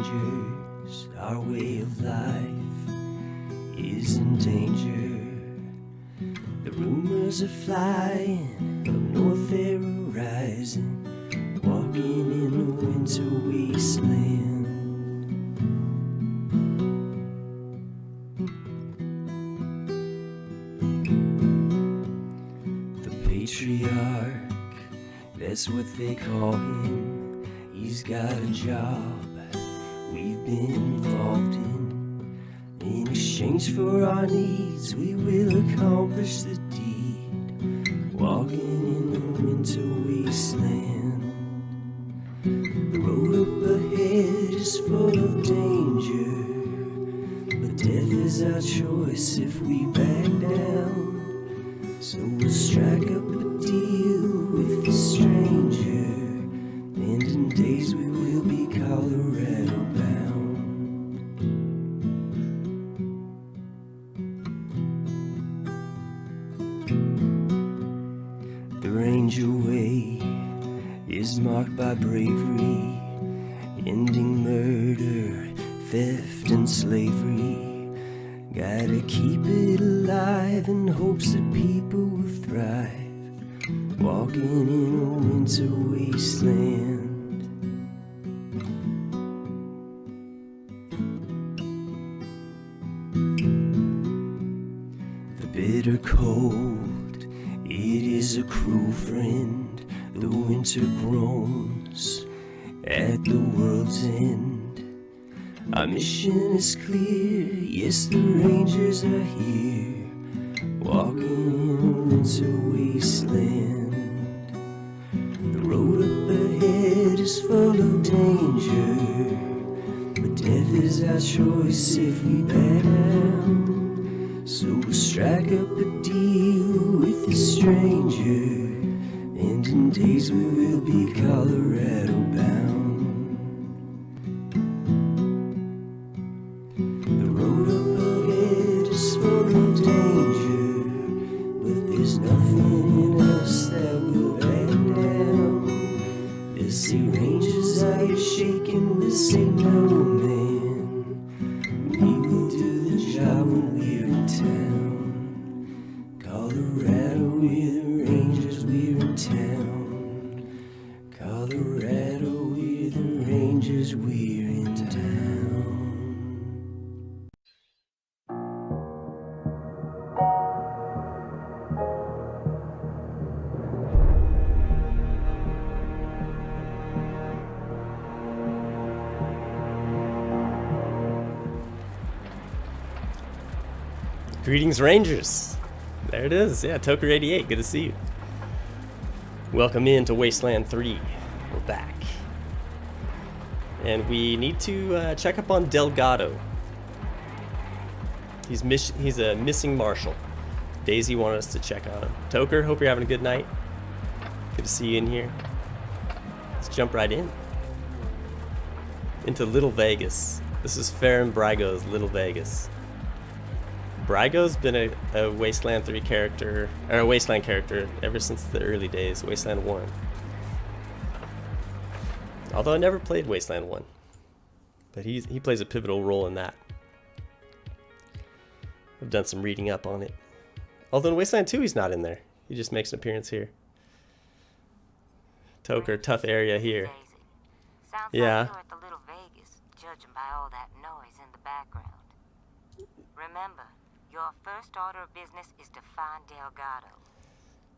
strangers, our way of life is in danger. The rumors are flying, up north they're rising, walking in a winter wasteland. The patriarch, that's what they call him, he's got a job we've been involved in. In exchange for our needs, we will accomplish the deed, walking in the winter wasteland. The road up ahead is full of danger, but death is our choice if we back down. So we'll strike up a deal with the stranger, and in days we will be Colorado bound. The Ranger Way is marked by bravery, ending murder, theft, and slavery. Gotta keep it alive in hopes that people will thrive, walking in a winter wasteland. The bitter cold, it is a cruel friend. The winter groans at the world's end. Our mission is clear, yes, the Rangers are here, walking in a winter wasteland. The road up ahead is full of danger, but death is our choice if we back down. So we'll strike up a deal with the stranger, and in days we will be Colorado bound. The road up ahead is full of danger, but there's nothing in us that will back down. They'll say Rangers are you shaking, we'll say no man. We will do the job when we're in town. Colorado, we're the Rangers, we're in town. Colorado, we're the Rangers, we're in town. Greetings, Rangers. There it is. Yeah, Toker88. Good to see you. Welcome into Wasteland 3. We're back. And we need to check up on Delgado. He's a missing marshal. Daisy wanted us to check on him. Toker, hope you're having a good night. Good to see you in here. Let's jump right in. Into Little Vegas. This is Faren Brygo's Little Vegas. Brygo's been a Wasteland 3 character, or a Wasteland character, ever since the early days, Wasteland 1. Although I never played Wasteland 1. But he plays a pivotal role in that. I've done some reading up on it. Although in Wasteland 2 he's not in there. He just makes an appearance here. Toker, tough area here. Sounds yeah. like you're at the Little Vegas, judging by all that noise in the background. Remember, your first order of business is to find Delgado.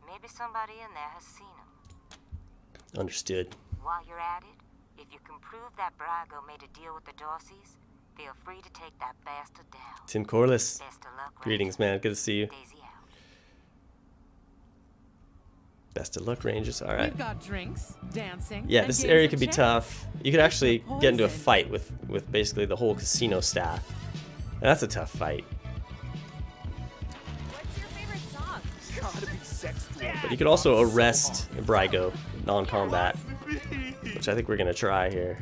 Maybe somebody in there has seen him. Understood. While you're at it, if you can prove that Brago made a deal with the Dorseys, feel free to take that bastard down. Tim Corliss. Best of luck, Greetings, man. Good to see you. Daisy out. Best of luck, Rangers. All right. We've got drinks, dancing. Yeah, and this games area of could be chance. tough. You could actually get into a Poison. fight with basically the whole casino staff. And that's a tough fight. What's your favorite song? Gotta be sex driven. But you could also arrest Brygo, non-combat, which I think we're gonna try here.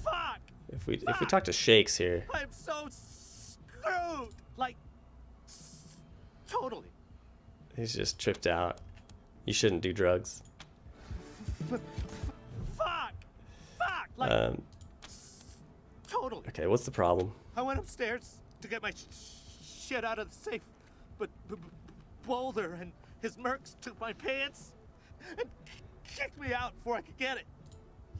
Fuck! If we talk to Shakes here, I'm so screwed! Like, totally. he's just tripped out. You shouldn't do drugs. Fuck! Fuck! Like, totally. Okay, what's the problem? I went upstairs to get my shit out of the safe, but Boulder and his mercs took my pants and kicked me out before I could get it.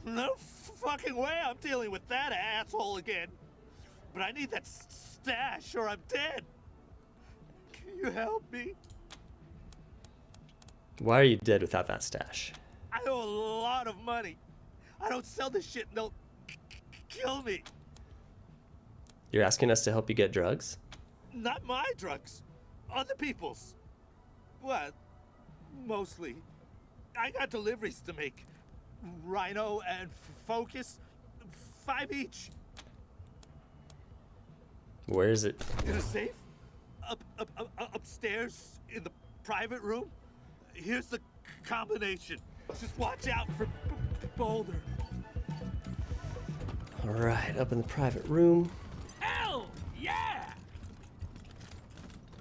No fucking way I'm dealing with that asshole again. But I need that stash or I'm dead. Can you help me? Why are you dead without that stash? I owe a lot of money. I don't sell this shit and they'll kill me. You're asking us to help you get drugs? Not my drugs. Other people's. What? Mostly. I got deliveries to make. Rhino and Focus. 5 each. Where is it? In a safe? Upstairs in the private room? Here's the combination. Just watch out for Boulder. Alright, up in the private room. Hell yeah!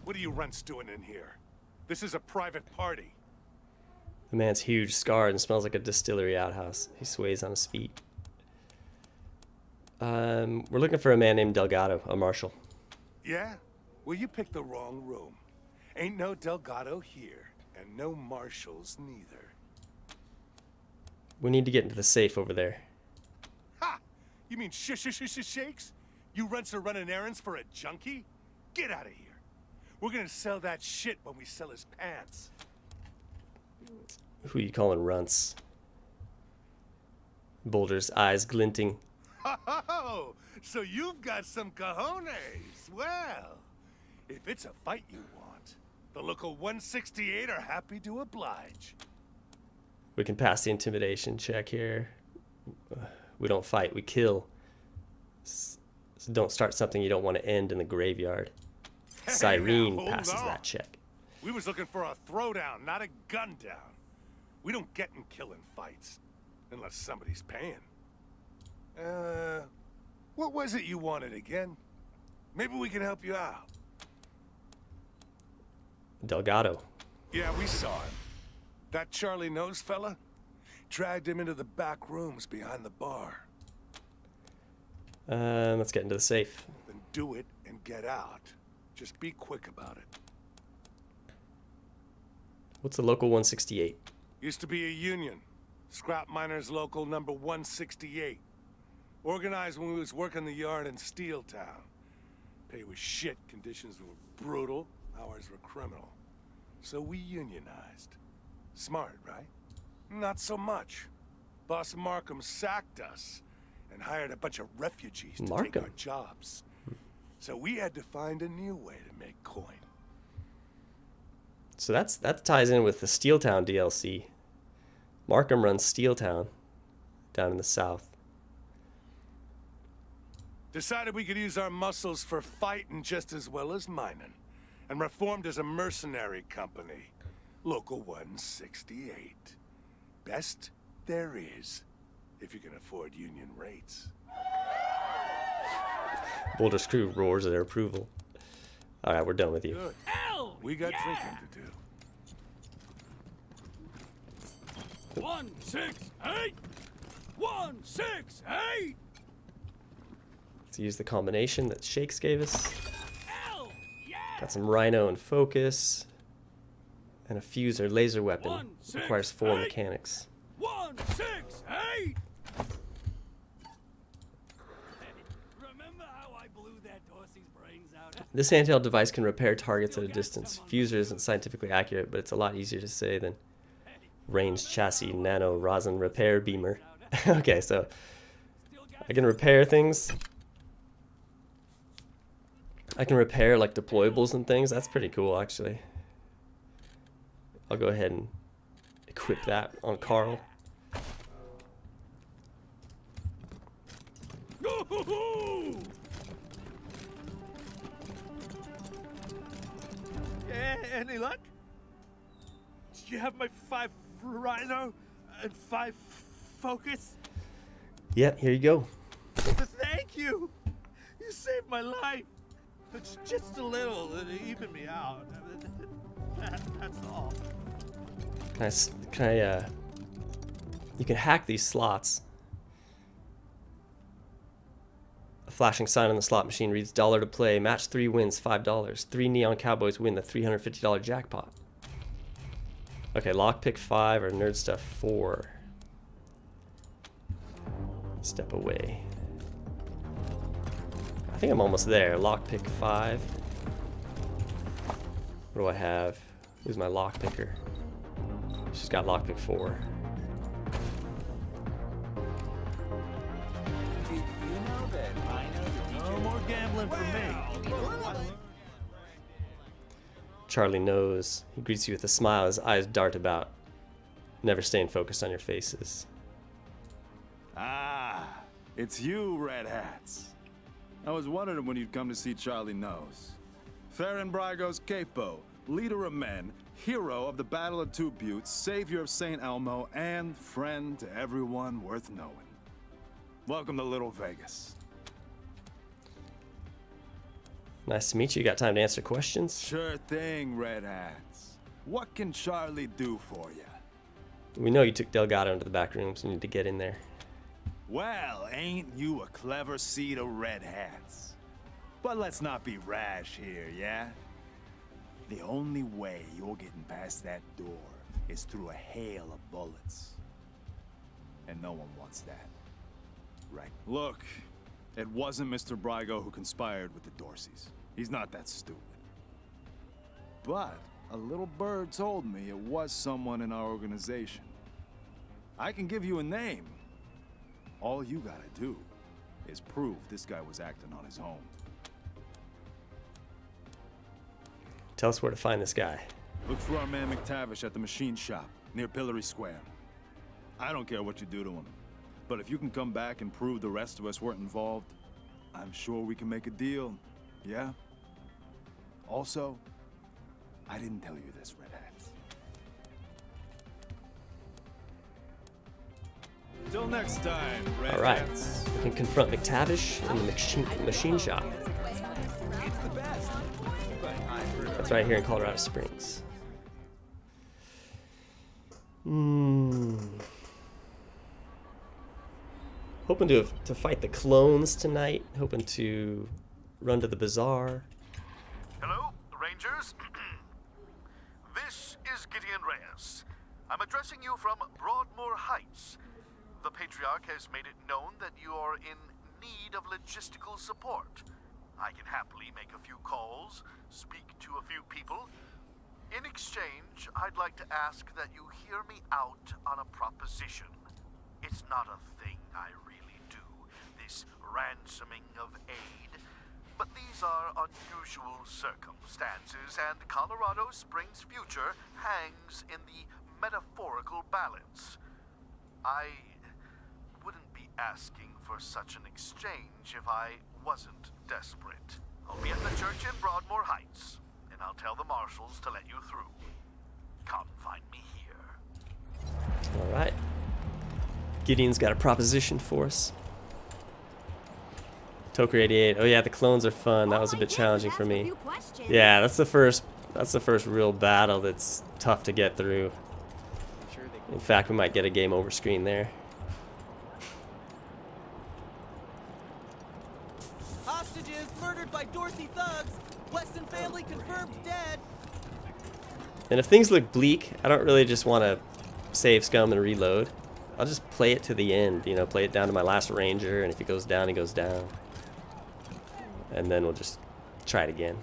What are you runts doing in here? This is a private party. The man's huge, scarred, and smells like a distillery outhouse. He sways on his feet. We're looking for a man named Delgado, a marshal. Yeah? Well, you picked the wrong room. Ain't no Delgado here, and no marshals neither. We need to get into the safe over there. Ha! You mean shakes? You runts are running errands for a junkie? Get out of here. We're gonna sell that shit when we sell his pants. Who you calling runts? Boulder's eyes glinting. Oh, so you've got some cojones. Well, if it's a fight you want, the local 168 are happy to oblige. We can pass the intimidation check here. We don't fight, we kill. So don't start something you don't want to end in the graveyard. Hey, Cyrene now, passes hold on. that check. We was looking for a throwdown, not a gun down. We don't get in killing fights, unless somebody's paying. What was it you wanted again? Maybe we can help you out. Delgado. Yeah, we saw him. That Charlie Nose fella? Dragged him into the back rooms behind the bar. Let's get into the safe. Then do it and get out. Just be quick about it. What's the local 168? Used to be a union. Scrap miners local number 168. Organized when we was working the yard in Steeltown. Pay was shit, conditions were brutal, hours were criminal. So we unionized. Smart, right? Not so much. Boss Markham sacked us and hired a bunch of refugees to take Markham? our jobs. So we had to find a new way to make coin. So that ties in with the Steeltown DLC. Markham runs Steeltown down in the south. Decided we could use our muscles for fighting just as well as mining, and reformed as a mercenary company. Local 168. Best there is, if you can afford union rates. Boulder's crew roars their approval. Alright, we're done with you. Good. We got drinking to do. 168! 168! Let's use the combination that Shakes gave us. Hell yeah! Got some Rhino and Focus. And a fuser laser weapon. Requires 4 mechanics. 168! Remember how I blew that Dorsey's brains out? This handheld device can repair targets at a distance. Fuser isn't scientifically accurate, but it's a lot easier to say than range chassis nano rosin repair beamer. Okay, so I can repair things. I can repair like deployables and things. That's pretty cool, actually. I'll go ahead and equip that on Karl. Any luck? Do you have my 5 Rhino and 5 Focus? Yep, here you go. Thank you! You saved my life! It's just a little to even me out. That's all. You can hack these slots. A flashing sign on the slot machine reads $1 to play. Match 3 wins $5. 3 Neon Cowboys win the $350 jackpot. Okay, lockpick 5 or nerd stuff 4. Step away. I think I'm almost there. Lockpick 5. What do I have? Who's my lockpicker? She's got lockpick 4. No more gambling for me. Charlie knows. He greets you with a smile. His eyes dart about, never staying focused on your faces. Ah, it's you, Red Hats. I was wondering when you'd come to see Charlie Knows. Faren Brygo's capo, leader of men, hero of the Battle of Two Buttes, savior of St. Elmo, and friend to everyone worth knowing. Welcome to Little Vegas. Nice to meet you. Got time to answer questions? Sure thing, Red Hats. What can Charlie do for you? We know you took Delgado into the back rooms. You need to get in there. Well, ain't you a clever seed of Red Hats? But let's not be rash here, yeah? The only way you're getting past that door is through a hail of bullets. And no one wants that. Right. Look, it wasn't Mr. Brygo who conspired with the Dorseys. He's not that stupid. But a little bird told me it was someone in our organization. I can give you a name. All you gotta do is prove this guy was acting on his own. Tell us where to find this guy. Look for our man McTavish at the machine shop near Pillory Square. I don't care what you do to him, but if you can come back and prove the rest of us weren't involved, I'm sure we can make a deal, yeah? Also, I didn't tell you this, Red Hats. Till next time, Red All right. Hats. We can confront McTavish in the machine shop. That's right here in Colorado Springs. Hoping to fight the clones tonight. Hoping to run to the bazaar. Hello, Rangers. This is Gideon Reyes. I'm addressing you from Broadmoor Heights. The Patriarch has made it known that you are in need of logistical support. I can happily make a few calls, speak to a few people. In exchange, I'd like to ask that you hear me out on a proposition. It's not a thing I really do, this ransoming of aid. But these are unusual circumstances, and Colorado Springs' future hangs in the metaphorical balance. I wouldn't be asking for such an exchange if I wasn't desperate. I'll be at the church in Broadmoor Heights, and I'll tell the marshals to let you through. Come find me here. All right. Gideon's got a proposition for us. Toker 88. Oh yeah, the clones are fun. That was a bit challenging for me. Yeah, that's the first real battle that's tough to get through. In fact, we might get a game over screen there. Hostages murdered by Dorsey thugs. Weston family confirmed dead. And if things look bleak, I don't really just want to save scum and reload. I'll just play it to the end, you know, play it down to my last ranger, and if it goes down, it goes down. And then we'll just try it again.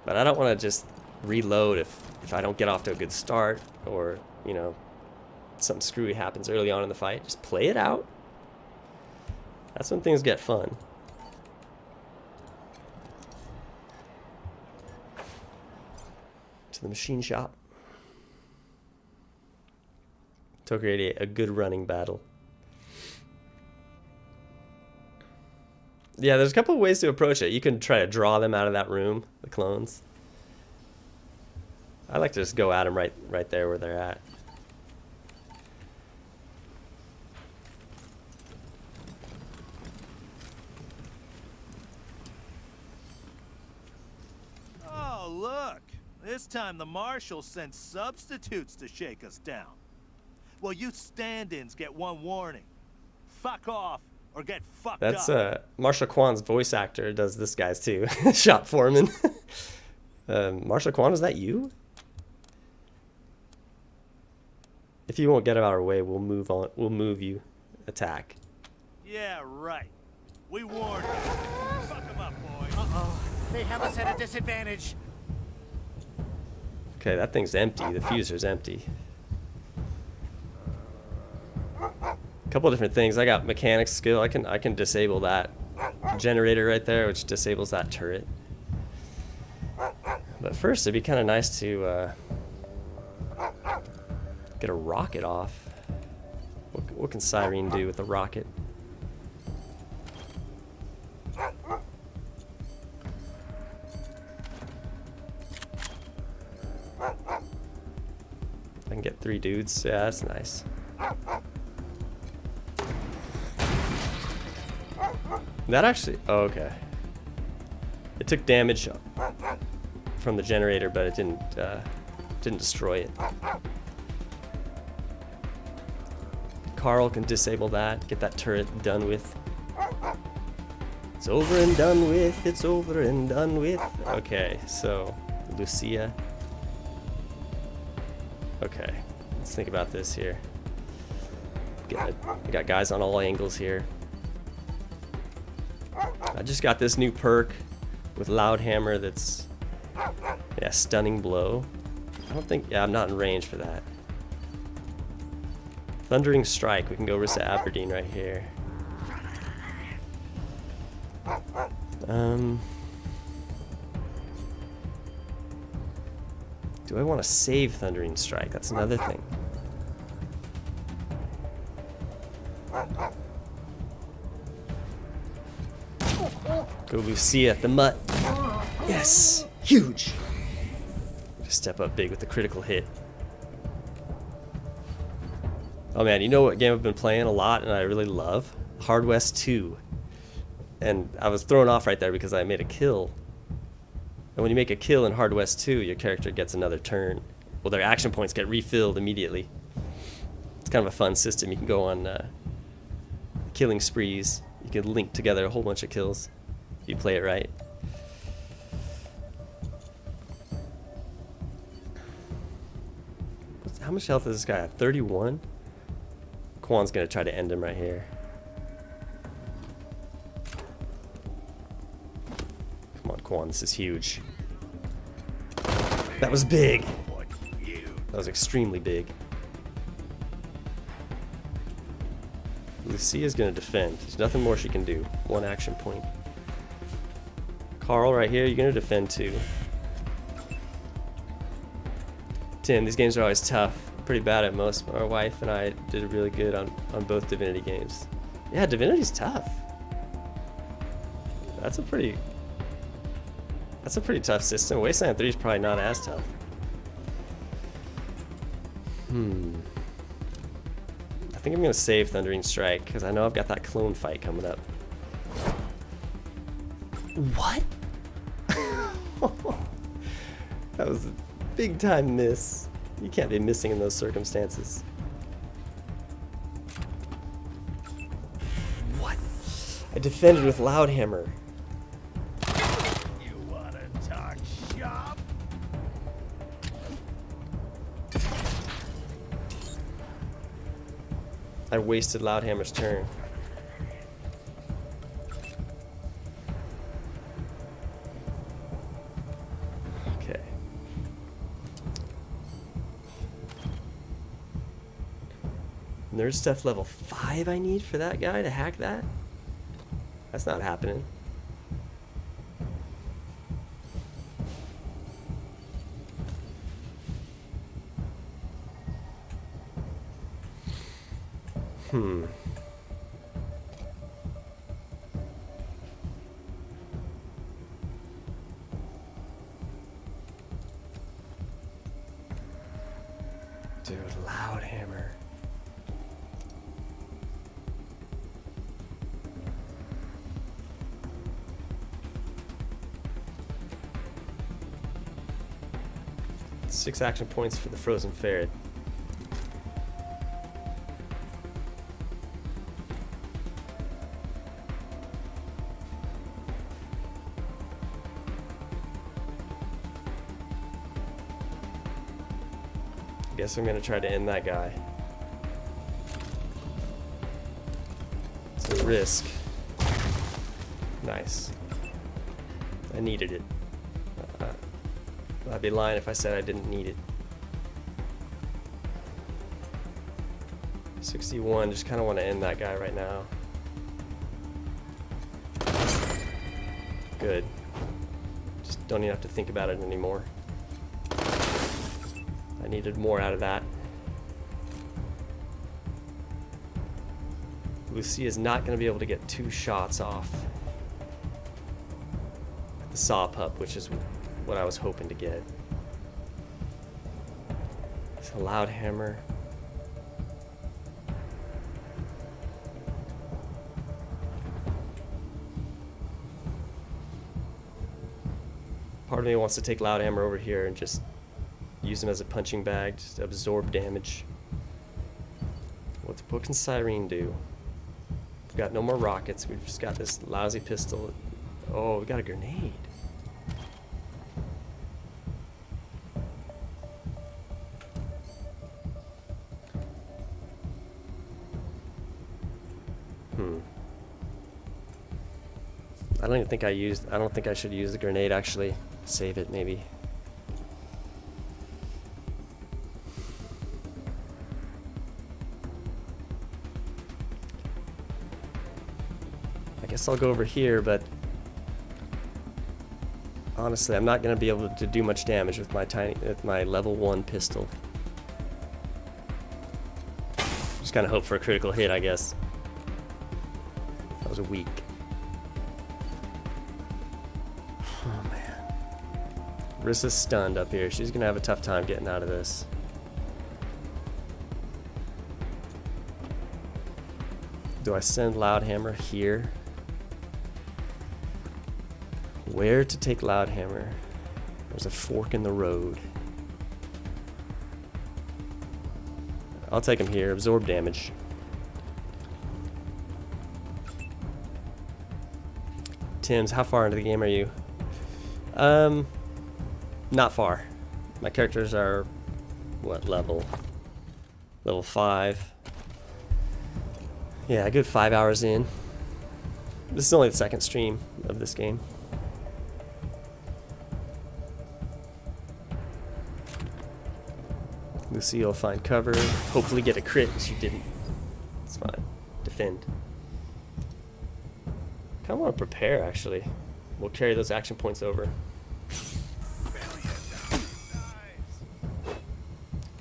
But I don't want to just reload if I don't get off to a good start, or, you know, something screwy happens early on in the fight. Just play it out. That's when things get fun. To the machine shop. Toker 88, a good running battle. Yeah, there's a couple of ways to approach it. You can try to draw them out of that room, the clones. I like to just go at them right there where they're at. Oh, look. This time the marshal sent substitutes to shake us down. Well, you stand-ins get one warning. Fuck off or get fucked That's up. Marshall Kwan's voice actor does this guy's too. Shop foreman. Marshall Kwan, is that you? If you won't get out of our way, we'll move on. We'll move you. Attack. Yeah, right. We warned you. Fuck him up, boy. Uh-oh. They have us at a disadvantage. Okay, that thing's empty. The fuser's empty. A couple different things. I got mechanics skill. I can disable that generator right there, which disables that turret. But first, it'd be kind of nice to get a rocket off. What can Cyrene do with a rocket? I can get 3 dudes. Yeah, that's nice. That actually... Oh, okay. It took damage from the generator, but it didn't destroy it. Karl can disable that, get that turret done with. It's over and done with, it's over and done with. Okay, so Lucia. Okay, let's think about this here. We got guys on all angles here. I just got this new perk with Loudhammer that's, yeah, stunning blow. I don't think, yeah, I'm not in range for that. Thundering Strike, we can go Rissa Aberdeen right here. Do I want to save Thundering Strike? That's another thing. Go Lucia at the mutt. Yes! Huge! Just step up big with the critical hit. Oh man, you know what game I've been playing a lot and I really love? Hard West 2. And I was thrown off right there because I made a kill. And when you make a kill in Hard West 2, your character gets another turn. Well, their action points get refilled immediately. It's kind of a fun system. You can go on killing sprees. You can link together a whole bunch of kills if you play it right. How much health does this guy have? 31? Kwan's gonna try to end him right here. Come on, Kwan, this is huge. That was big. That was extremely big. Lucia's gonna defend. There's nothing more she can do. 1 action point. Karl right here, you're gonna defend too. Tim, these games are always tough. Pretty bad at most. Our wife and I did really good on both Divinity games. Yeah, Divinity's tough. That's a pretty tough system. Wasteland 3 is probably not as tough. I think I'm gonna save Thundering Strike because I know I've got that clone fight coming up. What? That was a big time miss. You can't be missing in those circumstances. What? I defended with Loudhammer. You wanna talk shop? I wasted Loudhammer's turn. Okay. Nerd stuff level 5 I need for that guy to hack that? That's not happening. Dude, Loudhammer. Six action points for the frozen ferret. guess I'm gonna try to end that guy. It's a risk. Nice. I needed it. I'd be lying if I said I didn't need it. 61, just kind of want to end that guy right now. Good. Just don't even have to think about it anymore. I needed more out of that. Lucy is not going to be able to get 2 shots off the saw pup, which is what I was hoping to get. It's a Loudhammer. Part of me wants to take Loudhammer over here and just use him as a punching bag, just absorb damage. What can Cyrene do? We've got no more rockets. We've just got this lousy pistol. Oh, we got a grenade. I don't think I should use the grenade actually. Save it maybe. I guess I'll go over here, but honestly, I'm not going to be able to do much damage with my level 1 pistol. Just kind of hope for a critical hit, I guess. That was weak. Oh man. Rissa's stunned up here. She's going to have a tough time getting out of this. Do I send Loudhammer here? Where to take Loudhammer? There's a fork in the road. I'll take him here. Absorb damage. Tim's, how far into the game are you? Not far. My characters are what level? Level 5. Yeah, a good 5 hours in. This is only the second stream of this game. Lucy will find cover, hopefully get a crit. She didn't. It's fine. Defend. Kind of want to prepare, actually. We'll carry those action points over.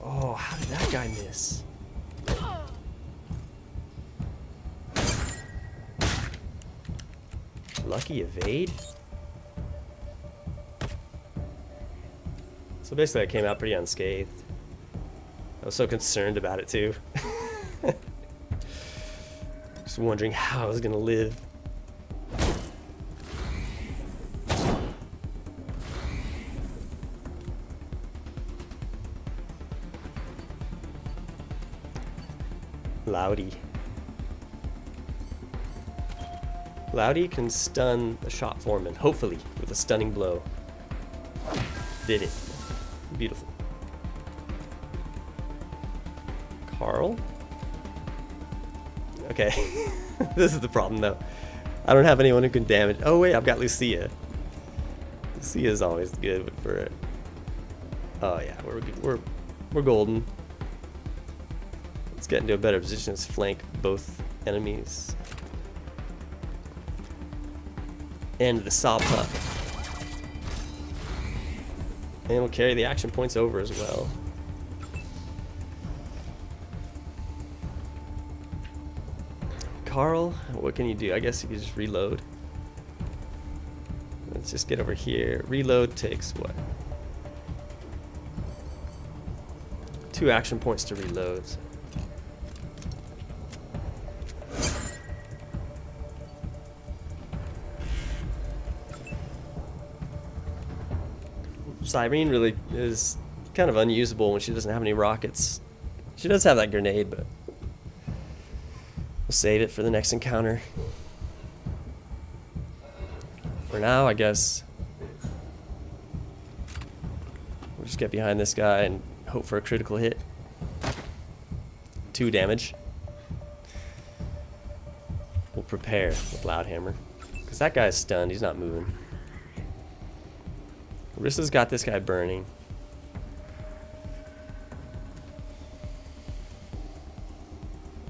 Oh, how did that guy miss? Lucky evade? So basically I came out pretty unscathed. I was so concerned about it too. Just wondering how I was gonna live. Loudy. Loudy can stun the shot foreman, hopefully, with a stunning blow. Did it. Beautiful. Karl? Okay. This is the problem, though. I don't have anyone who can damage. Oh, wait, I've got Lucia. Lucia's always good for it. Oh, yeah, we're golden. Let's get into a better position. Let's flank both enemies. And the saw pup. And we'll carry the action points over as well. Karl, what can you do? I guess you can just reload. Let's just get over here. Reload takes what? 2 action points to reload. Cyrene really is kind of unusable when she doesn't have any rockets. She does have that grenade, but we'll save it for the next encounter. For now, I guess we'll just get behind this guy and Hope for a critical hit. 2 damage. We'll prepare with Loudhammer. Because that guy's stunned. He's not moving. Rissa's got this guy burning.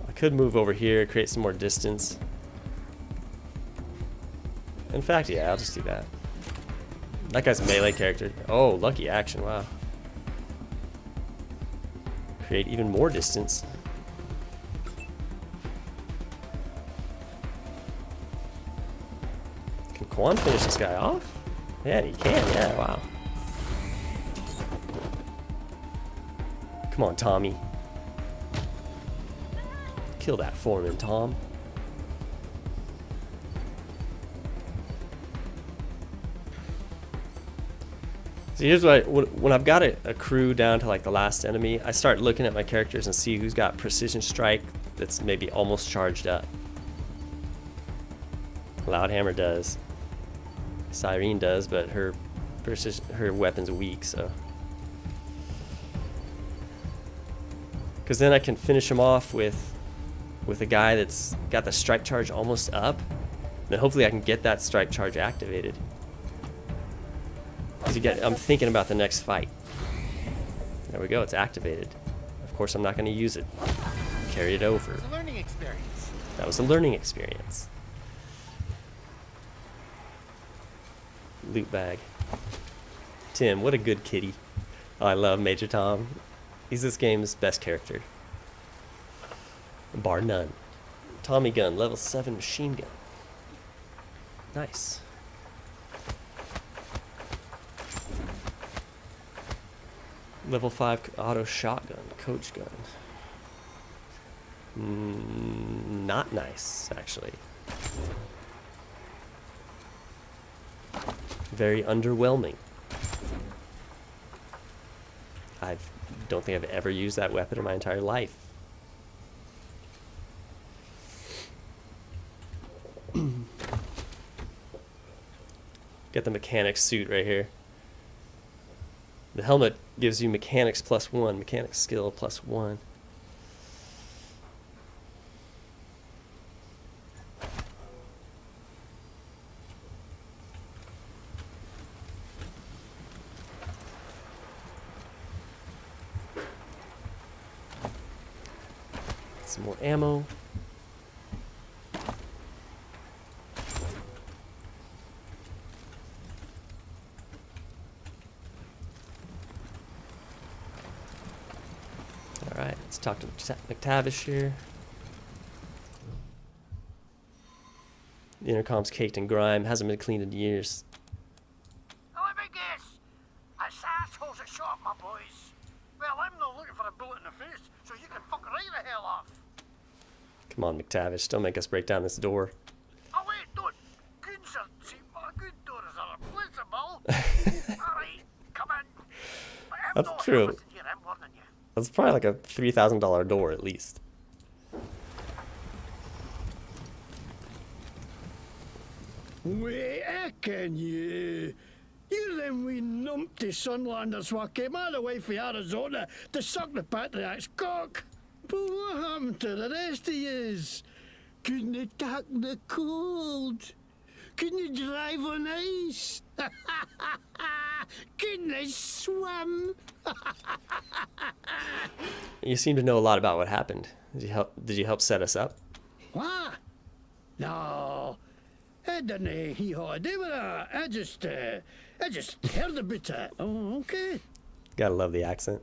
I could move over here, create some more distance. In fact, yeah, I'll just do that. That guy's a melee character. Oh, lucky action, wow. Create even more distance. Can Quan finish this guy off? Yeah, he can, yeah, wow. Come on, Tommy. Kill that foreman, Tom. So here's what when I've got a crew down to like the last enemy, I start looking at my characters and see who's got precision strike that's maybe almost charged up. Loudhammer does. Cyrene does, but her weapon's weak, so. Because then I can finish him off with a guy that's got the strike charge almost up. Then hopefully I can get that strike charge activated. I'm thinking about the next fight. There we go, it's activated. Of course I'm not going to use it. Carry it over. It's a learning experience. That was a learning experience. Loot bag. Tim, what a good kitty. Oh, I love Major Tom. He's this game's best character. Bar none. Tommy gun, level 7 machine gun. Nice. Level 5 auto shotgun, coach gun. Not nice, actually. Very underwhelming. I don't think I've ever used that weapon in my entire life. Get the mechanics suit right here. The helmet gives you mechanics +1, mechanics skill +1. Some more ammo. Alright, let's talk to McTavish here. The intercom's caked in grime, hasn't been cleaned in years. Let me guess. It's assholes that shot my boys. Well, I'm not looking for a bullet in the face, so you can fuck right the hell off. Come on, McTavish, don't make us break down this door. Oh wait, don't. Good sir, see, my good doors are replaceable. Alright, come in. That's true. Here, I'm warning you. That's probably like a $3,000 door at least. Wait, can you? You're them wee numpty Sunlanders wha came all the way from Arizona to suck the Patriarch's cock. But what happened to the rest of yous? Couldn't you tack the cold? Couldn't you drive on ice? Couldn't you swim? You seem to know a lot about what happened. Did you help set us up? What? No. I didn't hee-haw a day with that. I just heard about it. Oh, okay. Gotta love the accent.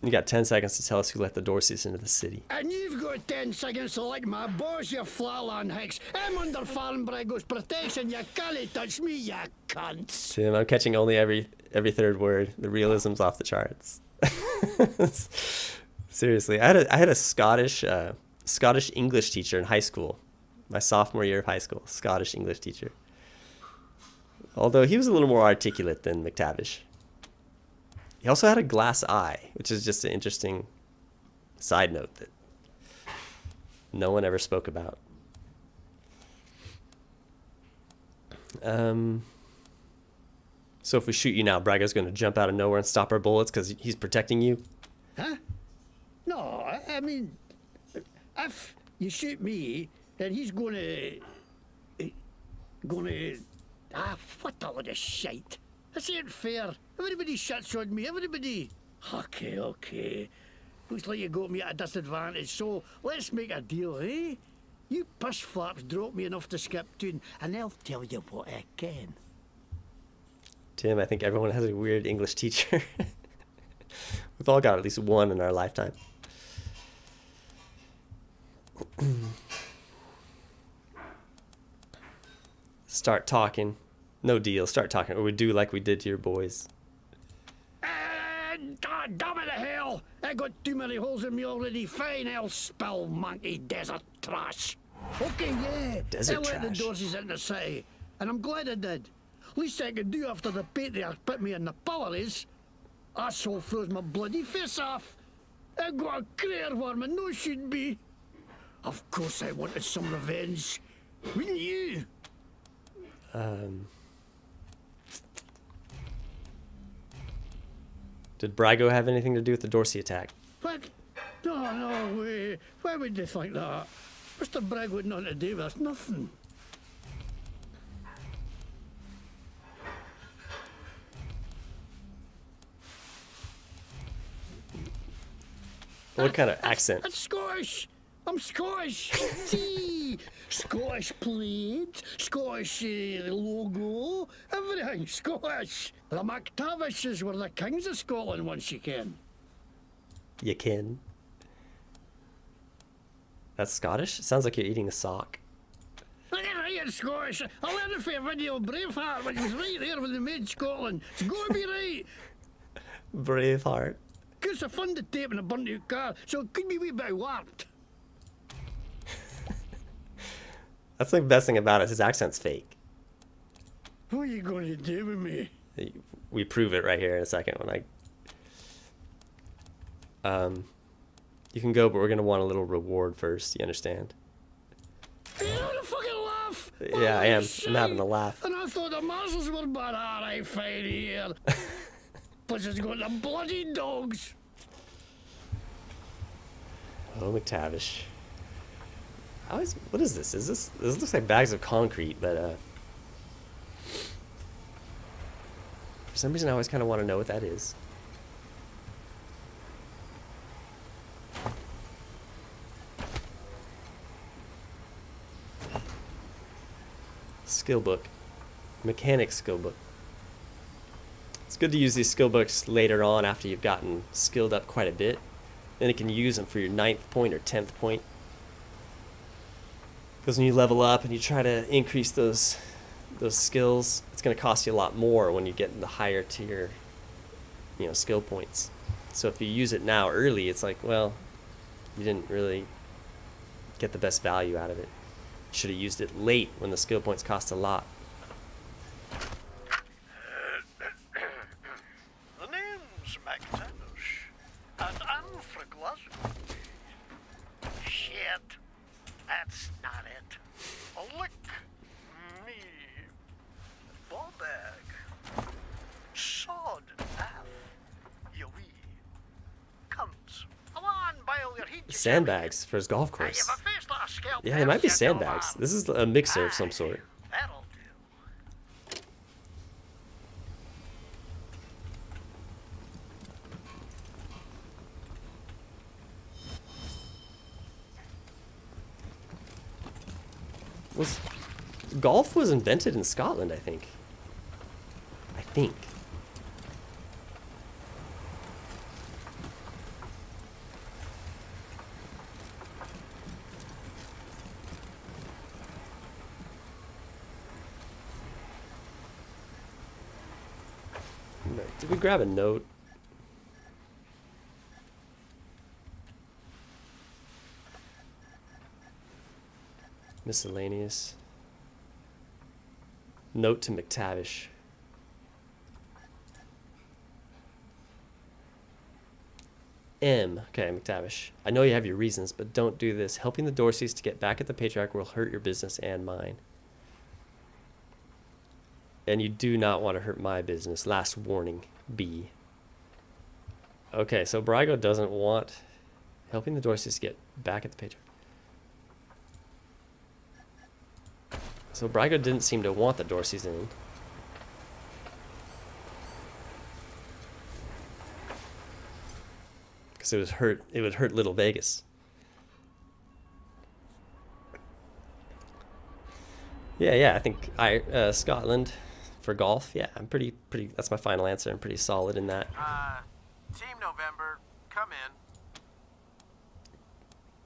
You got 10 seconds to tell us who let the Dorseys into the city. And you've got 10 seconds to lick my boss, you flatland hicks. I'm under Faren Brago's protection. You can't touch me, you cunts. Tim, I'm catching only every third word. The realism's off the charts. Seriously, I had a Scottish English teacher in high school. My sophomore year of high school, Scottish English teacher. Although he was a little more articulate than McTavish. He also had a glass eye, which is just an interesting side note that no one ever spoke about. So So if we shoot you now, Brago's going to jump out of nowhere and stop our bullets because he's protecting you? Huh? No, I mean, if you shoot me, then he's gonna... what a lot of shite. This ain't fair. Everybody shuts on me, everybody. Okay. Looks like you got me at a disadvantage, so let's make a deal, eh? You push flaps drop me enough to skip tune, and I'll tell you what I can. Tim, I think everyone has a weird English teacher. We've all got at least one in our lifetime. Start talking. No deal. Start talking, or we do like we did to your boys. God damn it to hell! I got too many holes in me already. Fine, I'll spill monkey desert trash. Okay, yeah. Desert I let trash. the Dorseys in the city, and I'm glad I did. Least I could do after the patriarch put me in the power is... Asshole froze my bloody face off. I got a crater where my nose should be. Of course I wanted some revenge. Wouldn't you? Did Brygo have anything to do with the Dorsey attack? What? No way. Why would they think that? Mr. Brygo had nothing to do with us. Nothing. What kind of accent? It's Scottish. I'm Scottish. See, Scottish plaid, Scottish logo, everything Scottish. The McTavishes were the kings of Scotland once you can. You can. That's Scottish? It sounds like you're eating a sock. I get right in Scottish. I learned it from a video of Braveheart, which was right there when they made Scotland. It's got to be right. Braveheart. Because I found the tape in a burnt out car, so it could be a wee bit warped. That's the best thing about it. His accent's fake. What are you going to do with me? We prove it right here in a second when you can go, but we're gonna want a little reward first. You understand? You having a fucking laugh? Yeah, I am. I'm having a laugh. And I thought the marshals were bad. Alright, fine here. Plus it's got the bloody dogs. Oh, McTavish. What is this? This looks like bags of concrete, but for some reason I always kind of want to know what that is. Skill book. Mechanic skill book. It's good to use these skill books later on after you've gotten skilled up quite a bit. Then you can use them for your 9th point or 10th point. Because when you level up and you try to increase those skills, it's going to cost you a lot more when you get in the higher tier, skill points. So if you use it now early, it's like, well, you didn't really get the best value out of it. You should have used it late when the skill points cost a lot. The name's McTavish, and I'm from Glasgow. Shit, that's not it. Lick me, ball bag, sod half, you wee cunts. Come on, bile your heat. Sandbags for his golf course. Yeah, it might be sandbags. This is a mixer of some sort. That'll do. Golf was invented in Scotland, I think. Did we grab a note? Miscellaneous. Note to McTavish. M. Okay, McTavish. I know you have your reasons, but don't do this. Helping the Dorseys to get back at the Patriarch will hurt your business and mine. And you do not want to hurt my business. Last warning, B. Okay, so Brygo doesn't want helping the Dorseys get back at the patriarch. So Brygo didn't seem to want the Dorseys in. Because it would hurt Little Vegas. Yeah, I think Scotland for golf. Yeah, I'm pretty, that's my final answer. I'm pretty solid in that. Team November, come in.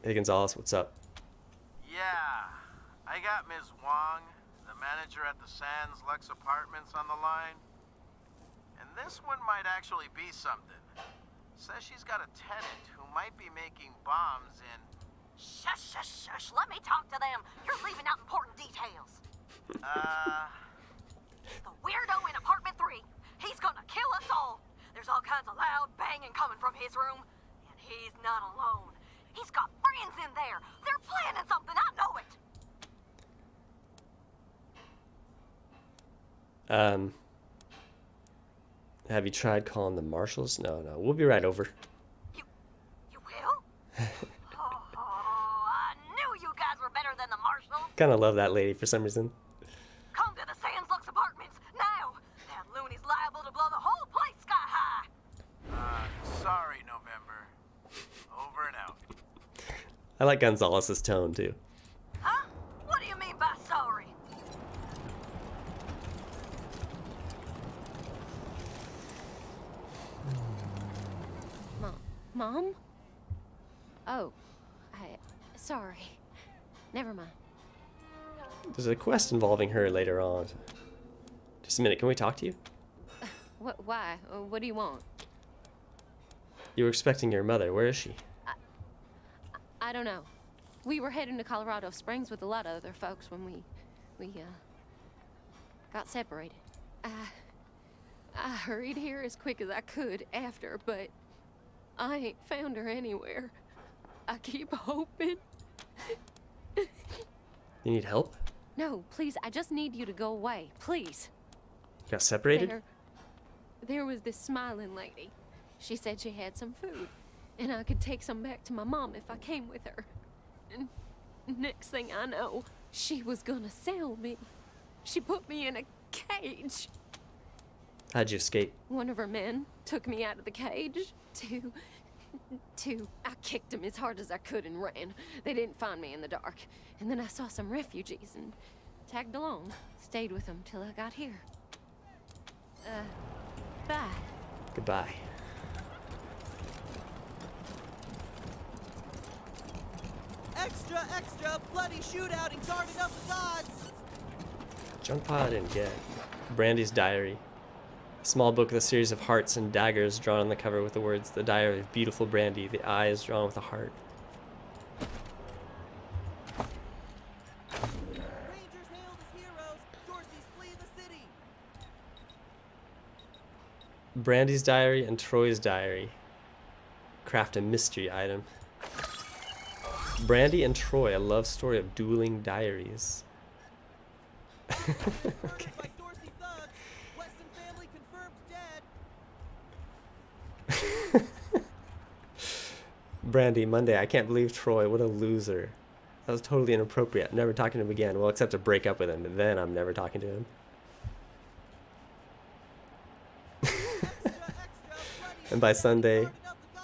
Hey Gonzalez, what's up? Yeah, I got Ms. Wong, the manager at the Sands Lux Apartments, on the line. And this one might actually be something. Says she's got a tenant who might be making bombs in... Shush, shush, shush. Let me talk to them. You're leaving out important details. The weirdo in apartment 3. He's gonna kill us all. There's all kinds of loud banging coming from his room. And he's not alone. He's got friends in there. They're planning something. I know it. Have you tried calling the marshals? No, we'll be right over. You will? I knew you guys were better than the marshals. Kind of love that lady for some reason. Come to the Sands Lux Apartments now. That loony's liable to blow the whole place sky high. Sorry, November. Over and out. I like Gonzalez's tone too. Huh? What do you mean by sorry? Mom? Oh, sorry. Never mind. There's a quest involving her later on. Just a minute, can we talk to you? Why? What do you want? You were expecting your mother. Where is she? I don't know. We were heading to Colorado Springs with a lot of other folks when we got separated. I hurried here as quick as I could after, but I ain't found her anywhere. I keep hoping. You need help? No, please, I just need you to go away, please. You got separated? There was this smiling lady. She said she had some food, and I could take some back to my mom if I came with her. And next thing I know, she was gonna sell me. She put me in a cage. How'd you escape? One of her men took me out of the cage I kicked him as hard as I could and ran. They didn't find me in the dark. And then I saw some refugees and tagged along. Stayed with them till I got here. Bye. Goodbye. Extra, extra, bloody shootout in Garden of the Gods! Junk pile I didn't get. Brandy's diary. A small book with a series of hearts and daggers drawn on the cover with the words, "The Diary of Beautiful Brandy." The eye is drawn with a heart. Rangers hailed as heroes, Dorseys flee the city! Brandy's diary and Troy's diary. Craft a mystery item. Brandy and Troy, a love story of dueling diaries. Okay. By Dorsey thugs, Weston family confirmed dead. Brandy, Monday. I can't believe Troy. What a loser. That was totally inappropriate. I'm never talking to him again. Well, except to break up with him, and then I'm never talking to him. And by Sunday,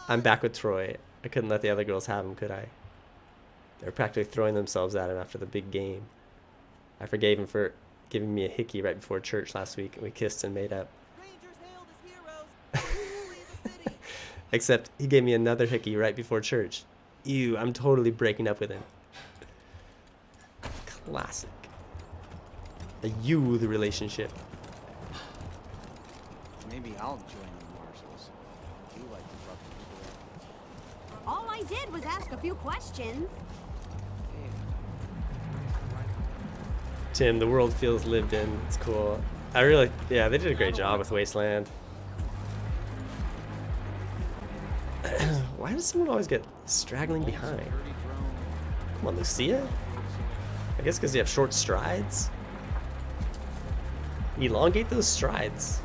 I'm back with Troy. I couldn't let the other girls have him, could I? They're practically throwing themselves at him after the big game. I forgave him for giving me a hickey right before church last week, and we kissed and made up. Rangers hailed as heroes, Dorseys flee the city! Except he gave me another hickey right before church. Ew, I'm totally breaking up with him. Classic. A youth relationship. Maybe I'll join the marshals. You like to fuck people up. All I did was ask a few questions. Tim, the world feels lived in. It's cool. Yeah, they did a great job with Wasteland. Why does someone always get straggling behind? Come on, Lucia? I guess because you have short strides? Elongate those strides.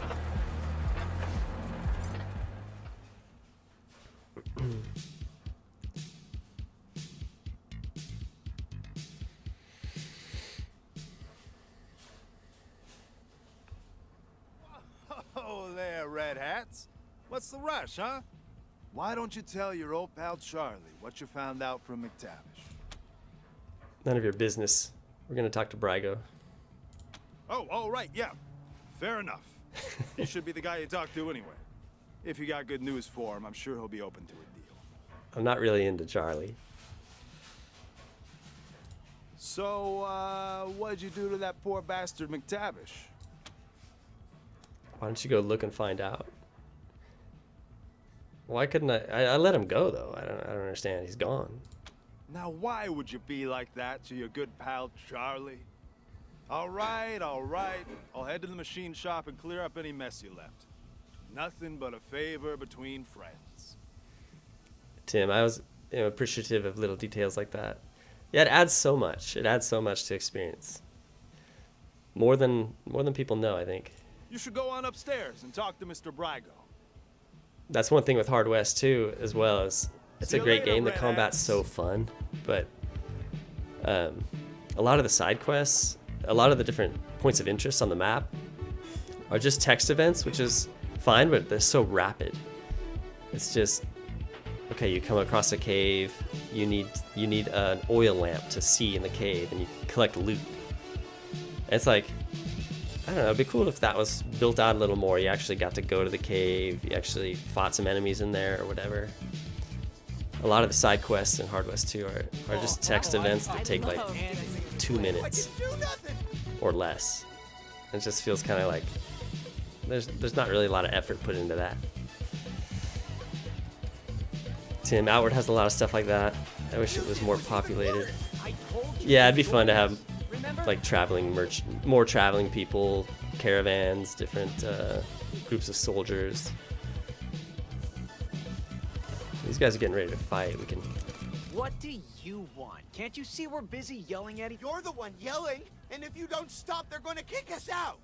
Oh, there, red hats. What's the rush, huh? Why don't you tell your old pal Charlie what you found out from McTavish? None of your business. We're gonna talk to Brygo. Oh, right, yeah. Fair enough. He should be the guy you talk to anyway. If you got good news for him, I'm sure he'll be open to a deal. I'm not really into Charlie. So, what'd you do to that poor bastard McTavish? Why don't you go look and find out? Why couldn't I let him go though. I don't understand. He's gone. Now, why would you be like that to your good pal Charlie? All right. I'll head to the machine shop and clear up any mess you left. Nothing but a favor between friends. Tim, I was appreciative of little details like that. Yeah, it adds so much. It adds so much to experience. More than people know, I think. You should go on upstairs and talk to Mr. Brago. That's one thing with Hard West too, as well as it's a great game. The Red combat's Hats. so fun, but a lot of the side quests, a lot of the different points of interest on the map are just text events, which is fine, but they're so rapid. It's just, okay, you come across a cave, you need an oil lamp to see in the cave, and you collect loot. And it's like, I don't know, it'd be cool if that was built out a little more. You actually got to go to the cave, you actually fought some enemies in there or whatever. A lot of the side quests in Hard West 2 are just text events that take like 2 minutes or less. It just feels kind of like there's not really a lot of effort put into that. Tim, Outward has a lot of stuff like that. I wish it was more populated. Yeah, it'd be fun to have like traveling more traveling people, caravans, different groups of soldiers. These guys are getting ready to fight. We can. What do you want? Can't you see we're busy yelling at each other? You're the one yelling, and if you don't stop, they're going to kick us out.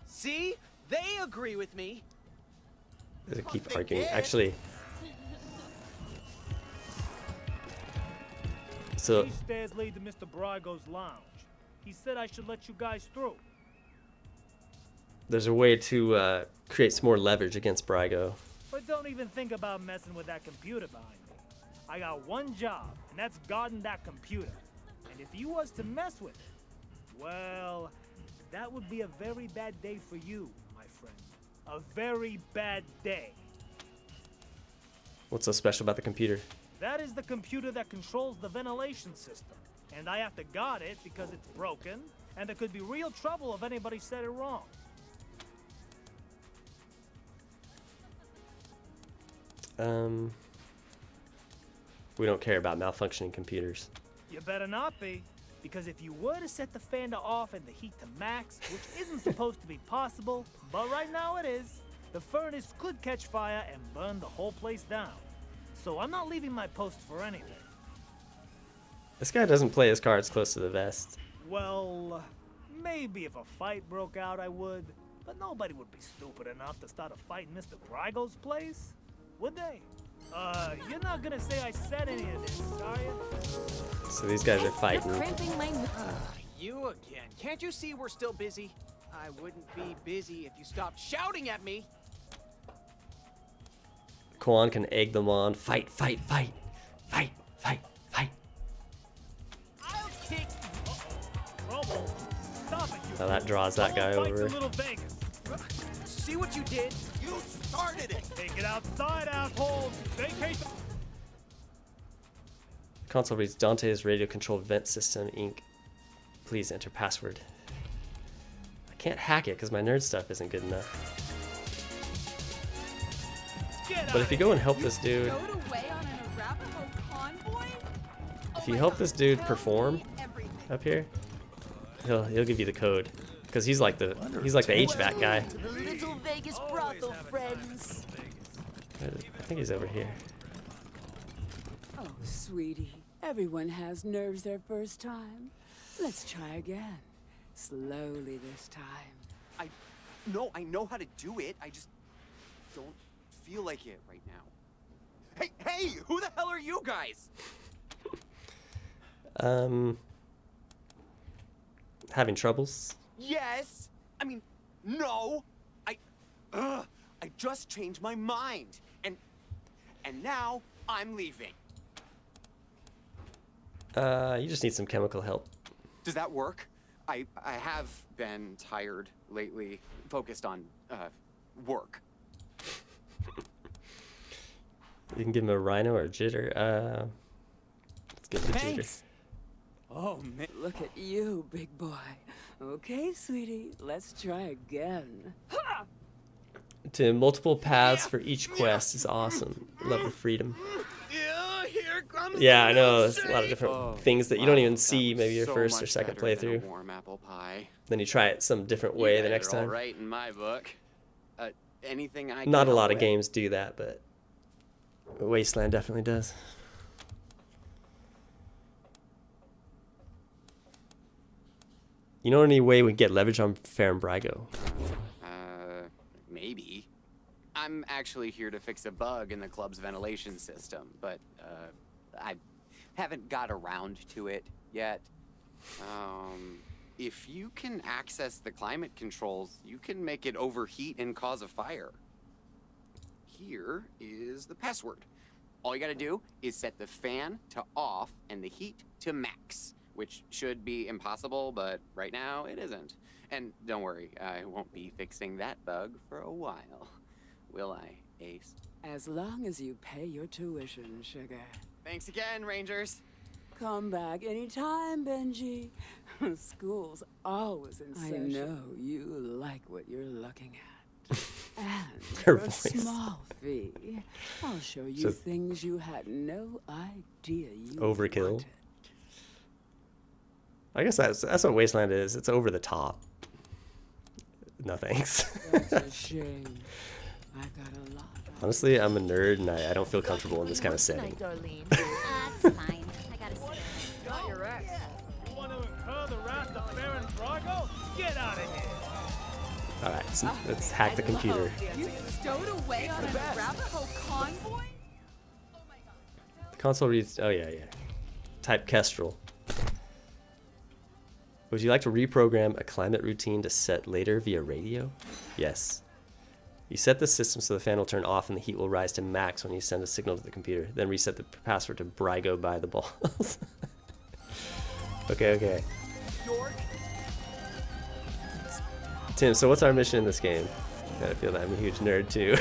See? They agree with me. They keep arguing. Actually, so These stairs lead to Mr. Brygo's lounge. He said I should let you guys through. there's a way to create some more leverage against Brygo. But don't even think about messing with that computer behind me. I got one job, and that's guarding that computer. And if you was to mess with it, well, that would be a very bad day for you, my friend. A very bad day. What's so special about the computer? That is the computer that controls the ventilation system. And I have to guard it because it's broken, and there could be real trouble if anybody said it wrong. We don't care about malfunctioning computers. You better not be, because if you were to set the fan to off and the heat to max, which isn't supposed to be possible, but right now it is, the furnace could catch fire and burn the whole place down. So I'm not leaving my post for anything. This guy doesn't play his cards close to the vest. Well, maybe if a fight broke out I would, but nobody would be stupid enough to start a fight in Mr. Brygo's place, would they? You're not gonna say I said any of this, are you? So these guys are fighting. You again. Can't you see we're still busy? I wouldn't be busy if you stopped shouting at me. Kwan can egg them on. Fight, fight, fight. Fight, fight, fight. I'll kick. Trouble. Stop it, you. Now that draws that guy Fights over. a little Vegas. See what you did? You started it. Take it outside, assholes. Vacate. Console reads Dante's radio-controlled vent system, Inc. Please enter password. I can't hack it because my nerd stuff isn't good enough. But if you go and help this dude, if you help this dude perform up here, he'll give you the code because he's like the HVAC guy. Little Vegas brothel friends. I think he's over here. Oh, sweetie, everyone has nerves their first time. Let's try again. Slowly this time. I know how to do it. I just don't feel like it right now. Hey, who the hell are you guys? Having troubles? Yes. I mean, no. I just changed my mind. And now I'm leaving. You just need some chemical help. Does that work? I have been tired lately, focused on work. You can give him a rhino or a jitter. Let's get the jitter. Oh, man. Look at you, big boy. Okay, sweetie, let's try again. To multiple paths for each quest is awesome. Love the freedom. Yeah, I know. There's a lot of different things that you don't even see maybe your first or second playthrough. Warm apple pie. Then you try it some different way the next time. All right in my book. Anything I Not a can lot help of with? games do that, but Wasteland definitely does. You know any way we can get leverage on Faren Brago? Maybe. I'm actually here to fix a bug in the club's ventilation system, but I haven't got around to it yet. If you can access the climate controls, you can make it overheat and cause a fire. Here is the password. All you gotta do is set the fan to off and the heat to max, which should be impossible, but right now it isn't. And don't worry, I won't be fixing that bug for a while. Will I, Ace? As long as you pay your tuition, sugar. Thanks again, Rangers. Come back anytime, Benji. School's always in session. I know you like what you're looking at. And Her for a voice. small fee, I'll show you Just things you had no idea you overkill. wanted. I guess that's what Wasteland is. It's over the top. No thanks. That's a shame. I got a lot. Honestly, I'm a nerd and I don't feel comfortable in this kind of setting. Darlene. That's fine. I gotta see. Got your ex. You want to incur the wrath of Faren Brago? Get out of here. Alright, so let's hack the computer. You stowed away on a rabbit hole convoy? The console reads, oh yeah. Type Kestrel. Would you like to reprogram a climate routine to set later via radio? Yes. You set the system so the fan will turn off and the heat will rise to max when you send a signal to the computer. Then reset the password to Brygo by the balls. Okay. Tim, so what's our mission in this game? I feel that I'm a huge nerd too.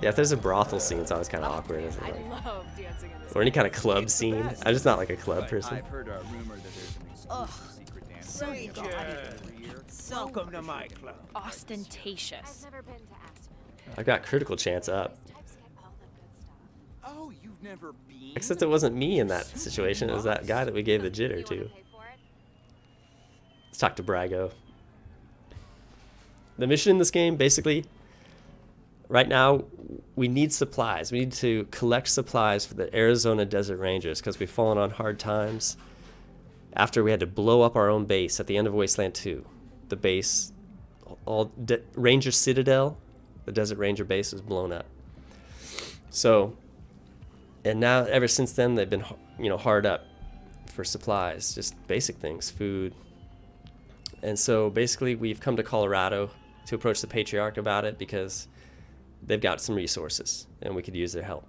Yeah, if there's a brothel scene, it's always kind of awkward, isn't it? I love dancing in this. Or any kind of club scene. I'm just not like a club person. I've heard a rumor that there's an exclusive secret dance. So gaudy. Welcome to my club. Ostentatious. I've got critical chance up. Oh, you've never been? Except it wasn't me in that situation. It was that guy that we gave the jitter to. Let's talk to Brago. The mission in this game, basically, right now, we need supplies. We need to collect supplies for the Arizona Desert Rangers because we've fallen on hard times after we had to blow up our own base at the end of Wasteland 2. The base, Ranger Citadel, the Desert Ranger base was blown up. So, and now ever since then, they've been, hard up for supplies, just basic things, food. And so basically we've come to Colorado to approach the Patriarch about it because they've got some resources and we could use their help.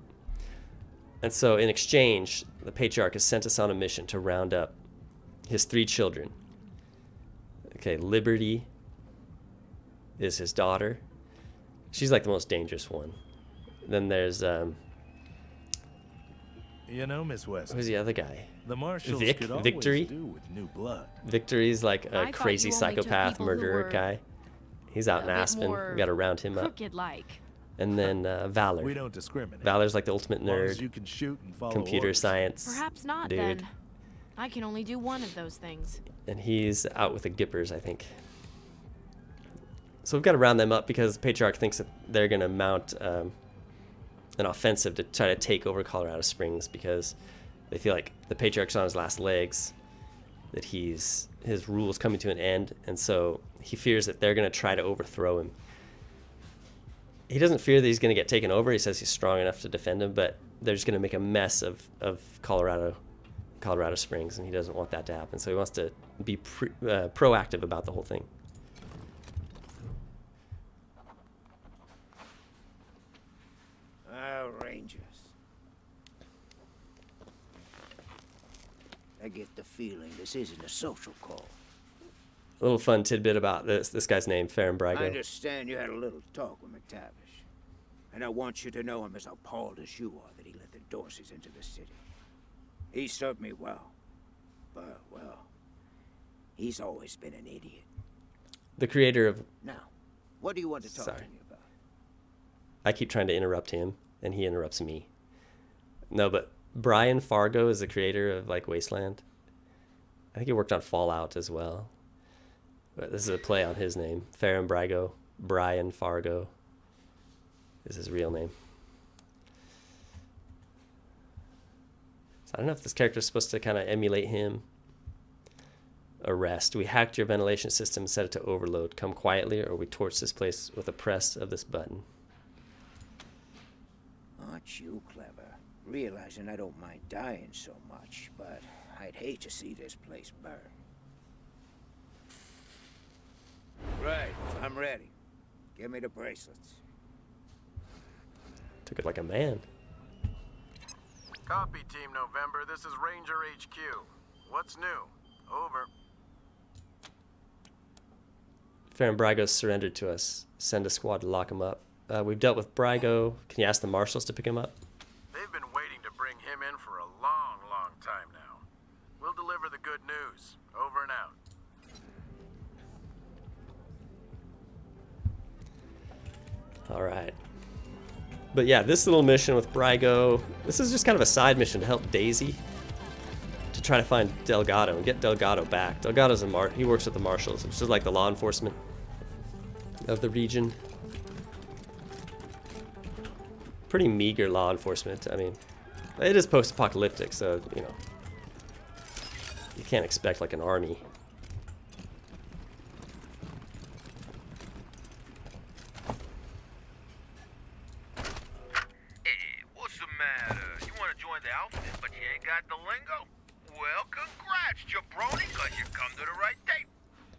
And so in exchange, the Patriarch has sent us on a mission to round up his 3 children. Okay, Liberty is his daughter. She's like the most dangerous one. Then there's Miss West. who's the other guy? The marshals could always Victory. do with new blood. Victory's like a I crazy thought you only took psychopath people who murderer were guy. He's out in a bit Aspen. more We got to round him up. crooked-like. And then Valor. We don't discriminate. Valor's like the ultimate As long as nerd. you can shoot and follow Computer orders. science. Perhaps not dude. then. I can only do one of those things. And he's out with the Gippers, I think. So we've got to round them up because the Patriarch thinks that they're going to mount an offensive to try to take over Colorado Springs because they feel like the Patriarch's on his last legs that his rule is coming to an end, and so he fears that they're going to try to overthrow him. He doesn't fear that he's going to get taken over. He says he's strong enough to defend him, but they're just going to make a mess of Colorado Springs, and he doesn't want that to happen. So he wants to be proactive about the whole thing. Rangers. I get the feeling this isn't a social call. A little fun tidbit about this guy's name, Faren Brago. I understand you had a little talk with McTavish, and I want you to know I'm as appalled as you are that he let the Dorseys into the city. He served me well, but, well, he's always been an idiot. The creator of... Now, what do you want to talk to me about? I keep trying to interrupt him, and he interrupts me. No, but Brian Fargo is the creator of, like, Wasteland. I think he worked on Fallout as well. But this is a play on his name. Faren Brago. Brian Fargo is his real name. So I don't know if this character is supposed to kind of emulate him. Arrest. We hacked your ventilation system and set it to overload. Come quietly or we torch this place with a press of this button. Aren't you clever? Realizing I don't mind dying so much, but I'd hate to see this place burn. Right, I'm ready. Give me the bracelets. Took it like a man. Copy, Team November. This is Ranger HQ. What's new? Over. Faren Brago surrendered to us. Send a squad to lock him up. We've dealt with Brygo. Can you ask the marshals to pick him up? They've been waiting to bring him in for a long, long time now. We'll deliver the good news. Over and out. All right. But yeah, this little mission with Brygo, this is just kind of a side mission to help Daisy to try to find Delgado and get Delgado back. Delgado's he works with the marshals, which is like the law enforcement of the region. Pretty meager law enforcement. I mean, it is post-apocalyptic, so, you know, you can't expect like an army. What's the matter? You want to join the outfit, but you ain't got the lingo? Well, congrats, jabroni, because you come to the right date.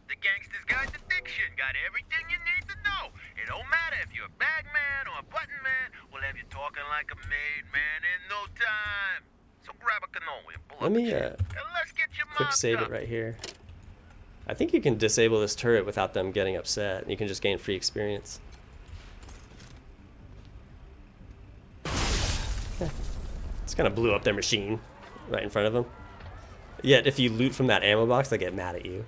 The Gangster's Guide to Diction got everything you need to know. It don't matter if you're a bag man or a button man, we'll have you talking like a made man in no time. So grab a cannoli and pull Let up me a chair, and let's get you quick save it right here. I think you can disable this turret without them getting upset. You can just gain free experience. Just kind of blew up their machine right in front of them. Yet if you loot from that ammo box, they get mad at you.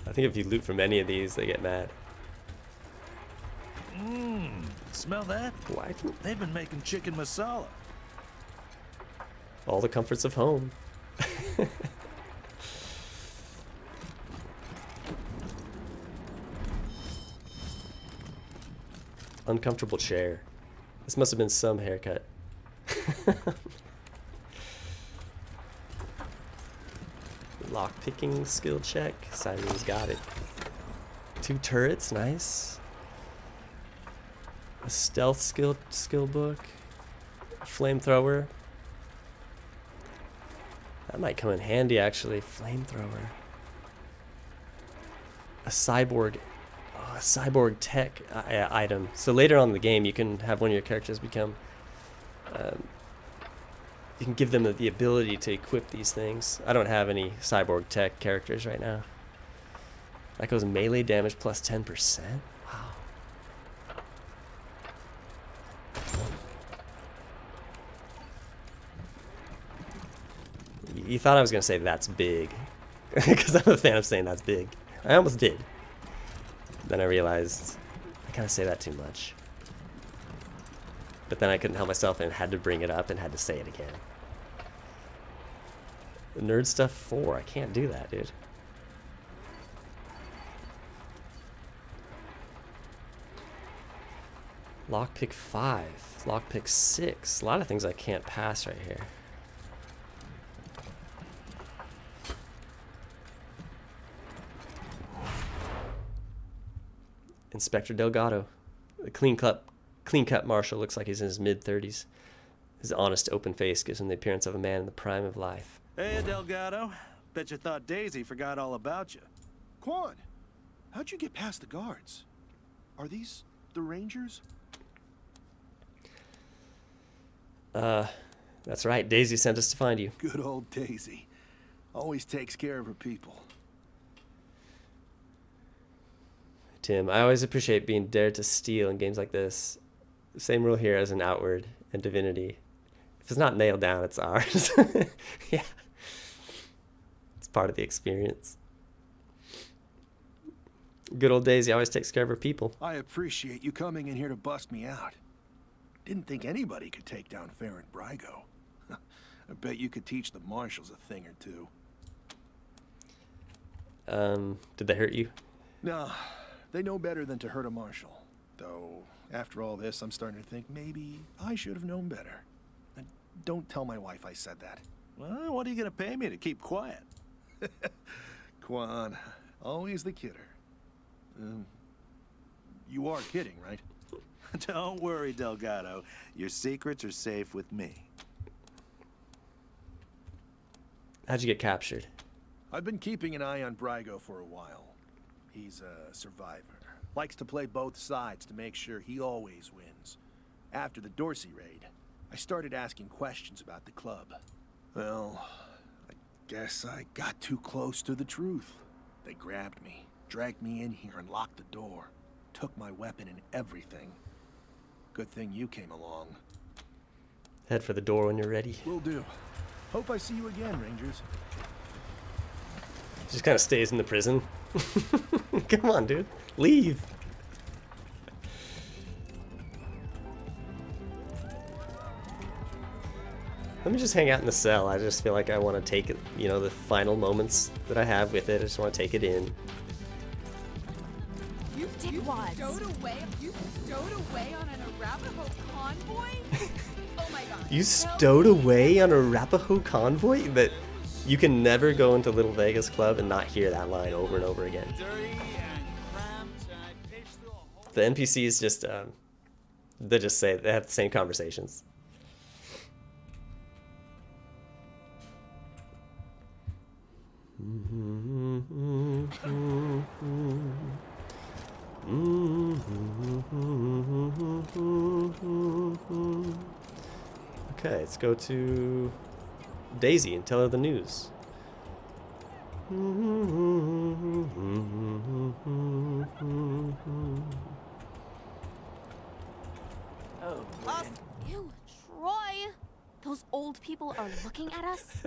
I think if you loot from any of these, they get mad. Smell that? Why? They've been making chicken masala. All the comforts of home. Uncomfortable chair. This must have been some haircut. Lock-picking skill check. Cyrene's got it. 2 turrets, nice. A stealth skill book. A flamethrower. That might come in handy, actually. Flamethrower. A cyborg tech item. So later on in the game, you can have one of your characters become... you can give them the ability to equip these things. I don't have any cyborg tech characters right now. That goes melee damage plus 10%? Wow. You thought I was going to say that's big. Because I'm a fan of saying that's big. I almost did. Then I realized I kind of say that too much. But then I couldn't help myself and had to bring it up and had to say it again. Nerd Stuff 4. I can't do that, dude. Lockpick 5. Lockpick 6. A lot of things I can't pass right here. Inspector Delgado. The clean-cut marshal looks like he's in his mid-30s. His honest, open face gives him the appearance of a man in the prime of life. Hey, Delgado. Bet you thought Daisy forgot all about you. Quan, how'd you get past the guards? Are these the Rangers? That's right. Daisy sent us to find you. Good old Daisy. Always takes care of her people. Tim, I always appreciate being dared to steal in games like this. Same rule here as in Outward and Divinity. If it's not nailed down, it's ours. Yeah. It's part of the experience. Good old Daisy always takes care of her people. I appreciate you coming in here to bust me out. Didn't think anybody could take down Faren Brygo. I bet you could teach the marshals a thing or two. Did they hurt you? No, they know better than to hurt a marshal. Though, after all this, I'm starting to think maybe I should have known better. And don't tell my wife I said that. Well, what are you gonna pay me to keep quiet? Quan, always the kidder. You are kidding, right? Don't worry, Delgado. Your secrets are safe with me. How'd you get captured? I've been keeping an eye on Brygo for a while. He's a survivor. Likes to play both sides to make sure he always wins. After the Dorsey raid, I started asking questions about the club. Well, I guess I got too close to the truth. They grabbed me, dragged me in here and locked the door. Took my weapon and everything. Good thing you came along. Head for the door when you're ready. Will do. Hope I see you again, Rangers. Just kind of stays in the prison. Come on, dude. Leave. Let me just hang out in the cell. I just feel like I want to take it, you know, the final moments that I have with it. I just want to take it in. You stowed away on an Arapaho convoy? Oh my god. You stowed away on a Arapaho convoy? That you can never go into Little Vegas Club and not hear that line over and over again. The NPCs just, they just say, they have the same conversations. Okay, let's go to Daisy and tell her the news. Oh, ew, Troy! Those old people are looking at us?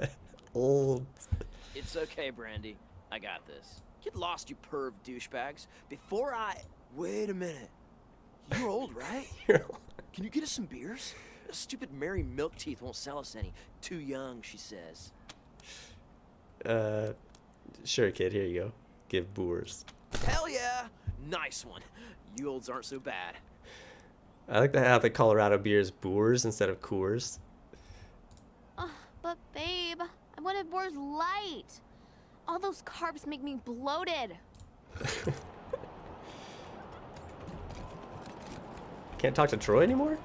Old. It's okay, Brandy. I got this. Get lost, you perv douchebags. Before I... Wait a minute. You're old, right? Can you get us some beers? Stupid Mary Milkteeth won't sell us any. Too young, she says. Sure, kid. Here you go. Give boors. Hell yeah! Nice one. You olds aren't so bad. I like to have the Colorado beers boors instead of Coors. But babe, I wanted Boars Light. All those carbs make me bloated. Can't talk to Troy anymore?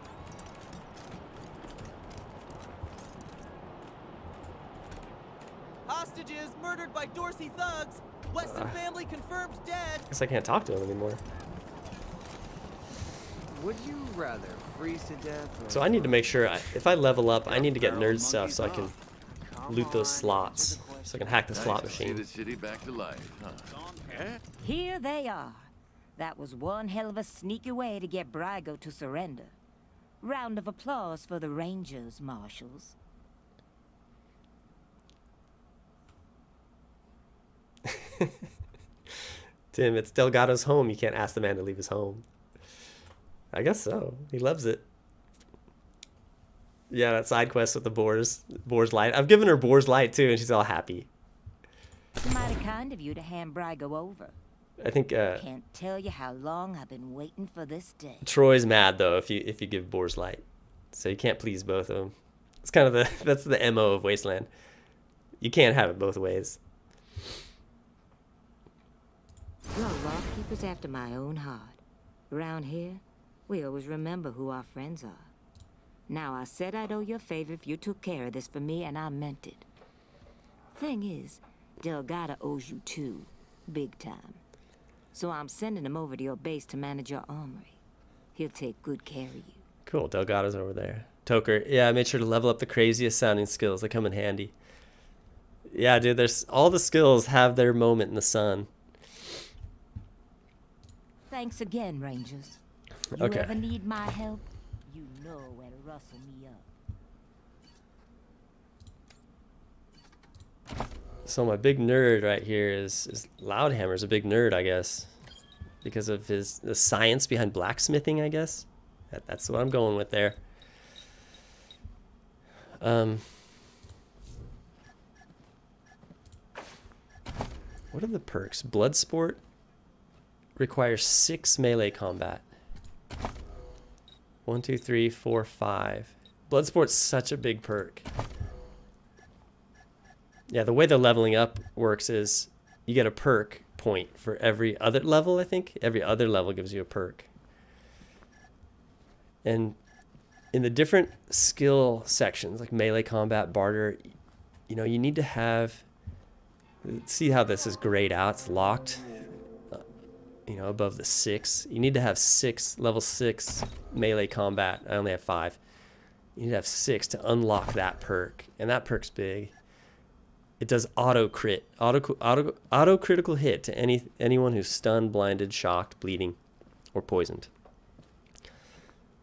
Hostages murdered by Dorsey thugs. Weston family confirmed dead. Guess I can't talk to him anymore. Would you rather freeze to death? Or So I need to make sure, if I level up, I need to get nerd stuff so I can loot those slots. So I can hack the slot machine. The city back to life, huh? Here they are. That was one hell of a sneaky way to get Brygo to surrender. Round of applause for the Rangers, Marshals. Tim, it's Delgado's home. You can't ask the man to leave his home. I guess so. He loves it. Yeah, that side quest with the Boars Light. I've given her Boars Light too, and she's all happy. Mighty kind of you to hand Brygo over. I think Can't tell you how long I've been waiting for this day. Troy's mad though if you give Boars light, so you can't please both of them. It's kind of that's the MO of Wasteland. You can't have it both ways. You're loft keepers after my own heart. Around here, we always remember who our friends are. Now, I said I'd owe you a favor if you took care of this for me, and I meant it. Thing is, Delgado owes you too, big time. So I'm sending him over to your base to manage your armory. He'll take good care of you. Cool, Delgado's over there. Toker, yeah, I made sure to level up the craziest sounding skills. They come in handy. Yeah, dude, there's all the skills have their moment in the sun. Thanks again, Rangers. You Okay. ever need my help, you know where to rustle me up. So my big nerd right here is Loudhammer's a big nerd, I guess, because of the science behind blacksmithing, I guess. That's what I'm going with there. What are the perks? Bloodsport requires 6 melee combat. 1, 2, 3, 4, 5. Bloodsport's such a big perk. Yeah, the way the leveling up works is you get a perk point for every other level, I think. Every other level gives you a perk. And in the different skill sections, like melee combat, barter, you know, you need to have... See how this is grayed out? It's locked, you know, above the 6. You need to have 6, level 6 melee combat. I only have 5. You need to have 6 to unlock that perk. And that perk's big. It does auto critical hit to anyone who's stunned, blinded, shocked, bleeding, or poisoned.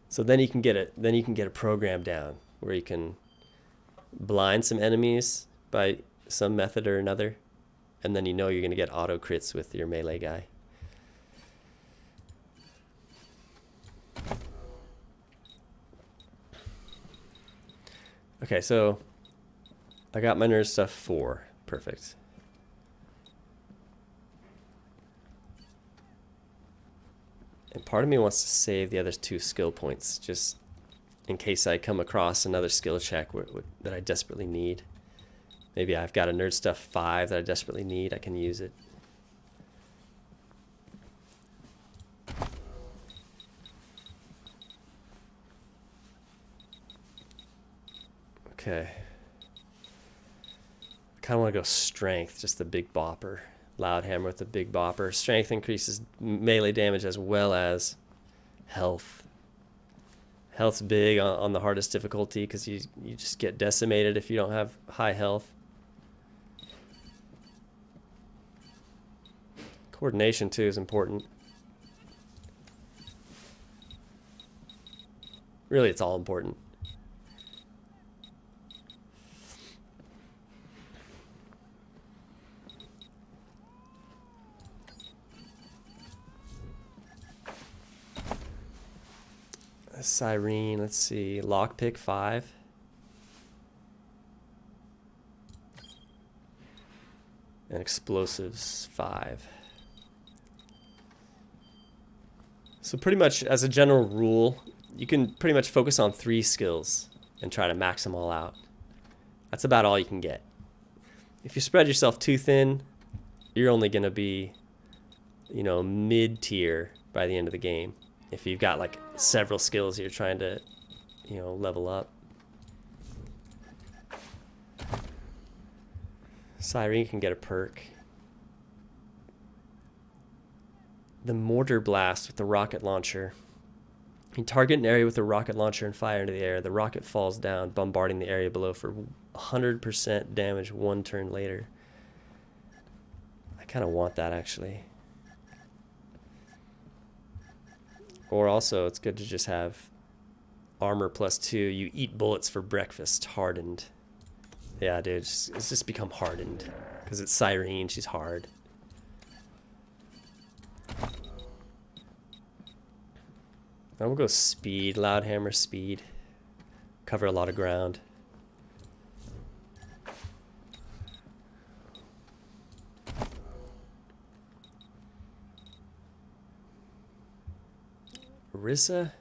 So then you can get it. Then you can get a program down where you can blind some enemies by some method or another, and then you know you're going to get auto crits with your melee guy. Okay, so I got my nerd stuff 4. Perfect. And part of me wants to save the other 2 skill points just in case I come across another skill check that I desperately need. Maybe I've got a nerd stuff 5 that I desperately need. I can use it. Okay. I kind of want to go strength, just the big bopper. Loudhammer with the big bopper. Strength increases melee damage as well as health. Health's big on the hardest difficulty because you just get decimated if you don't have high health. Coordination too is important. Really, it's all important. Cyrene, let's see, lockpick 5. And explosives 5. So pretty much as a general rule, you can pretty much focus on 3 skills and try to max them all out. That's about all you can get. If you spread yourself too thin, you're only going to be, you know, mid-tier by the end of the game. If you've got like several skills you're trying to, you know, level up. Cyrene can get a perk. The mortar blast with the rocket launcher. You target an area with a rocket launcher and fire into the air. The rocket falls down, bombarding the area below for 100% damage 1 turn later. I kind of want that actually. Or also, it's good to just have armor +2. You eat bullets for breakfast, hardened. Yeah, dude, it's just become hardened. Because it's Cyrene, she's hard. I'm gonna go speed, Loudhammer speed. Cover a lot of ground. Rissa.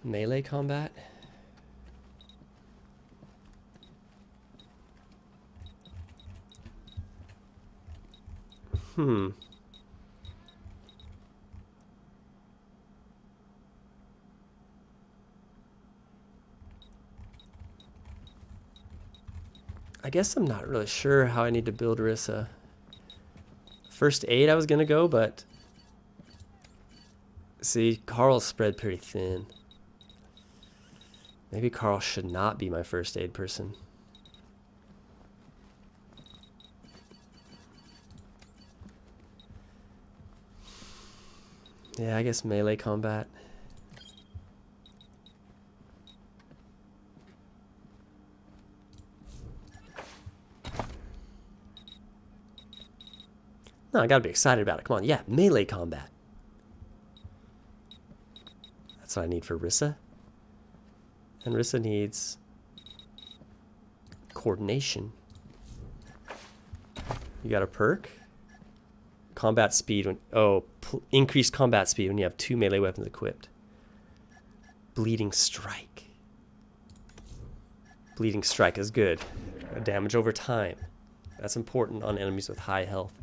Melee combat. I guess I'm not really sure how I need to build Rissa. First aid I was gonna go, but see, Karl's spread pretty thin. Maybe Karl should not be my first aid person. Yeah, I guess melee combat. No, I gotta be excited about it. Come on, yeah, melee combat. That's what I need for Rissa. And Rissa needs coordination. You got a perk? Combat speed when increased combat speed when you have 2 melee weapons equipped. Bleeding strike. Bleeding strike is good. Damage over time. That's important on enemies with high health.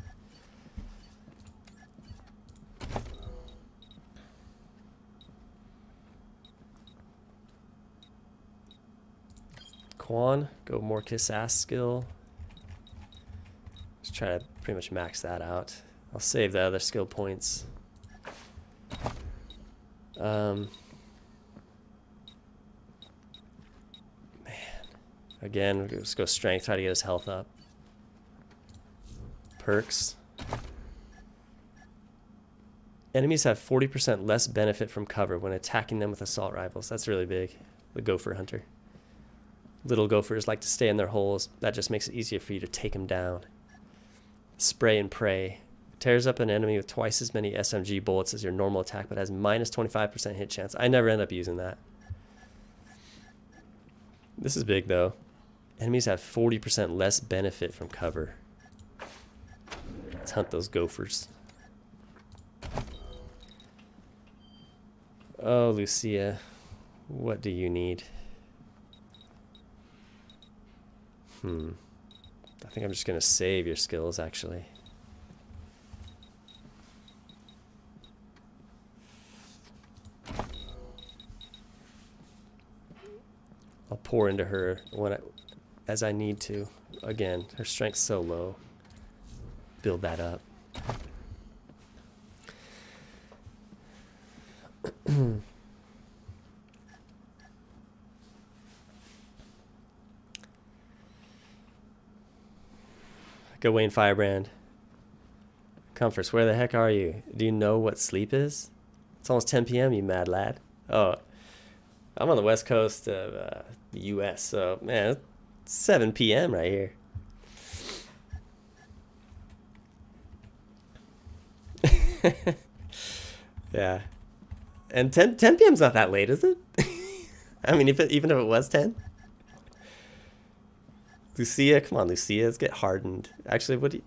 Quan, go more kiss ass skill. Just try to pretty much max that out. I'll save the other skill points. Man. Again, let's go strength, try to get his health up. Perks. Enemies have 40% less benefit from cover when attacking them with assault rifles. That's really big. The Gopher Hunter. Little gophers like to stay in their holes. That just makes it easier for you to take them down. Spray and pray. Tears up an enemy with twice as many SMG bullets as your normal attack, but has minus 25% hit chance. I never end up using that. This is big, though. Enemies have 40% less benefit from cover. Let's hunt those gophers. Oh, Lucia. What do you need? I think I'm just going to save your skills, actually. I'll pour into her as I need to. Again, her strength's so low. Build that up. Go Wayne Firebrand. Comforts, where the heck are you? Do you know what sleep is? It's almost 10 p.m., you mad lad. Oh, I'm on the west coast of the U.S., so, man, it's 7 p.m. right here. Yeah. And 10 p.m.'s not that late, is it? I mean, even if it was 10. Lucia, come on, Lucia, let's get hardened. Actually, what do you...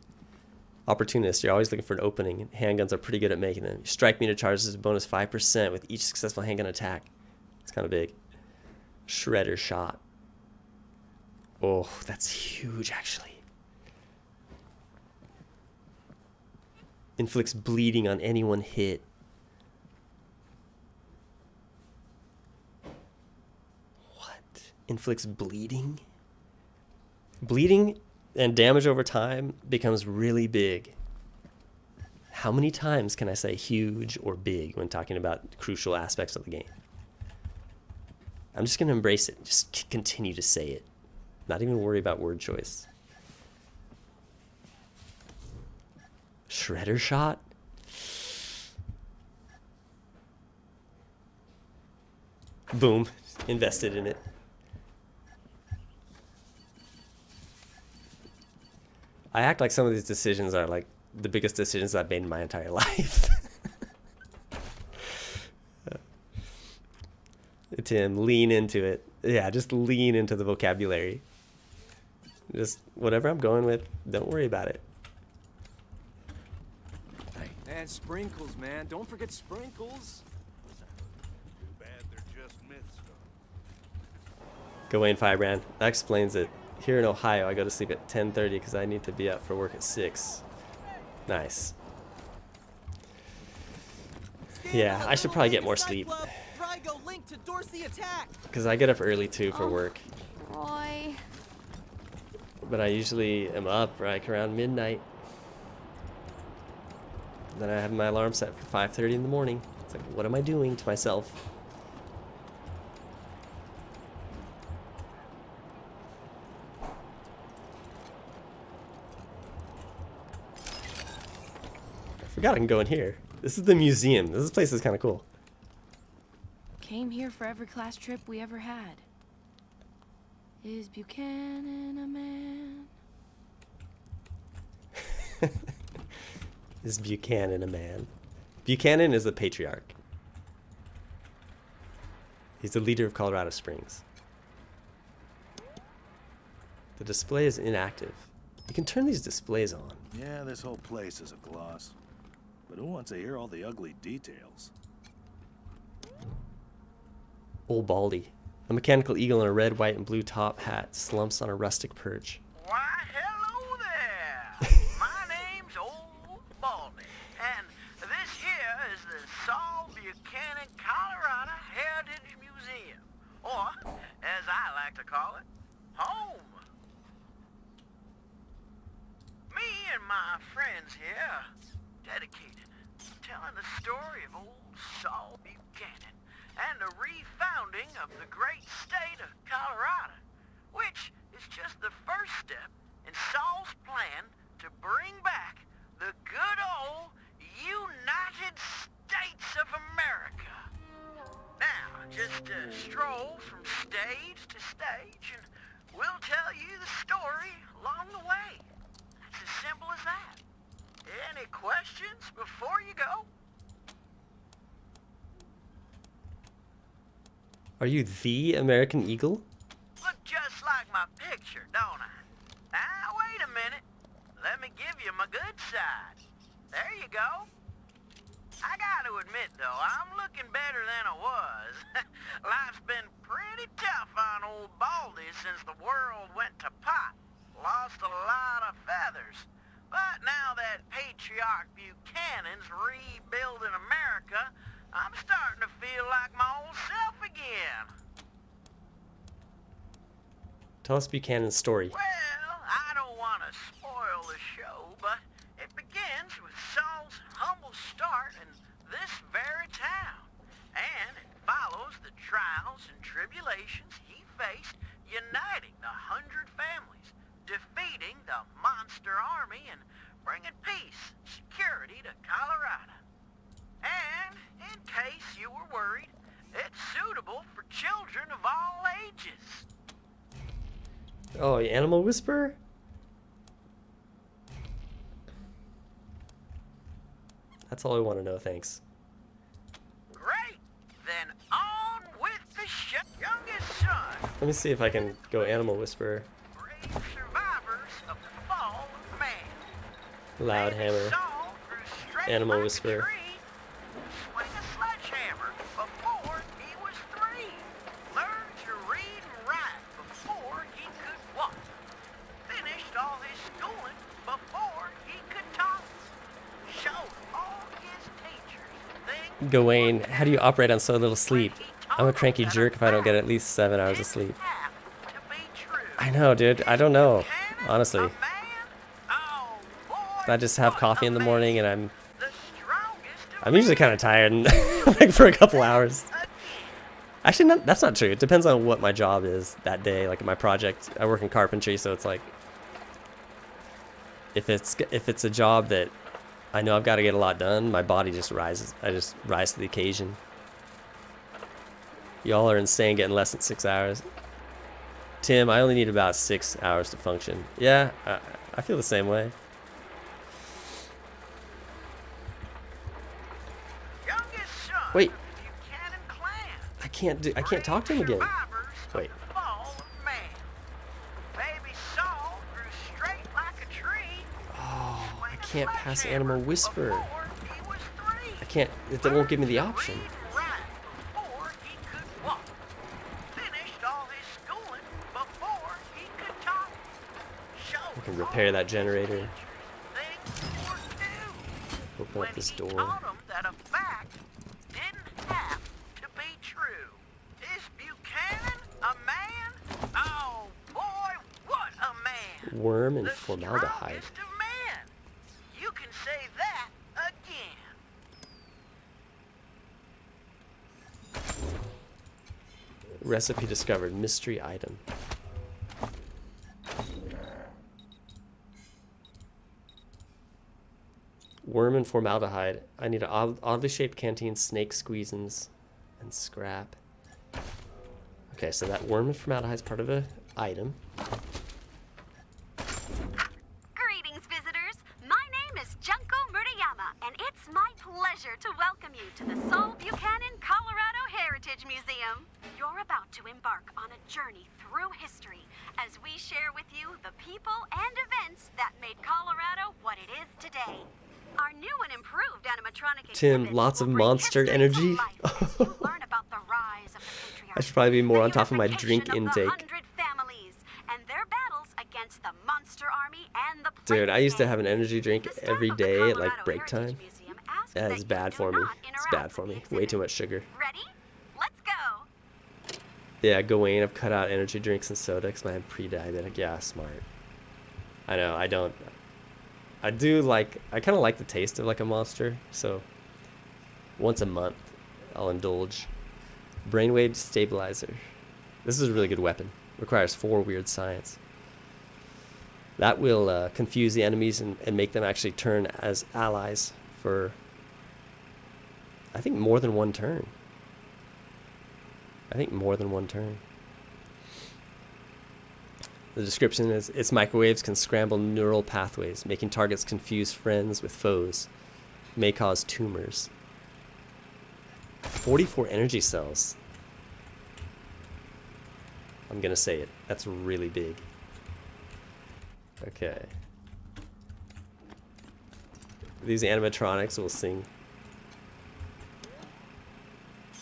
Opportunist, you're always looking for an opening. Handguns are pretty good at making them. Strike meter charges a bonus 5% with each successful handgun attack. It's kind of big. Shredder shot. Oh, that's huge, actually. Inflicts bleeding on anyone hit. What? Inflicts bleeding? Bleeding and damage over time becomes really big. How many times can I say huge or big when talking about crucial aspects of the game? I'm just going to embrace it. Just continue to say it. Not even worry about word choice. Shredder shot? Boom. Invested in it. I act like some of these decisions are like the biggest decisions I've made in my entire life. Tim, lean into it. Yeah, just lean into the vocabulary. Just whatever I'm going with, don't worry about it. And sprinkles, man. Don't forget sprinkles. Too bad they're just myths. Gawain Firebrand. That explains it. Here in Ohio, I go to sleep at 10:30 because I need to be up for work at 6. Nice. Yeah, I should probably get more sleep. Brygo linked to Dorsey attack. Because I get up early too for work. Roy. But I usually am up like around midnight. Then I have my alarm set for 5:30 in the morning. It's like, what am I doing to myself? I forgot I can go in here. This is the museum. This place is kind of cool. Came here for every class trip we ever had. Is Buchanan a man? Is Buchanan a man? Buchanan is the patriarch. He's the leader of Colorado Springs. The display is inactive. You can turn these displays on. Yeah, this whole place is a gloss. But who wants to hear all the ugly details? Old Baldy. A mechanical eagle in a red, white, and blue top hat slumps on a rustic perch. Why, hello there. My name's Old Baldy, and this here is the Saul Buchanan, Colorado Heritage Museum, or, as I like to call it, home. Me and my friends here dedicated to telling the story of old Saul Buchanan and the refounding of the great state of Colorado, which is just the first step in Saul's plan to bring back the good old United States of America. Now, just stroll from stage to stage, and we'll tell you the story along the way. It's as simple as that. Any questions before you go? Are you the American Eagle? Look just like my picture, don't I? Now, wait a minute. Let me give you my good side. There you go. I gotta admit, though, I'm looking better than I was. Life's been pretty tough on old Baldy since the world went to pot. Lost a lot of feathers. But now that Patriarch Buchanan's rebuilding America, I'm starting to feel like my old self again. Tell us Buchanan's story. Well, I don't want to spoil the show, but it begins with Saul's humble start in this very town. And it follows the trials and tribulations he faced uniting the 100 families, defeating the monster army, and bringing peace and security to Colorado. And, in case you were worried, it's suitable for children of all ages. Oh, Animal Whisperer? That's all I want to know, thanks. Great! Then on with the youngest son. Let me see if I can go Animal Whisperer. Survivors of the fall of man. Loudhammer. Animal Whisperer. Swing a sledgehammer before he was 3. Learned to read and write before he could walk. Finished all his schooling before he could talk. Showed all his teachers things. Gawain, how do you operate on so little sleep? I'm a cranky jerk if I don't get at least 7 hours of sleep. I know, dude. I don't know. Honestly. I just have coffee in the morning and I'm usually kind of tired and like for a couple hours. Actually, that's not true. It depends on what my job is that day. Like my project, I work in carpentry, so it's like if it's a job that I know I've got to get a lot done, my body just rises. I just rise to the occasion. Y'all are insane getting less than 6 hours. Tim, I only need about 6 hours to function. Yeah, I feel the same way. Wait. I can't talk to him again. Wait. Oh, I can't pass Animal Whisper. can't. It won't give me the option. I can repair that generator. Open up this door. That a fact didn't have to be true. Is Buchanan a man? Oh boy, what a man! Worm and formaldehyde. Man, you can say that again. Recipe discovered. Mystery item. Worm and formaldehyde. I need an oddly shaped canteen, snake squeezins, and scrap. Okay, so that worm and formaldehyde is part of an item. Greetings, visitors. My name is Junko Murayama, and it's my pleasure to welcome you to the Saul Buchanan, Colorado Heritage Museum. You're about to embark on a journey through history as we share with you the people and events that made Colorado what it is today. Our new and improved animatronic Tim, lots of monster energy. learn about the rise of the I should probably be more on top of my drink intake. families and their battles against the monster army and the Dude, I used to have an energy drink every day at like break time. That is bad for me. It's bad for me. Way too much sugar. Ready? Let's go. Yeah, Gawain, I've cut out energy drinks and soda because I'm pre-diabetic. Yeah, smart. I know, I don't. I do like, I kind of like the taste of like a monster, so once a month I'll indulge. Brainwave stabilizer. This is a really good weapon. Requires 4 weird science. That will confuse the enemies and make them actually turn as allies for, I think, more than one turn. The description is, its microwaves can scramble neural pathways, making targets confuse friends with foes. May cause tumors. 44 energy cells. I'm gonna say it. That's really big. Okay. These animatronics will sing.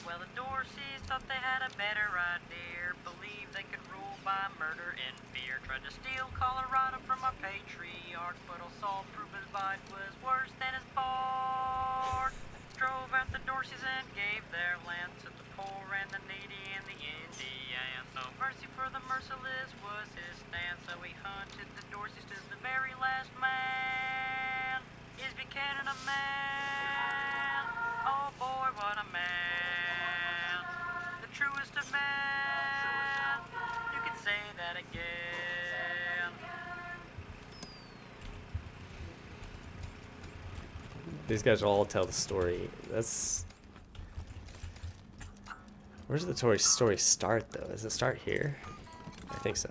Well, the Dorseys thought they had a better idea. Believed they could rule by murder and fear. Tried to steal Colorado from our patriarch, but all Saul proved his bite was worse than his bark. Drove out the Dorseys and gave their land to the poor and the needy and the Indians. No mercy for the merciless was his stand, so he hunted the Dorseys to the very last man. Is Buchanan a man? Oh boy, what a man. The truest of men. You can say that again. These guys all tell the story. That's... Where's the story start, though? Does it start here? I think so.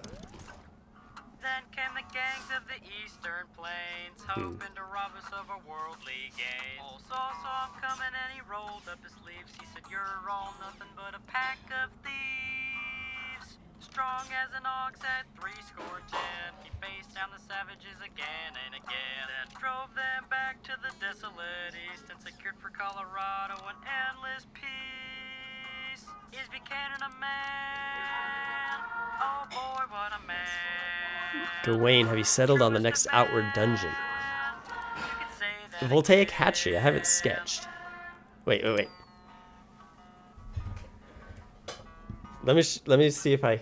Then came the gangs of the eastern plains, hoping to rob us of our worldly gains. Old Saul saw him coming and he rolled up his sleeves. He said, "You're all nothing but a pack of thieves." Strong as an ox at 70, he faced down the savages again and again. Then drove them back to the desolate east and secured for Colorado an endless peace. Is Buchanan a man? Oh boy, what a man. Gawain, have you settled on the next outward dungeon? Voltaic hatchery, I have it sketched. Wait. Let me see if I'll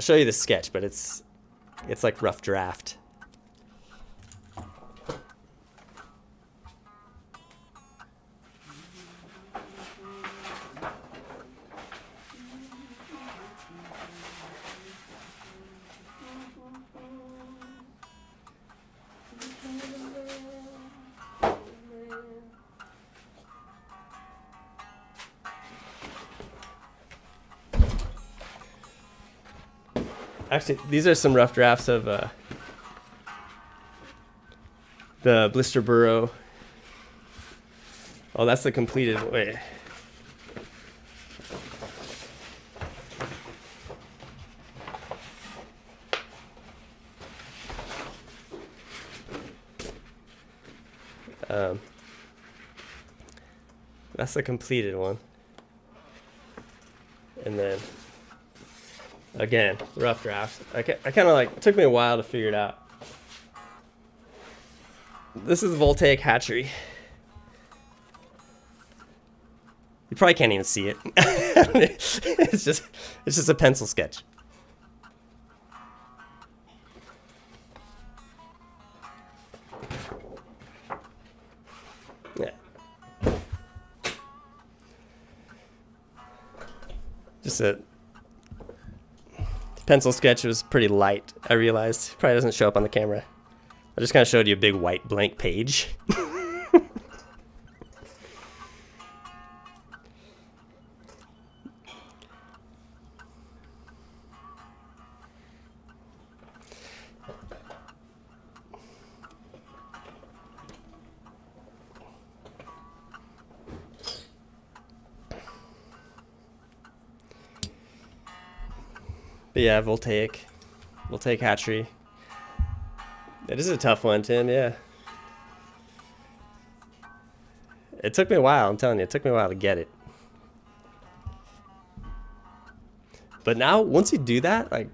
show you the sketch, but it's like rough draft. Actually, these are some rough drafts of the Blister Burrow. Oh, that's the completed. Wait. That's the completed one. And then, again, rough draft. I kind of like, it took me a while to figure it out. This is the Voltaic hatchery. You probably can't even see it. it's just a pencil sketch. Yeah. Just a pencil sketch was pretty light, I realized. Probably doesn't show up on the camera. I just kind of showed you a big white blank page. But yeah, Voltaic hatchery. It is a tough one, Tim, yeah. It took me a while, I'm telling you, it took me a while to get it. But now, once you do that, like,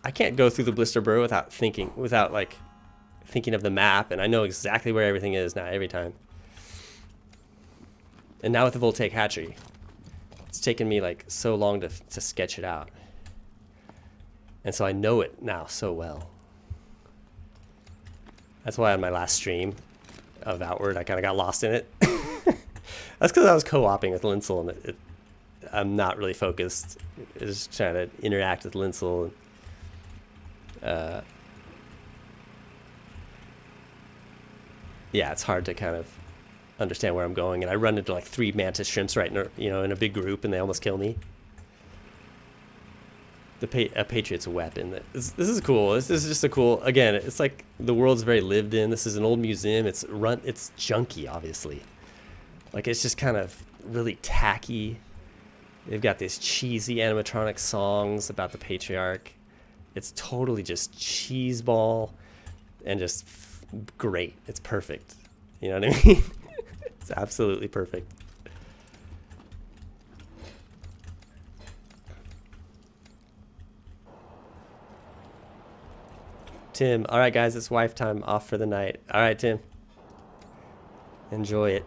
I can't go through the Blister Burrow without thinking of the map, and I know exactly where everything is now, every time. And now with the Voltaic hatchery, it's taken me like so long to sketch it out. And so I know it now so well. That's why on my last stream of Outward, I kind of got lost in it. That's because I was co-oping with Linsel, and I'm not really focused. Just trying to interact with Linsel. Yeah, it's hard to kind of understand where I'm going, and I run into like 3 mantis shrimps right in a big group, and they almost kill me. A Patriot's weapon. This is cool. This is just a cool. Again, it's like the world's very lived in. This is an old museum. It's junky, obviously. Like, it's just kind of really tacky. They've got these cheesy animatronic songs about the patriarch. It's totally just cheeseball and just great. It's perfect. You know what I mean? It's absolutely perfect. Tim, all right, guys, it's wife time. Off for the night. All right, Tim. Enjoy it.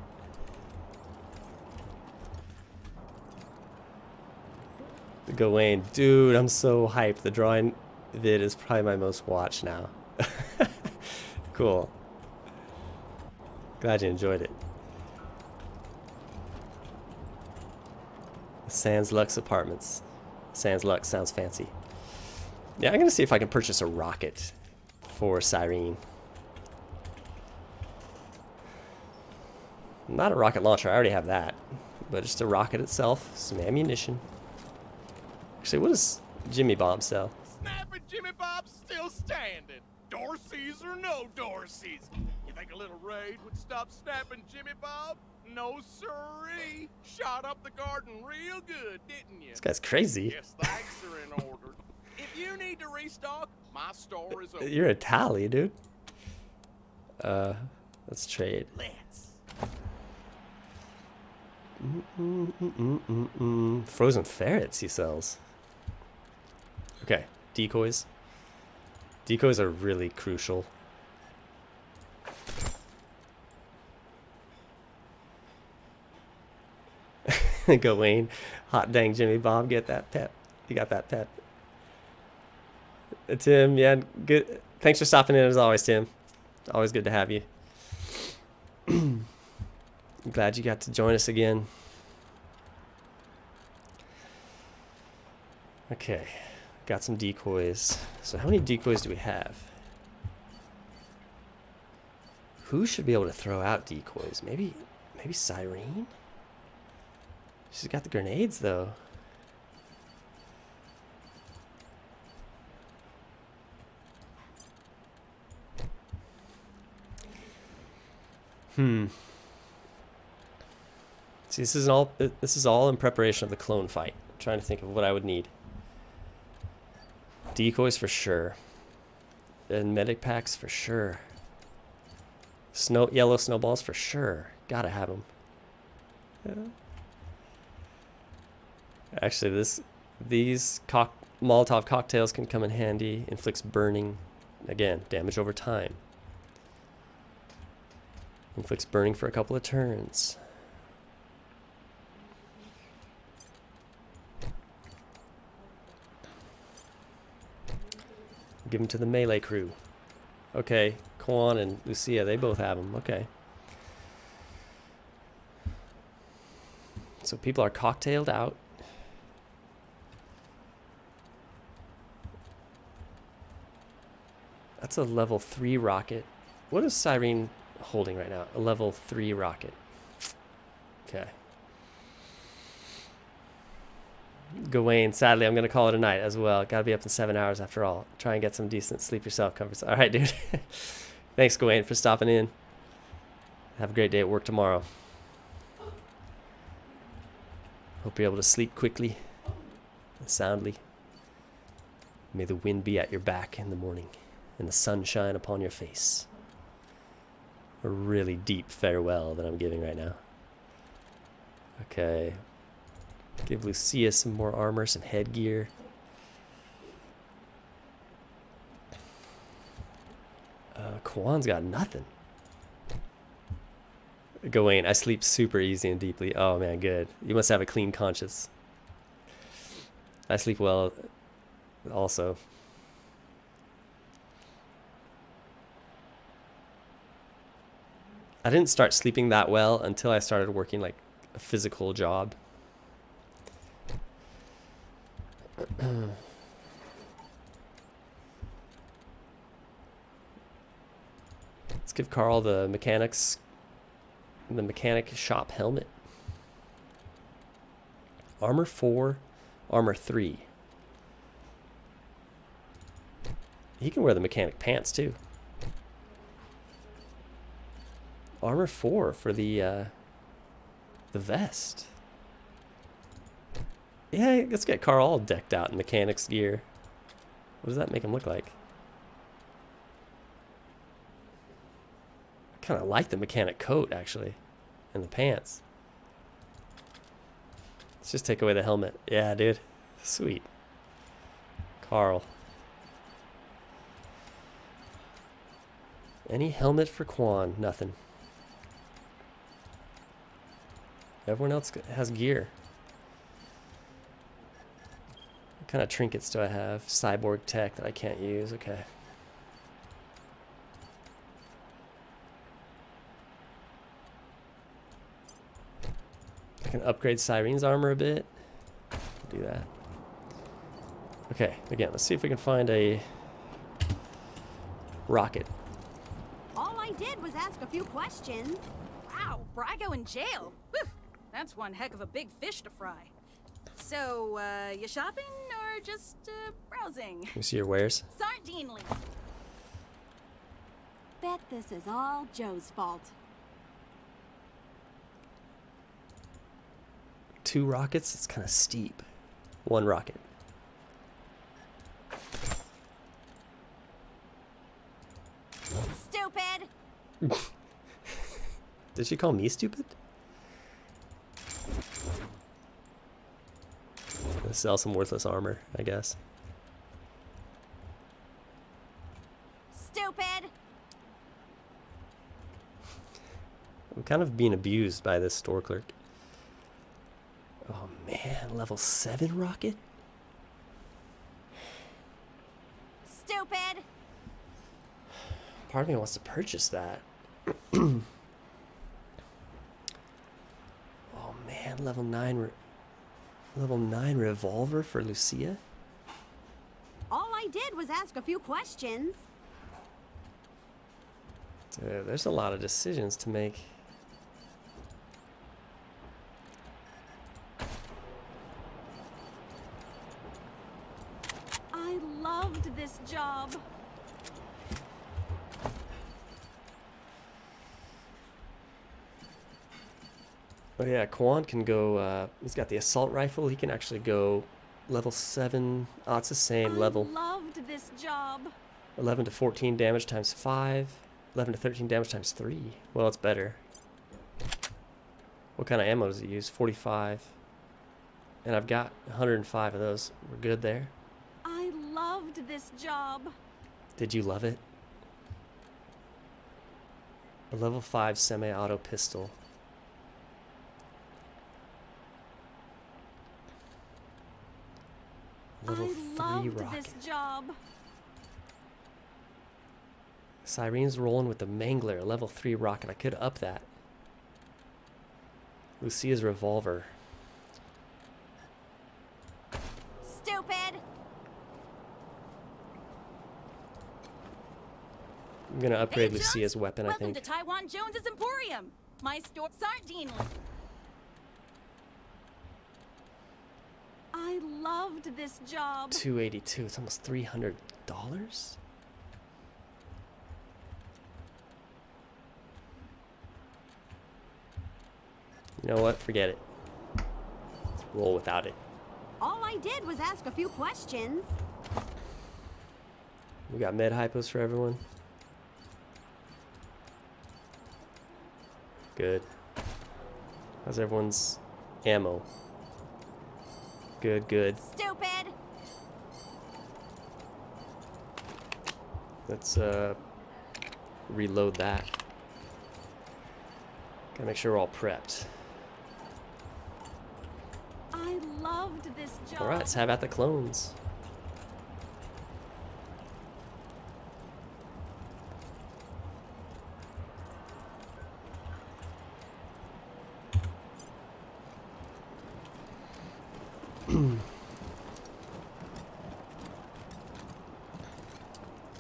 Gawain, dude, I'm so hyped. The drawing vid is probably my most watched now. Cool. Glad you enjoyed it. Sans Lux Apartments. Sans Lux sounds fancy. Yeah, I'm gonna see if I can purchase a rocket for Cyrene. Not a rocket launcher, I already have that. But just a rocket itself, some ammunition. Actually, what does Jimmy Bob sell? Snapping Jimmy Bob's still standing. Dorsey's or no Dorsey's. You think a little raid would stop snapping Jimmy Bob? No siree. Shot up the garden real good, didn't you? This guy's crazy. Yes, thanks are in order. If you need to restock, my store is open. You're a tally, dude. Let's trade. Frozen ferrets he sells. Okay, decoys. Decoys are really crucial. Go Wayne. Hot dang Jimmy Bob, get that pep. You got that pep. Tim, yeah, good. Thanks for stopping in as always, Tim. Always good to have you. I'm glad you got to join us again. Okay, got some decoys. So how many decoys do we have? Who should be able to throw out decoys? Maybe Cyrene? She's got the grenades though. See, this is all in preparation of the clone fight. I'm trying to think of what I would need. Decoys for sure. And medic packs for sure. Yellow snowballs for sure. Gotta have them. Actually, these Molotov cocktails can come in handy. Inflicts burning. Again, damage over time. Inflicts burning for a couple of turns. Give them to the melee crew. Okay, Quan and Lucia, they both have them. Okay. So people are cocktailed out. That's a level 3 rocket. What is Cyrene holding right now? A level 3 rocket. Okay. Gawain, sadly, I'm going to call it a night as well. Got to be up in 7 hours after all. Try and get some decent sleep yourself. Comfort. All right, dude. Thanks, Gawain, for stopping in. Have a great day at work tomorrow. Hope you're able to sleep quickly and soundly. May the wind be at your back in the morning and the sun shine upon your face. A really deep farewell that I'm giving right now. Okay. Give Lucia some more armor, some headgear. Kwan's got nothing. Gawain, I sleep super easy and deeply. Oh man, good. You must have a clean conscience. I sleep well also. I didn't start sleeping that well until I started working like a physical job. Let's give Karl the mechanic shop helmet. Armor 4, armor 3. He can wear the mechanic pants too. Armor 4 for the vest. Yeah, let's get Karl all decked out in mechanics gear. What does that make him look like? I kind of like the mechanic coat, actually. And the pants. Let's just take away the helmet. Yeah, dude. Sweet. Karl. Any helmet for Quan? Nothing. Everyone else has gear. What kind of trinkets do I have? Cyborg tech that I can't use. Okay. I can upgrade Cyrene's armor a bit. Do that. Okay, again, let's see if we can find a rocket. All I did was ask a few questions. Wow, Brago in jail. Whew, that's one heck of a big fish to fry. So, you shopping or just browsing? Let me see your wares. Sardinely. Bet this is all Joe's fault. 2 rockets? It's kind of steep. 1 rocket. Stupid! Did she call me stupid? Let's sell some worthless armor, I guess. Stupid! I'm kind of being abused by this store clerk. Oh man, level 7 rocket? Stupid! Part of me wants to purchase that. Oh man, level 9 revolver for Lucia? All I did was ask a few questions. Dude, there's a lot of decisions to make. I loved this job. Oh yeah, Quan can go, he's got the assault rifle. He can actually go level 7. Oh, it's the same level. I loved this job. 11 to 14 damage times 5. 11 to 13 damage times 3. Well, it's better. What kind of ammo does it use? 45. And I've got 105 of those. We're good there. I loved this job. Did you love it? A level 5 semi-auto pistol. Level 3 rocket. This job. Cyrene's rolling with the Mangler, a level 3 rocket. I could up that. Lucia's revolver. Stupid. I'm gonna upgrade Hey, Jones. Lucia's weapon, I Welcome think. to Taiwan Jones's Emporium. My store, Sardine. I loved this job. 282. It's almost $300. You know what? Forget it. Let's roll without it. All I did was ask a few questions. We got med hypos for everyone. Good. How's everyone's ammo? Good, good. Stupid. Let's reload that. Gotta make sure we're all prepped. I loved this job. Alright, let's have at the clones.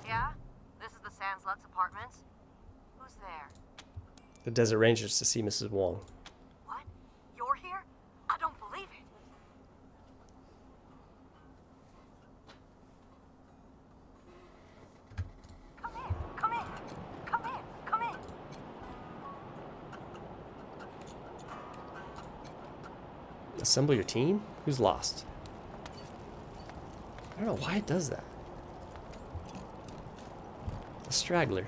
Yeah? This is the Sans Lux Apartments? Who's there? The Desert Rangers to see Mrs. Wong. What? You're here? I don't believe it. Come in, come in, come in, come in. Assemble your team? Who's lost? I don't know why it does that. A straggler.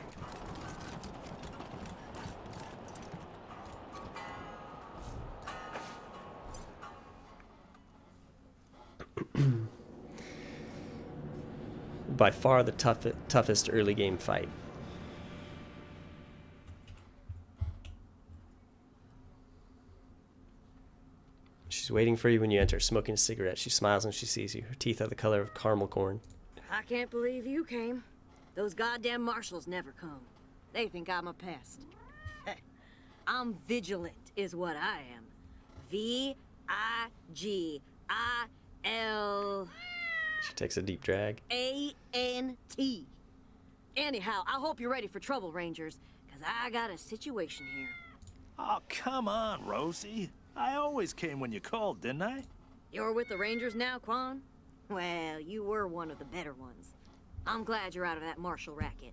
By far the toughest early game fight. She's waiting for you when you enter, smoking a cigarette. She smiles when she sees you. Her teeth are the color of caramel corn. I can't believe you came. Those goddamn marshals never come. They think I'm a pest. I'm vigilant, is what I am. V-I-G-I-L... She takes a deep drag. A-N-T. Anyhow, I hope you're ready for trouble, Rangers, because I got a situation here. Oh, come on, Rosie. I always came when you called, didn't I? You're with the Rangers now, Quan? Well, you were one of the better ones. I'm glad you're out of that marshal racket.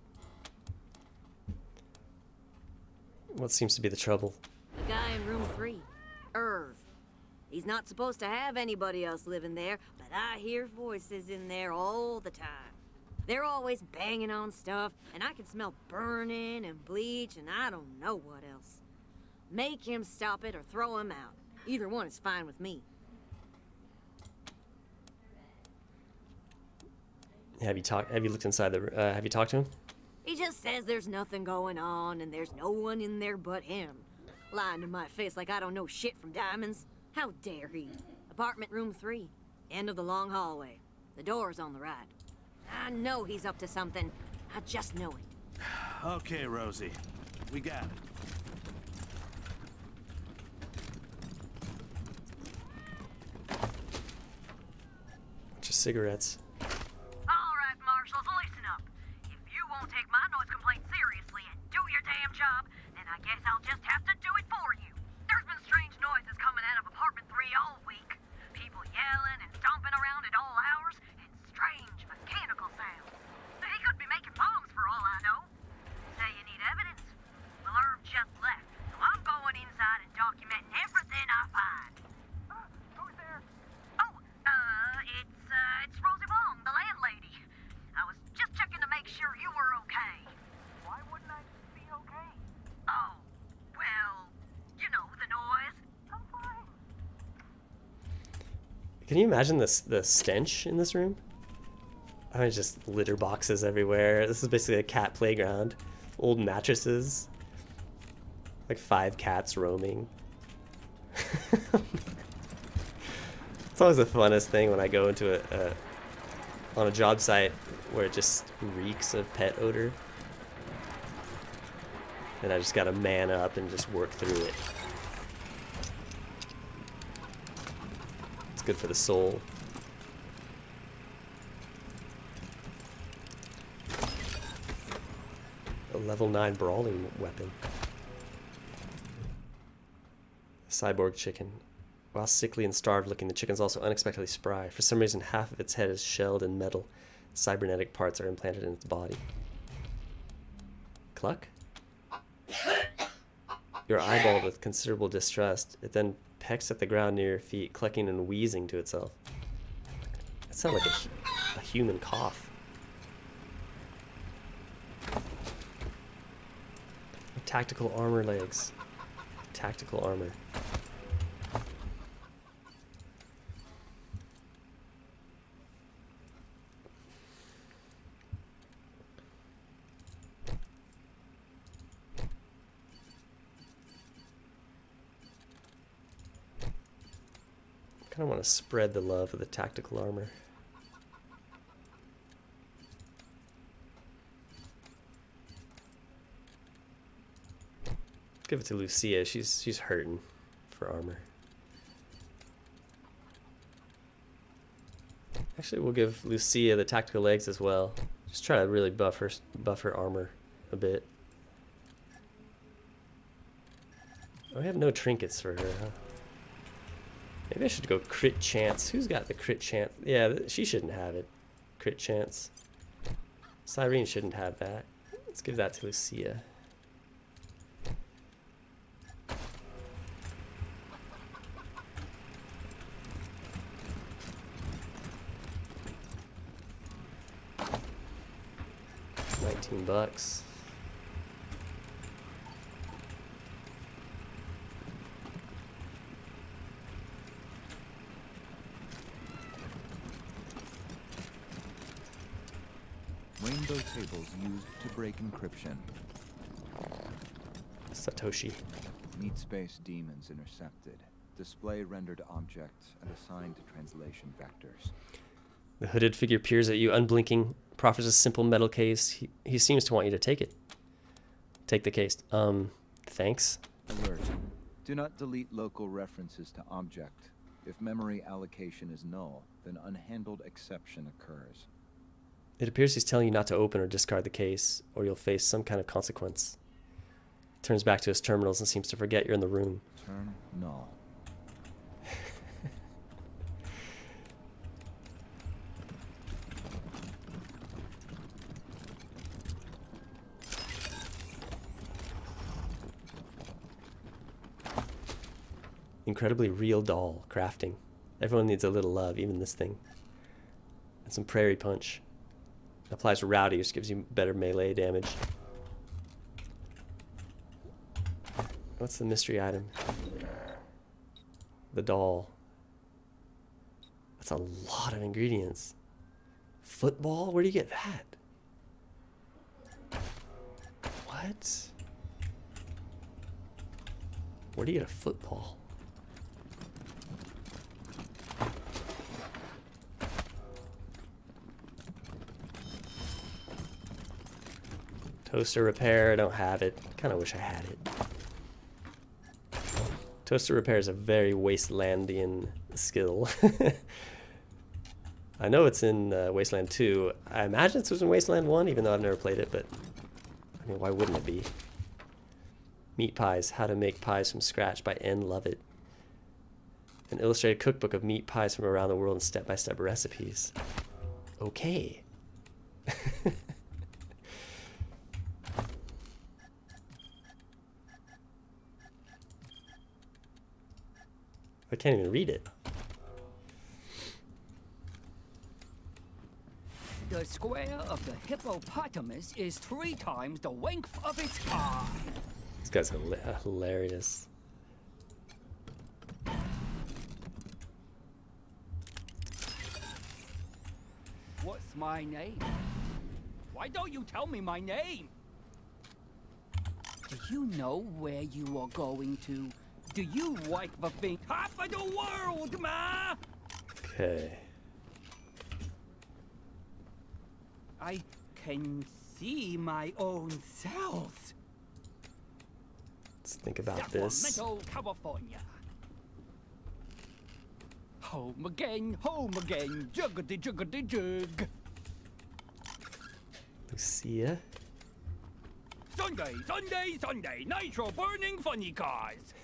What seems to be the trouble? The guy in room 3, Irv. He's not supposed to have anybody else living there, but I hear voices in there all the time. They're always banging on stuff, and I can smell burning and bleach and I don't know what else. Make him stop it or throw him out. Either one is fine with me. Have you looked inside the have you talked to him? He just says there's nothing going on and there's no one in there but him. Lying to my face like I don't know shit from diamonds. How dare he? Apartment room 3. End of the long hallway. The door's on the right. I know he's up to something. I just know it. Okay, Rosie. We got it. Bunch of cigarettes. All right, marshals, listen up. If you won't take my noise complaint seriously and do your damn job, then I guess I'll just have to do it for you. There's been strange noises coming out of apartment 3 all week. People yelling and stomping around at all hours, and strange mechanical sounds. He could be making bombs for all I know. Say you need evidence. Well, Irv just left, so I'm going inside and documenting everything I find. Who's there? Oh, it's Rosie Wong. Can you imagine the stench in this room? I mean, just litter boxes everywhere. This is basically a cat playground. Old mattresses. Like 5 cats roaming. It's always the funnest thing when I go into on a job site where it just reeks of pet odor. And I just gotta man up and just work through it. It's good for the soul. A level 9 brawling weapon. Cyborg chicken. While sickly and starved looking, the chicken's also unexpectedly spry. For some reason, half of its head is shelled in metal. Cybernetic parts are implanted in its body. Cluck? You're eyeballed with considerable distrust. It then pecks at the ground near your feet, clucking and wheezing to itself. That sounds like a human cough. Tactical armor legs. Tactical armor. I kind of want to spread the love of the tactical armor. Give it to Lucia. She's hurting for armor. Actually, we'll give Lucia the tactical legs as well. Just try to really buff her armor a bit. Oh, we have no trinkets for her, huh? Maybe I should go crit chance. Who's got the crit chance? Yeah, she shouldn't have it. Crit chance. Cyrene shouldn't have that. Let's give that to Lucia. $19. Rainbow tables used to break encryption. Satoshi. Meat space demons intercepted. Display rendered objects and assigned translation vectors. The hooded figure peers at you, unblinking, proffers a simple metal case. He seems to want you to take it. Take the case. Thanks. Alert. Do not delete local references to object. If memory allocation is null, then unhandled exception occurs. It appears he's telling you not to open or discard the case, or you'll face some kind of consequence. Turns back to his terminals and seems to forget you're in the room. Term null. Incredibly real doll. Crafting. Everyone needs a little love, even this thing. And some prairie punch. Applies rowdy, which gives you better melee damage. What's the mystery item? The doll. That's a lot of ingredients. Football? Where do you get that? What? Where do you get a football? Toaster repair, I don't have it. Kind of wish I had it. Toaster repair is a very Wastelandian skill. I know it's in Wasteland 2. I imagine it was in Wasteland 1, even though I've never played it, but I mean, why wouldn't it be? Meat pies, how to make pies from scratch by N. Lovett. An illustrated cookbook of meat pies from around the world and step-by-step recipes. Okay. I can't even read it. The square of the hippopotamus is 3 times the length of its eye. This guy's hilarious. What's my name? Why don't you tell me my name? Do you know where you are going to? Do you like the thing top of the world, ma? Okay. I can see my own cells. Let's think about this. Sacramento, California. Home again, juggity juggity jug. Lucia. Sunday, Sunday, Sunday, nitro burning funny cars.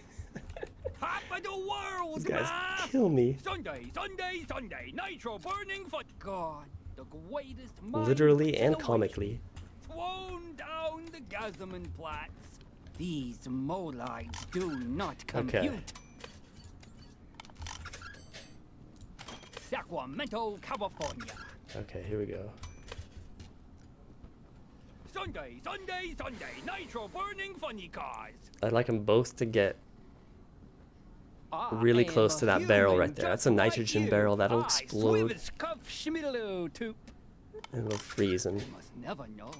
Top of the world, These guys ma! kill me. Sunday, Sunday, Sunday, nitro burning fun. God, the greatest mind Literally and in the comically. thrown down the Gazaman Plats. These molides do not compute. Okay. Sacramento, California. Okay, here we go. Sunday, Sunday, Sunday, nitro burning funny cars. I'd like them both to get really close to that barrel right there. That's a nitrogen barrel. That'll explode. And it'll freeze him. must never know.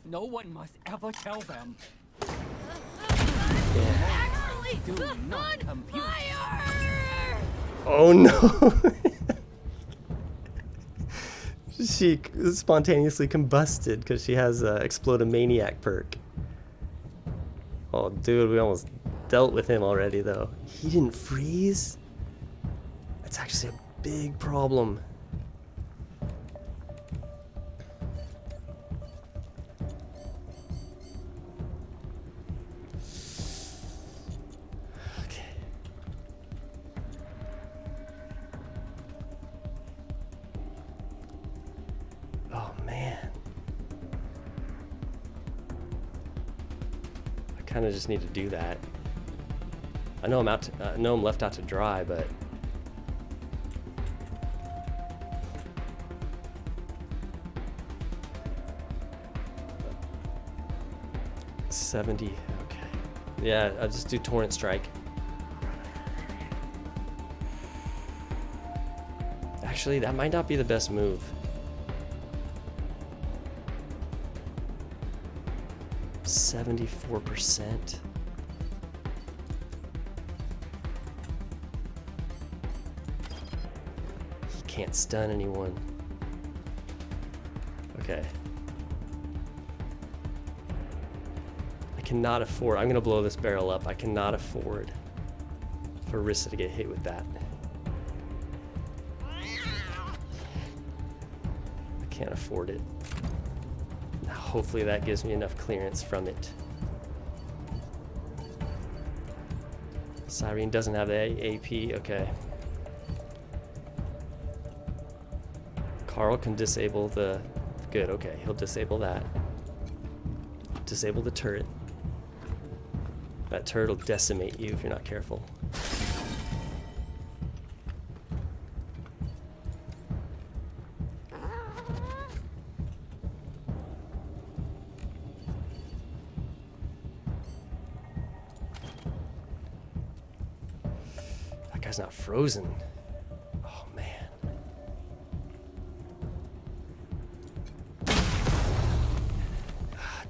No one must ever tell them. Actually, Do not compute. Oh no! She spontaneously combusted because she has a Explode-a-Maniac perk. Oh dude, we almost dealt with him already though. He didn't freeze? That's actually a big problem. Oh man. I kind of just need to do that. I know I'm left out to dry, but 70. Okay. Yeah, I'll just do Torrent Strike. Actually, that might not be the best move. 74%. He can't stun anyone. Okay. I cannot afford. I'm gonna blow this barrel up. I cannot afford for Rissa to get hit with that. I can't afford it. Now, hopefully that gives me enough clearance from it. Cyrene doesn't have the AP. Okay. Karl can disable the... Good, okay. He'll disable that. Disable the turret. That turret will decimate you if you're not careful. That guy's not frozen. Oh man.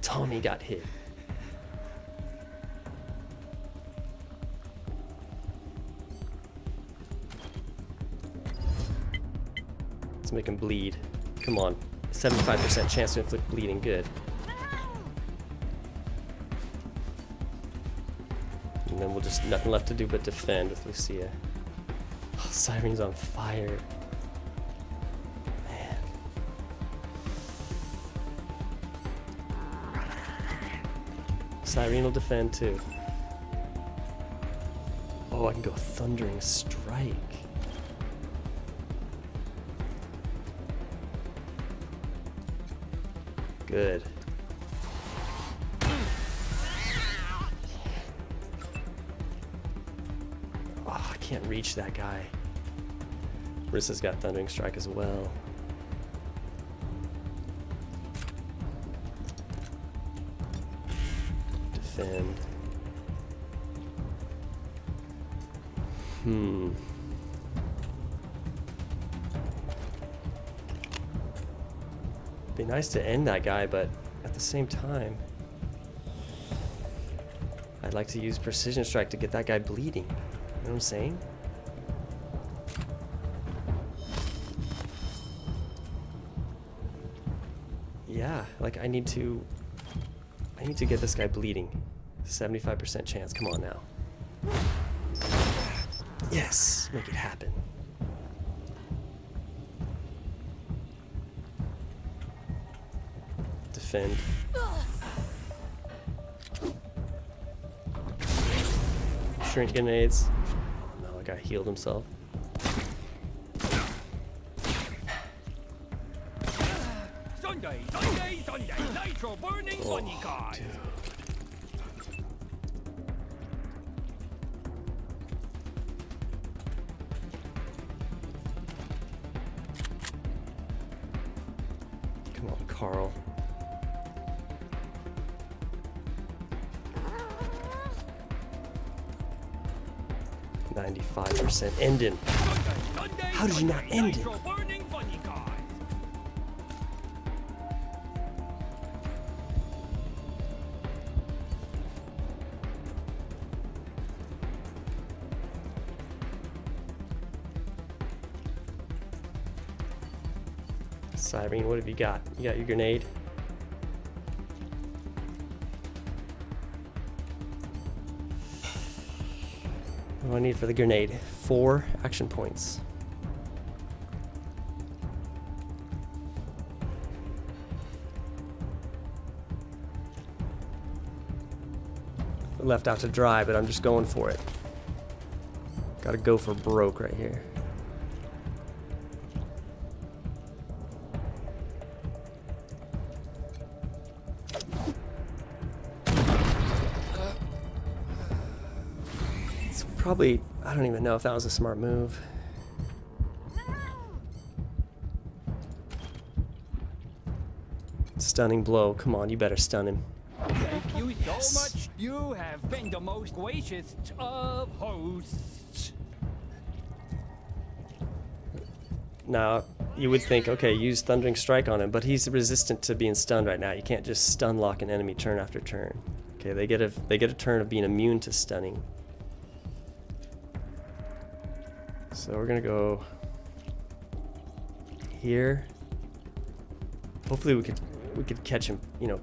Tommy got hit. Let's make him bleed. Come on. 75% chance to inflict bleeding. Good. And then we'll just nothing left to do but defend with Lucia. Oh, Cyrene's on fire. Man. Cyrene will defend too. Oh, I can go Thundering Strike. Good. Oh, I can't reach that guy. Rissa's got Thundering Strike as well. Defend. Be nice to end that guy, but at the same time, I'd like to use Precision Strike to get that guy bleeding. You know what I'm saying? Yeah, like I need to get this guy bleeding. 75% chance. Come on now. Yes, make it happen. Defend. Shrink grenades. Oh no, that guy healed himself. Sunday, nitro burning funny cars. Come on, Karl. %. End him. How did you not end him? Cyrene, what have you got? You got your grenade? What do I need for the grenade? 4 action points. Left out to dry, but I'm just going for it. Gotta go for broke right here. Probably, I don't even know if that was a smart move. Stunning blow. Come on, you better stun him. Thank you so much. You have been the most gracious of hosts. Now, you would think, okay, use Thundering Strike on him, but he's resistant to being stunned right now. You can't just stun lock an enemy turn after turn. Okay, they get a turn of being immune to stunning. So we're gonna go here. Hopefully we could catch him, you know,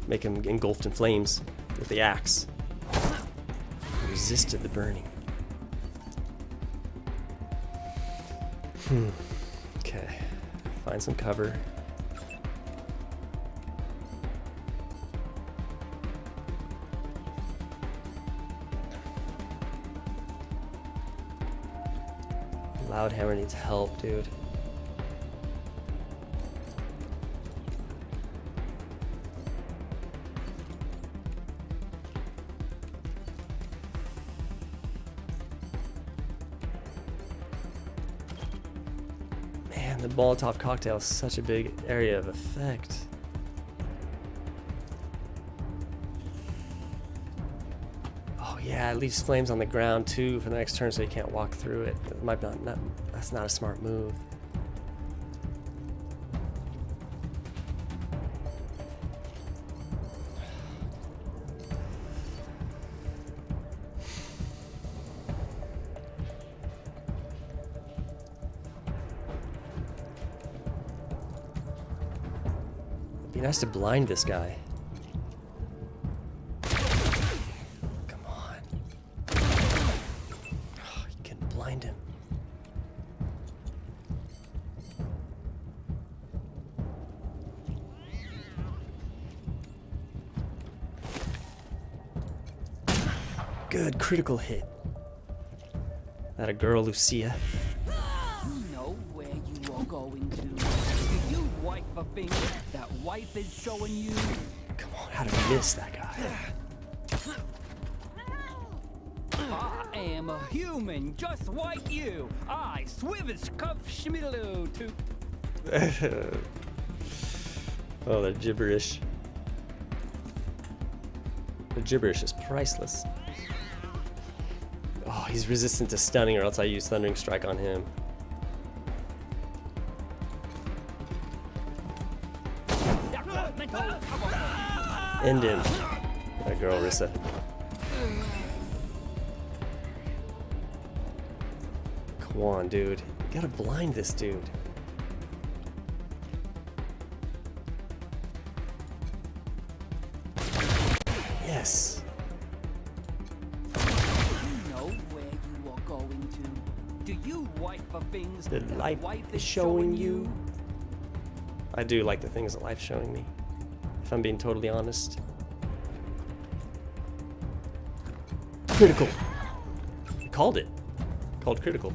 make him engulfed in flames with the axe. Resisted the burning. Okay, find some cover. Loudhammer needs help, dude. Man, the Molotov cocktail is such a big area of effect. Oh yeah, it leaves flames on the ground too for the next turn so you can't walk through it. It might not, that's not a smart move. It'd be nice to blind this guy. Good critical hit. That a girl, Lucia? You know where you are going to. If you wipe a finger, that wife is showing you. Come on, how did I miss that guy? I am a human just like you. I swivish cuff schmiddle to. Oh, the gibberish. The gibberish is priceless. Oh, he's resistant to stunning, or else I use Thundering Strike on him. End him. That girl, Rissa. Come on, dude. You gotta blind this dude. Yes. You know where you are going to. Do you like the things The that life is showing you. I do like the things that life's showing me, if I'm being totally honest. Critical. I called it. Called critical.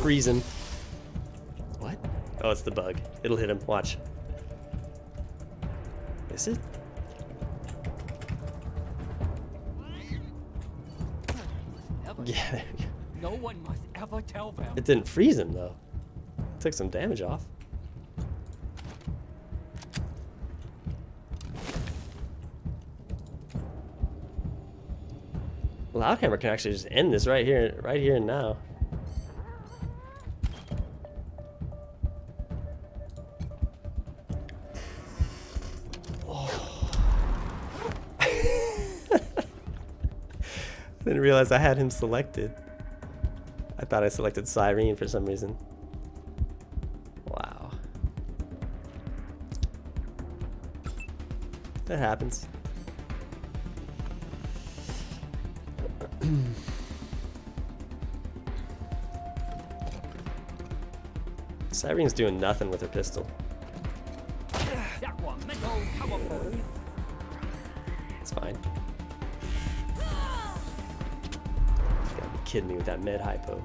Freeze him. What? Oh, it's the bug. It'll hit him. Watch. Is it? Yeah, there we go. No one must ever tell them. It didn't freeze him though. It took some damage off. Loudhammer can actually just end this right here and now. Oh. Didn't realize I had him selected. I thought I selected Cyrene for some reason. Wow. That happens. Cyrene's doing nothing with her pistol. It's fine. You gotta be kidding me with that med hypo.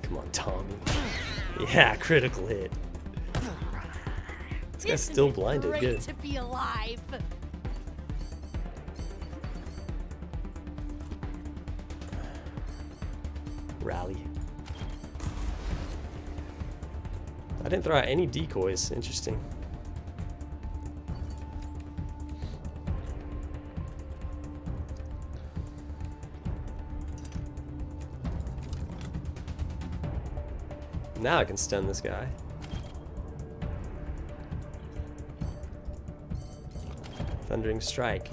Come on, Tommy. Yeah, critical hit. This guy's still blinded. Great Good. to be alive. Rally. I didn't throw out any decoys. Interesting. Now I can stun this guy. Thundering strike.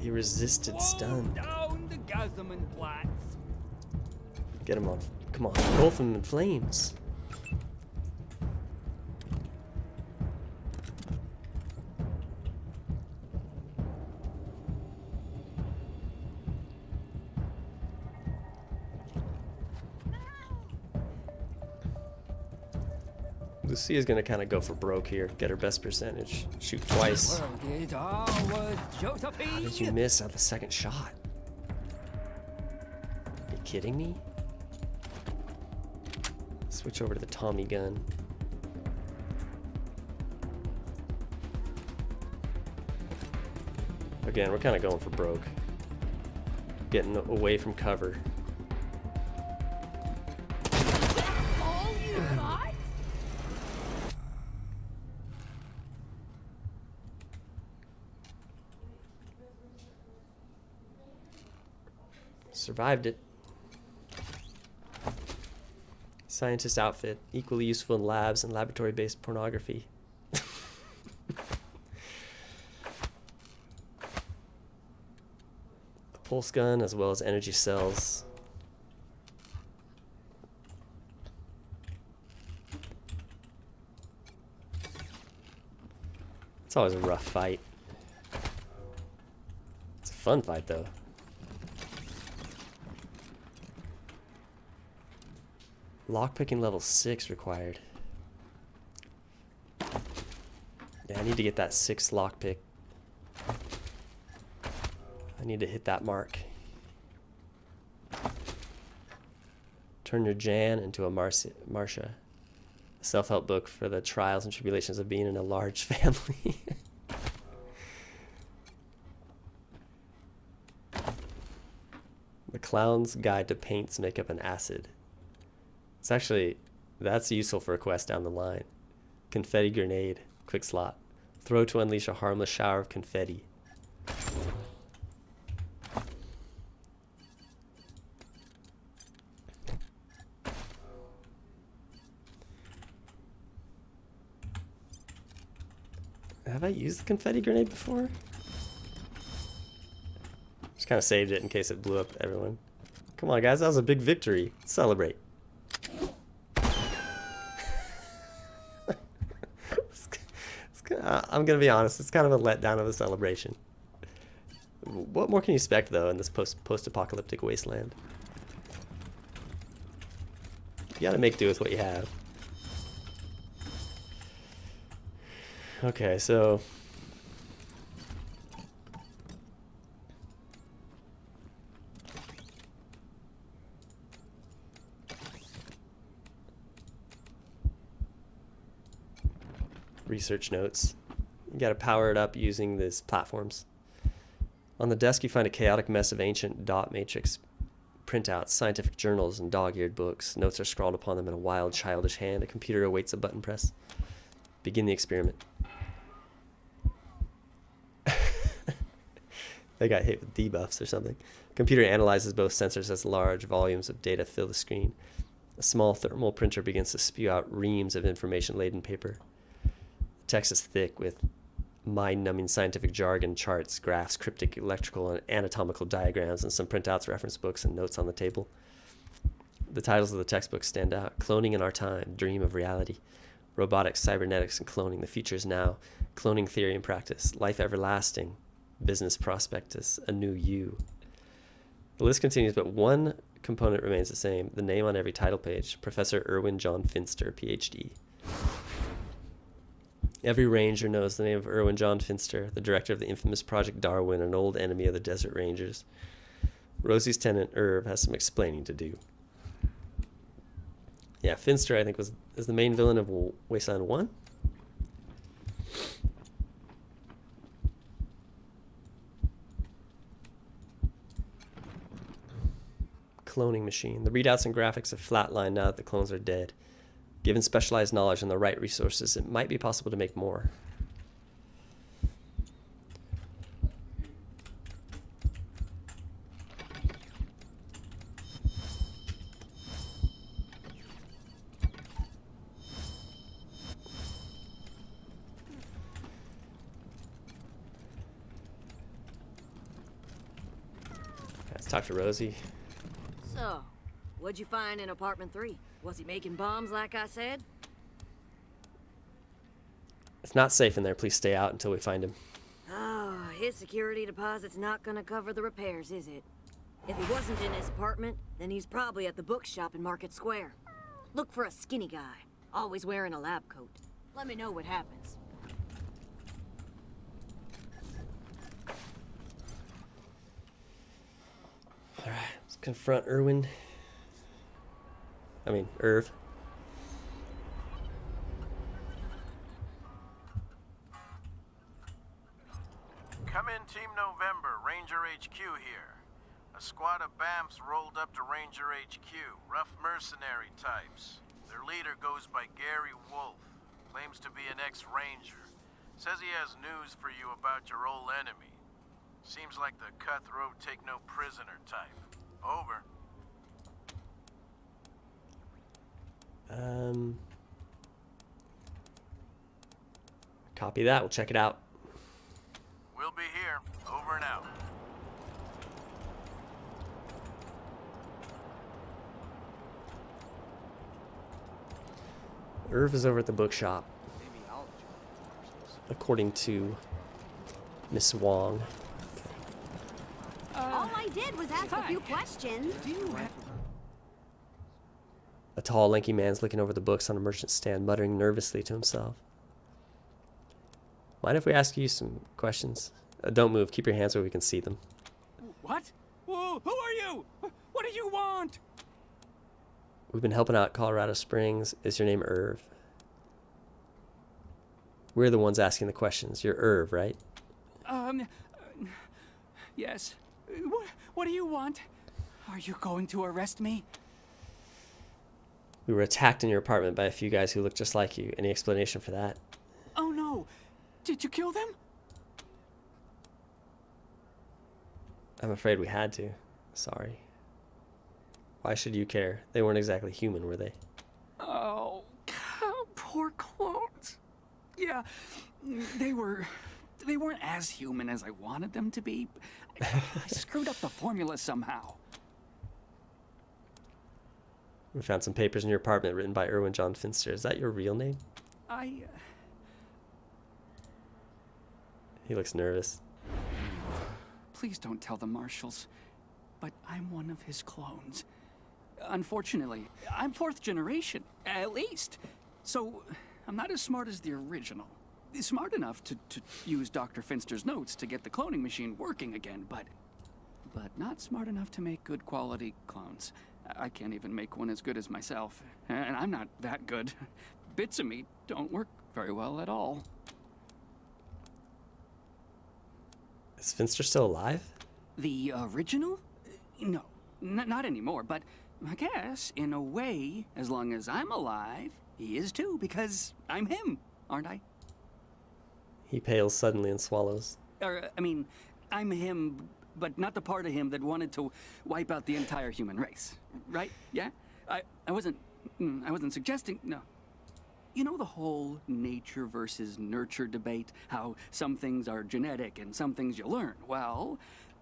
He resisted stun. Get him on. Come on, engulf him in flames. Lucia's gonna kind of go for broke here, get her best percentage. Shoot twice. How did you miss on the second shot? Are you kidding me? Switch over to the Tommy gun. Again, we're kind of going for broke. Getting away from cover. Survived it. Scientist outfit, equally useful in labs and laboratory-based pornography. A pulse gun as well as energy cells. It's always a rough fight. It's a fun fight though. Lockpicking level 6 required. Yeah, I need to get that 6th lockpick. I need to hit that mark. Turn your Jan into a Marcia. A self-help book for the trials and tribulations of being in a large family. The Clown's Guide to Paints, Makeup, and Acid. It's actually, that's useful for a quest down the line. Confetti grenade, quick slot. Throw to unleash a harmless shower of confetti. Have I used the confetti grenade before? Just kind of saved it in case it blew up everyone. Come on, guys, that was a big victory. Celebrate. I'm gonna be honest, it's kind of a letdown of a celebration. What more can you expect, though, in this post-apocalyptic wasteland? You gotta make do with what you have. Okay, so... research notes. You gotta power it up using these platforms. On the desk you find a chaotic mess of ancient dot matrix printouts, scientific journals, and dog-eared books. Notes are scrawled upon them in a wild, childish hand. A computer awaits a button press. Begin the experiment. They got hit with debuffs or something. Computer analyzes both sensors as large volumes of data fill the screen. A small thermal printer begins to spew out reams of information-laden paper. The text is thick with mind-numbing scientific jargon, charts, graphs, cryptic electrical and anatomical diagrams, and some printouts, reference books, and notes on the table. The titles of the textbooks stand out. Cloning in Our Time, Dream of Reality. Robotics, Cybernetics, and Cloning, The Futures Now. Cloning Theory and Practice. Life Everlasting. Business Prospectus. A New You. The list continues, but one component remains the same. The name on every title page. Professor Irwin John Finster, Ph.D. Every ranger knows the name of Irwin John Finster, the director of the infamous Project Darwin, an old enemy of the Desert Rangers. Rosie's tenant, Irv, has some explaining to do. Yeah, Finster, I think, is the main villain of Wasteland 1. Cloning machine. The readouts and graphics have flatlined now that the clones are dead. Given specialized knowledge and the right resources, it might be possible to make more. Let's talk to Rosie. So, what'd you find in apartment 3? Was he making bombs like I said? It's not safe in there. Please stay out until we find him. Oh, his security deposit's not gonna cover the repairs, is it? If he wasn't in his apartment, then he's probably at the bookshop in Market Square. Look for a skinny guy, always wearing a lab coat. Let me know what happens. Alright, let's confront Irv. Come in, Team November, Ranger HQ here. A squad of BAMFs rolled up to Ranger HQ, rough mercenary types. Their leader goes by Gary Wolf, claims to be an ex-Ranger. Says he has news for you about your old enemy. Seems like the cutthroat take-no-prisoner type. Over. Copy that. We'll check it out. We'll be here. Over and out. Irv is over at the bookshop, Maybe I'll join the according to Miss Wong. All I did was ask a few questions. A tall, lanky man's looking over the books on a merchant's stand, muttering nervously to himself. Mind if we ask you some questions? Don't move. Keep your hands where we can see them. What? Who are you? What do you want? We've been helping out Colorado Springs. Is your name Irv? We're the ones asking the questions. You're Irv, right? Yes. What do you want? Are you going to arrest me? We were attacked in your apartment by a few guys who look just like you. Any explanation for that? Oh no. Did you kill them? I'm afraid we had to. Sorry. Why should you care? They weren't exactly human, were they? Oh, poor clones. Yeah, they weren't as human as I wanted them to be. I screwed up the formula somehow. We found some papers in your apartment written by Erwin John Finster. Is that your real name? He looks nervous. Please don't tell the marshals, but I'm one of his clones. Unfortunately, I'm 4th generation, at least. So, I'm not as smart as the original. Smart enough to use Dr. Finster's notes to get the cloning machine working again, but not smart enough to make good quality clones. I can't even make one as good as myself, and I'm not that good. Bits of me don't work very well at all. Is Finster still alive? The original? No, not anymore, but I guess, in a way, as long as I'm alive, he is too, because I'm him, aren't I? He pales suddenly and swallows. I'm him, but not the part of him that wanted to wipe out the entire human race, right? Yeah? I wasn't suggesting, no. You know the whole nature versus nurture debate? How some things are genetic and some things you learn? Well,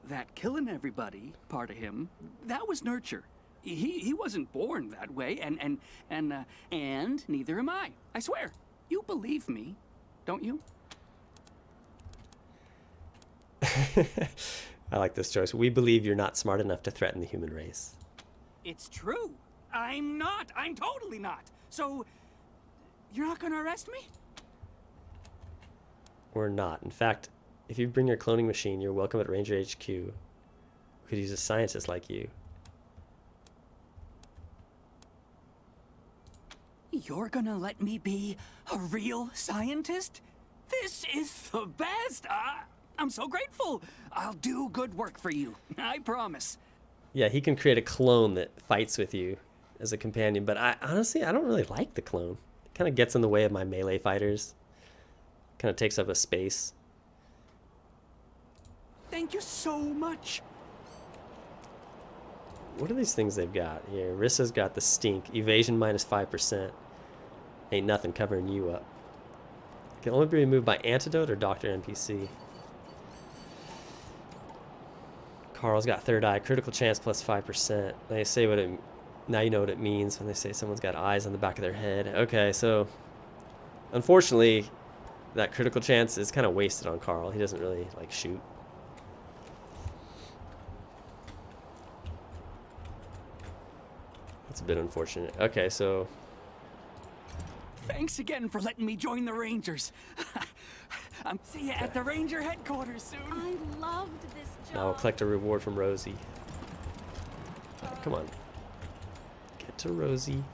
that killing everybody part of him, that was nurture. He wasn't born that way, and neither am I. I swear. You believe me, don't you? I like this choice. We believe you're not smart enough to threaten the human race. It's true. I'm not. I'm totally not. So, you're not gonna arrest me? We're not. In fact, if you bring your cloning machine, you're welcome at Ranger HQ. We could use a scientist like you. You're gonna let me be a real scientist? This is the best! I'm so grateful! I'll do good work for you, I promise. Yeah, he can create a clone that fights with you as a companion, but honestly, I don't really like the clone. It kind of gets in the way of my melee fighters. Kind of takes up a space. Thank you so much! What are these things they've got here? Rissa's got the stink. Evasion minus 5%. Ain't nothing covering you up. Can only be removed by antidote or Dr. NPC. Karl's got third eye. Critical chance plus 5%. They say what it... Now you know what it means when they say someone's got eyes on the back of their head. Okay, so... Unfortunately, that critical chance is kind of wasted on Karl. He doesn't really, like, shoot. That's a bit unfortunate. Okay, so... Thanks again for letting me join the Rangers. See you at the Ranger headquarters soon. I loved this job. Now we'll collect a reward from Rosie. Come on. Get to Rosie.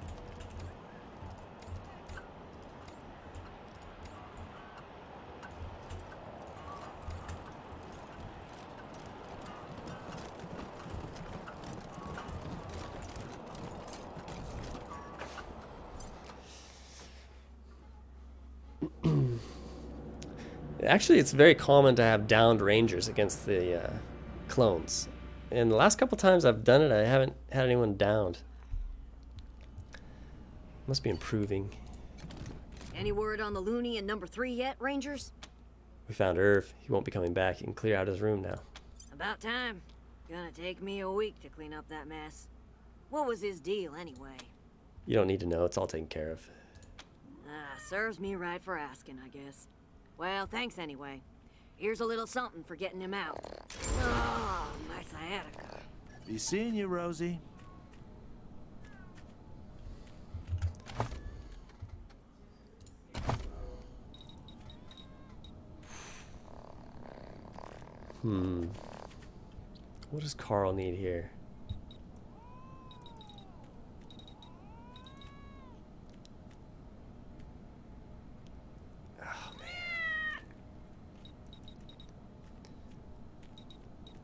Actually, it's very common to have downed rangers against the clones. And the last couple times I've done it, I haven't had anyone downed. Must be improving. Any word on the loony in number 3 yet, Rangers? We found Irv. He won't be coming back. He can clear out his room now. About time. Gonna take me a week to clean up that mess. What was his deal, anyway? You don't need to know. It's all taken care of. Serves me right for asking, I guess. Well, thanks anyway. Here's a little something for getting him out. Oh, my sciatica. Be seeing you, Rosie. What does Karl need here?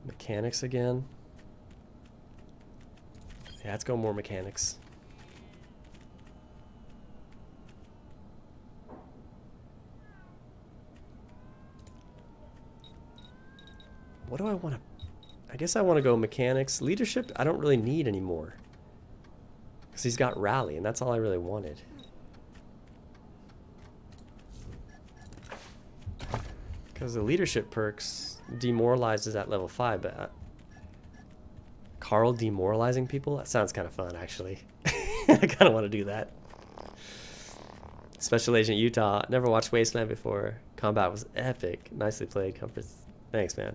Mechanics again. Yeah, let's go more mechanics. What do I want to... I guess I want to go mechanics. Leadership, I don't really need anymore. Because he's got rally, and that's all I really wanted. Because the leadership perks demoralizes at level 5, but... Karl demoralizing people? That sounds kind of fun, actually. I kind of want to do that. Special Agent Utah. Never watched Wasteland before. Combat was epic. Nicely played, Comforts. Thanks, man.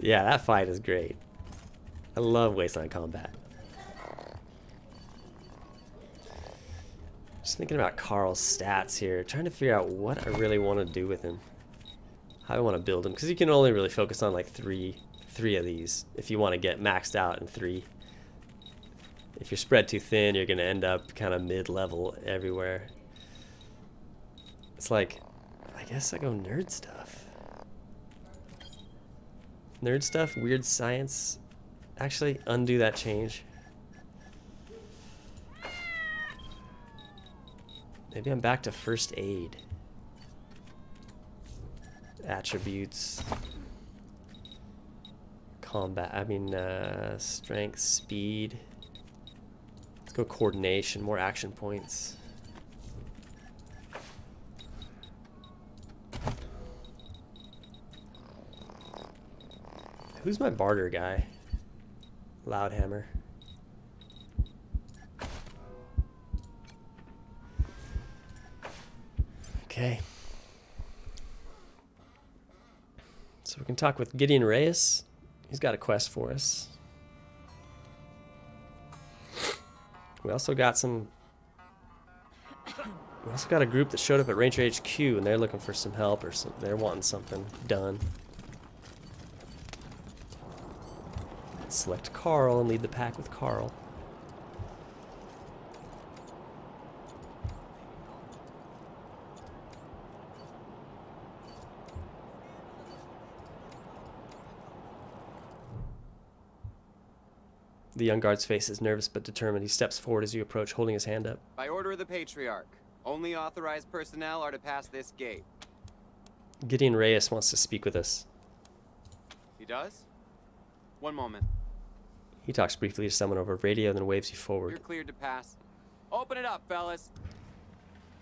Yeah, that fight is great. I love Wasteland combat. Just thinking about Karl's stats here. Trying to figure out what I really want to do with him. How I want to build him. Because you can only really focus on like three of these if you want to get maxed out in 3. If you're spread too thin, you're going to end up kind of mid-level everywhere. It's like, I guess I go nerd stuff. Nerd stuff, weird science. Actually, undo that change. Maybe I'm back to first aid. Attributes. Combat, I mean, strength, speed. Let's go coordination, more action points. Who's my barter guy? Loudhammer. Okay. So we can talk with Gideon Reyes. He's got a quest for us. We also got some... We also got a group that showed up at Ranger HQ, and they're looking for some help, or some, they're wanting something done. Let's select Karl and lead the pack with Karl. The young guard's face is nervous but determined. He steps forward as you approach, holding his hand up. By order of the Patriarch, only authorized personnel are to pass this gate. Gideon Reyes wants to speak with us. He does? One moment. He talks briefly to someone over radio, then waves you forward. You're cleared to pass. Open it up, fellas.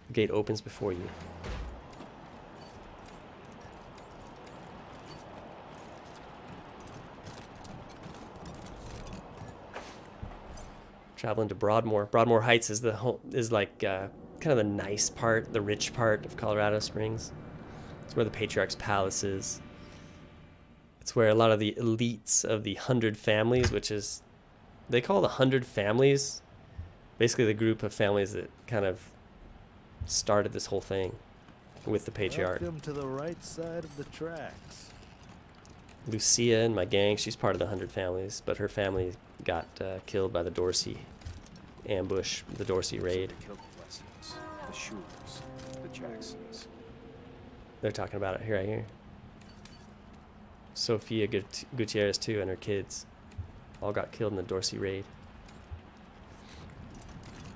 The gate opens before you. Traveling to Broadmoor. Broadmoor Heights is like kind of the nice part, the rich part of Colorado Springs. It's where the Patriarch's palace is. It's where a lot of the elites of the 100 families, which is, they call the 100 families, basically the group of families that kind of started this whole thing with the Patriarch. Welcome to the right side of the tracks. Lucia and my gang, she's part of the 100 families, but her family got killed by the Dorsey ambush, the Dorsey raid. They killed the Wesleys, the Schulers, the Jacksons. They're talking about it here, right here. Sophia Gutierrez too, and her kids all got killed in the Dorsey raid.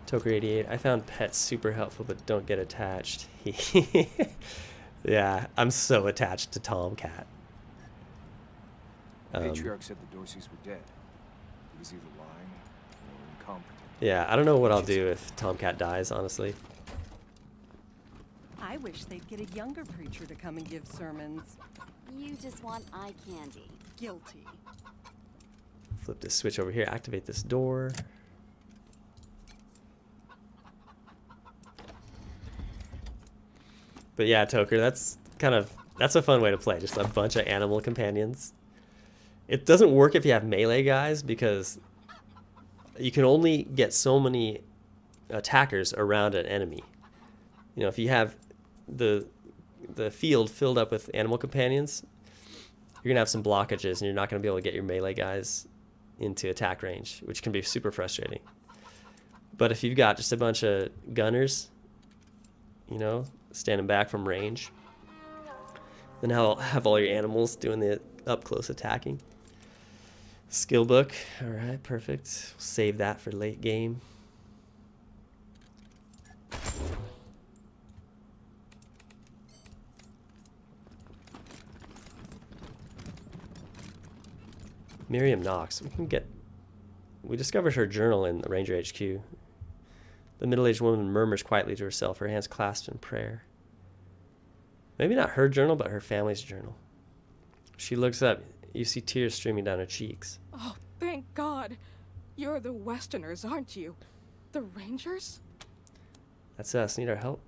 Toker 88, I found pets super helpful, but don't get attached. Yeah, I'm so attached to Tomcat. The Patriarch said the Dorseys were dead. He was either lying or incompetent. Yeah, I don't know what I'll do if Tomcat dies, honestly. I wish they'd get a younger preacher to come and give sermons. You just want eye candy. Guilty. Flip this switch over here, activate this door. But yeah, Toker, that's a fun way to play. Just a bunch of animal companions. It doesn't work if you have melee guys because you can only get so many attackers around an enemy. You know, if you have the field filled up with animal companions, you're gonna have some blockages and you're not gonna be able to get your melee guys into attack range, which can be super frustrating. But if you've got just a bunch of gunners, you know, standing back from range, then have all your animals doing the up close attacking. Skill book, all right, perfect. Save that for late game. Miriam Knox. We discovered her journal in the Ranger HQ. The middle-aged woman murmurs quietly to herself, her hands clasped in prayer. Maybe not her journal, but her family's journal. She looks up. You see tears streaming down her cheeks. Oh, thank God. You're the Westerners, aren't you? The Rangers? That's us. Need our help?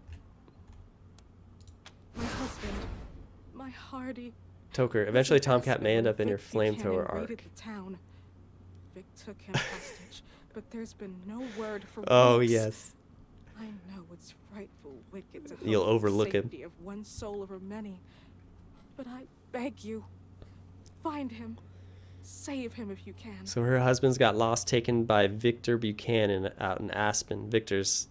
My husband. My Hardy. Toker. Eventually, Tomcat may end up in your flamethrower arc. The town. Vic took him hostage, but there's been no word for Oh, weeks. yes. I know it's frightful, wicked to You'll hope the overlook him. safety of one soul over many. But I beg you, find him. Save him if you can. So her husband's got lost, taken by Victor Buchanan out in Aspen. Victor's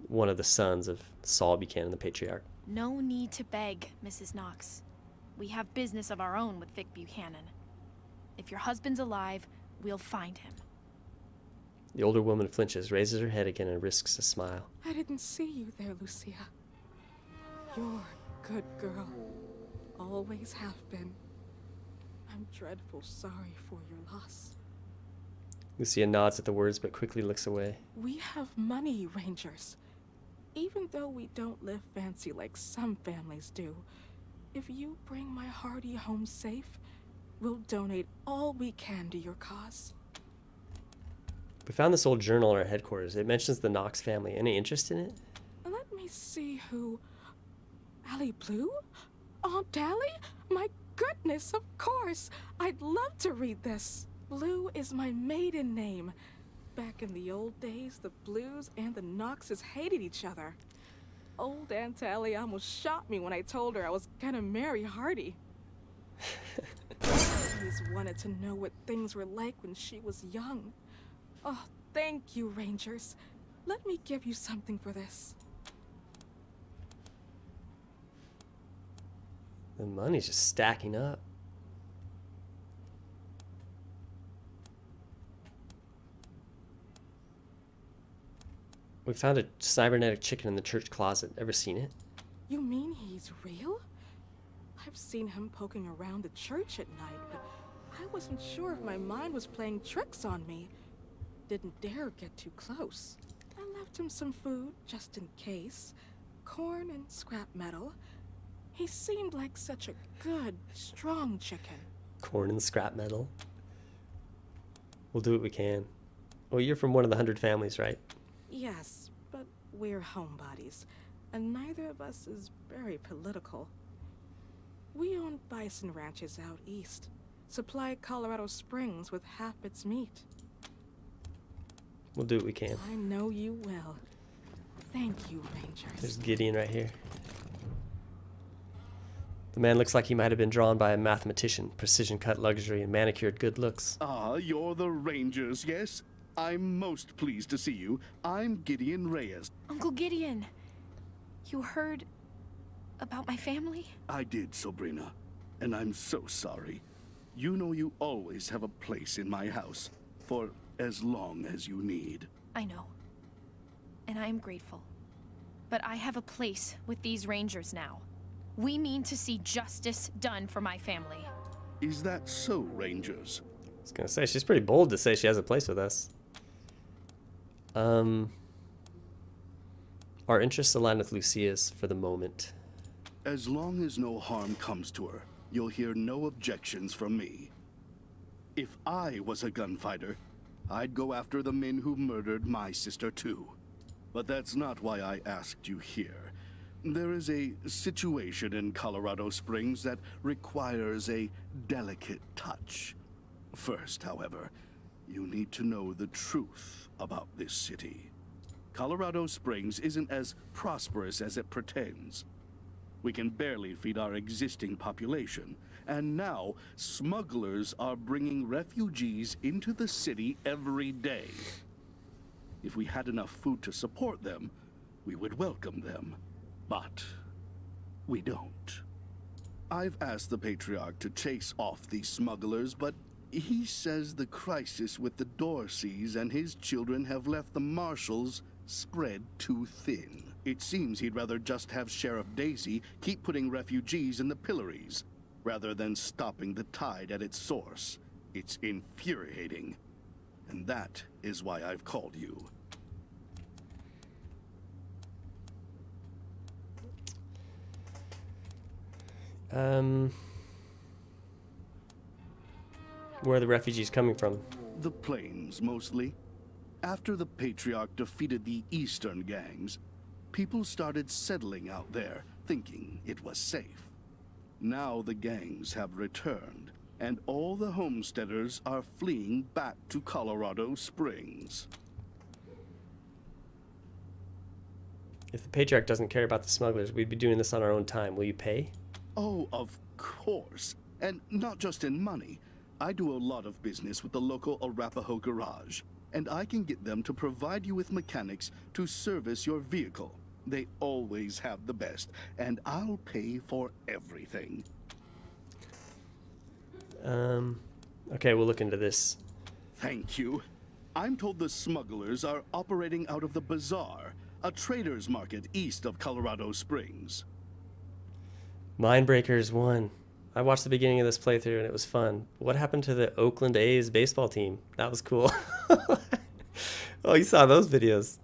one of the sons of Saul Buchanan, the patriarch. No need to beg, Mrs. Knox. We have business of our own with Vic Buchanan. If your husband's alive, we'll find him. The older woman flinches, raises her head again, and risks a smile. I didn't see you there, Lucia. You're a good girl. Always have been. I'm dreadful sorry for your loss. Lucia nods at the words, but quickly looks away. We have money, Rangers. Even though we don't live fancy like some families do, if you bring my Hardy home safe, we'll donate all we can to your cause. We found this old journal in our headquarters. It mentions the Knox family. Any interest in it? Let me see who... Allie Blue? Aunt Allie? My goodness, of course! I'd love to read this. Blue is my maiden name. Back in the old days, the Blues and the Knoxes hated each other. Old Aunt Allie almost shot me when I told her I was gonna marry Hardy. I always wanted to know what things were like when she was young. Oh, thank you, Rangers. Let me give you something for this. The money's just stacking up. We found a cybernetic chicken in the church closet. Ever seen it? You mean he's real? I've seen him poking around the church at night, but I wasn't sure if my mind was playing tricks on me. Didn't dare get too close. I left him some food, just in case. Corn and scrap metal. He seemed like such a good, strong chicken. Corn and scrap metal. We'll do what we can. Well, you're from one of the 100 families, right? Yes, but we're homebodies, and neither of us is very political. We own bison ranches out east, supply Colorado Springs with half its meat. We'll do what we can. I know you will. Thank you, Rangers. There's Gideon right here. The man looks like he might have been drawn by a mathematician. Precision cut luxury and manicured good looks. Ah, you're the Rangers, yes? I'm most pleased to see you. I'm Gideon Reyes. Uncle Gideon, you heard about my family? I did, Sabrina, and I'm so sorry. You know you always have a place in my house, for as long as you need. I know, and I am grateful. But I have a place with these Rangers now. We mean to see justice done for my family. Is that so, Rangers? I was gonna say, she's pretty bold to say she has a place with us. Our interests align with Lucia's for the moment. As long as no harm comes to her, you'll hear no objections from me. If I was a gunfighter, I'd go after the men who murdered my sister too. But that's not why I asked you here. There is a situation in Colorado Springs that requires a delicate touch. First, however, you need to know the truth about this city. Colorado Springs isn't as prosperous as it pretends. We can barely feed our existing population, and now smugglers are bringing refugees into the city every day. If we had enough food to support them, we would welcome them. But we don't. I've asked the Patriarch to chase off these smugglers, but he says the crisis with the Dorseys and his children have left the marshals spread too thin. It seems he'd rather just have Sheriff Daisy keep putting refugees in the pillories, rather than stopping the tide at its source. It's infuriating. And that is why I've called you. Where are the refugees coming from? The plains, mostly. After the Patriarch defeated the eastern gangs, people started settling out there, thinking it was safe. Now the gangs have returned, and all the homesteaders are fleeing back to Colorado Springs. If the Patriarch doesn't care about the smugglers, we'd be doing this on our own time. Will you pay? Oh, of course. And not just in money. I do a lot of business with the local Arapaho garage, and I can get them to provide you with mechanics to service your vehicle. They always have the best, and I'll pay for everything. Okay, we'll look into this. Thank you. I'm told the smugglers are operating out of the Bazaar, a trader's market east of Colorado Springs. Mindbreakers won. I watched the beginning of this playthrough and it was fun. What happened to the Oakland A's baseball team? That was cool. Oh, you saw those videos.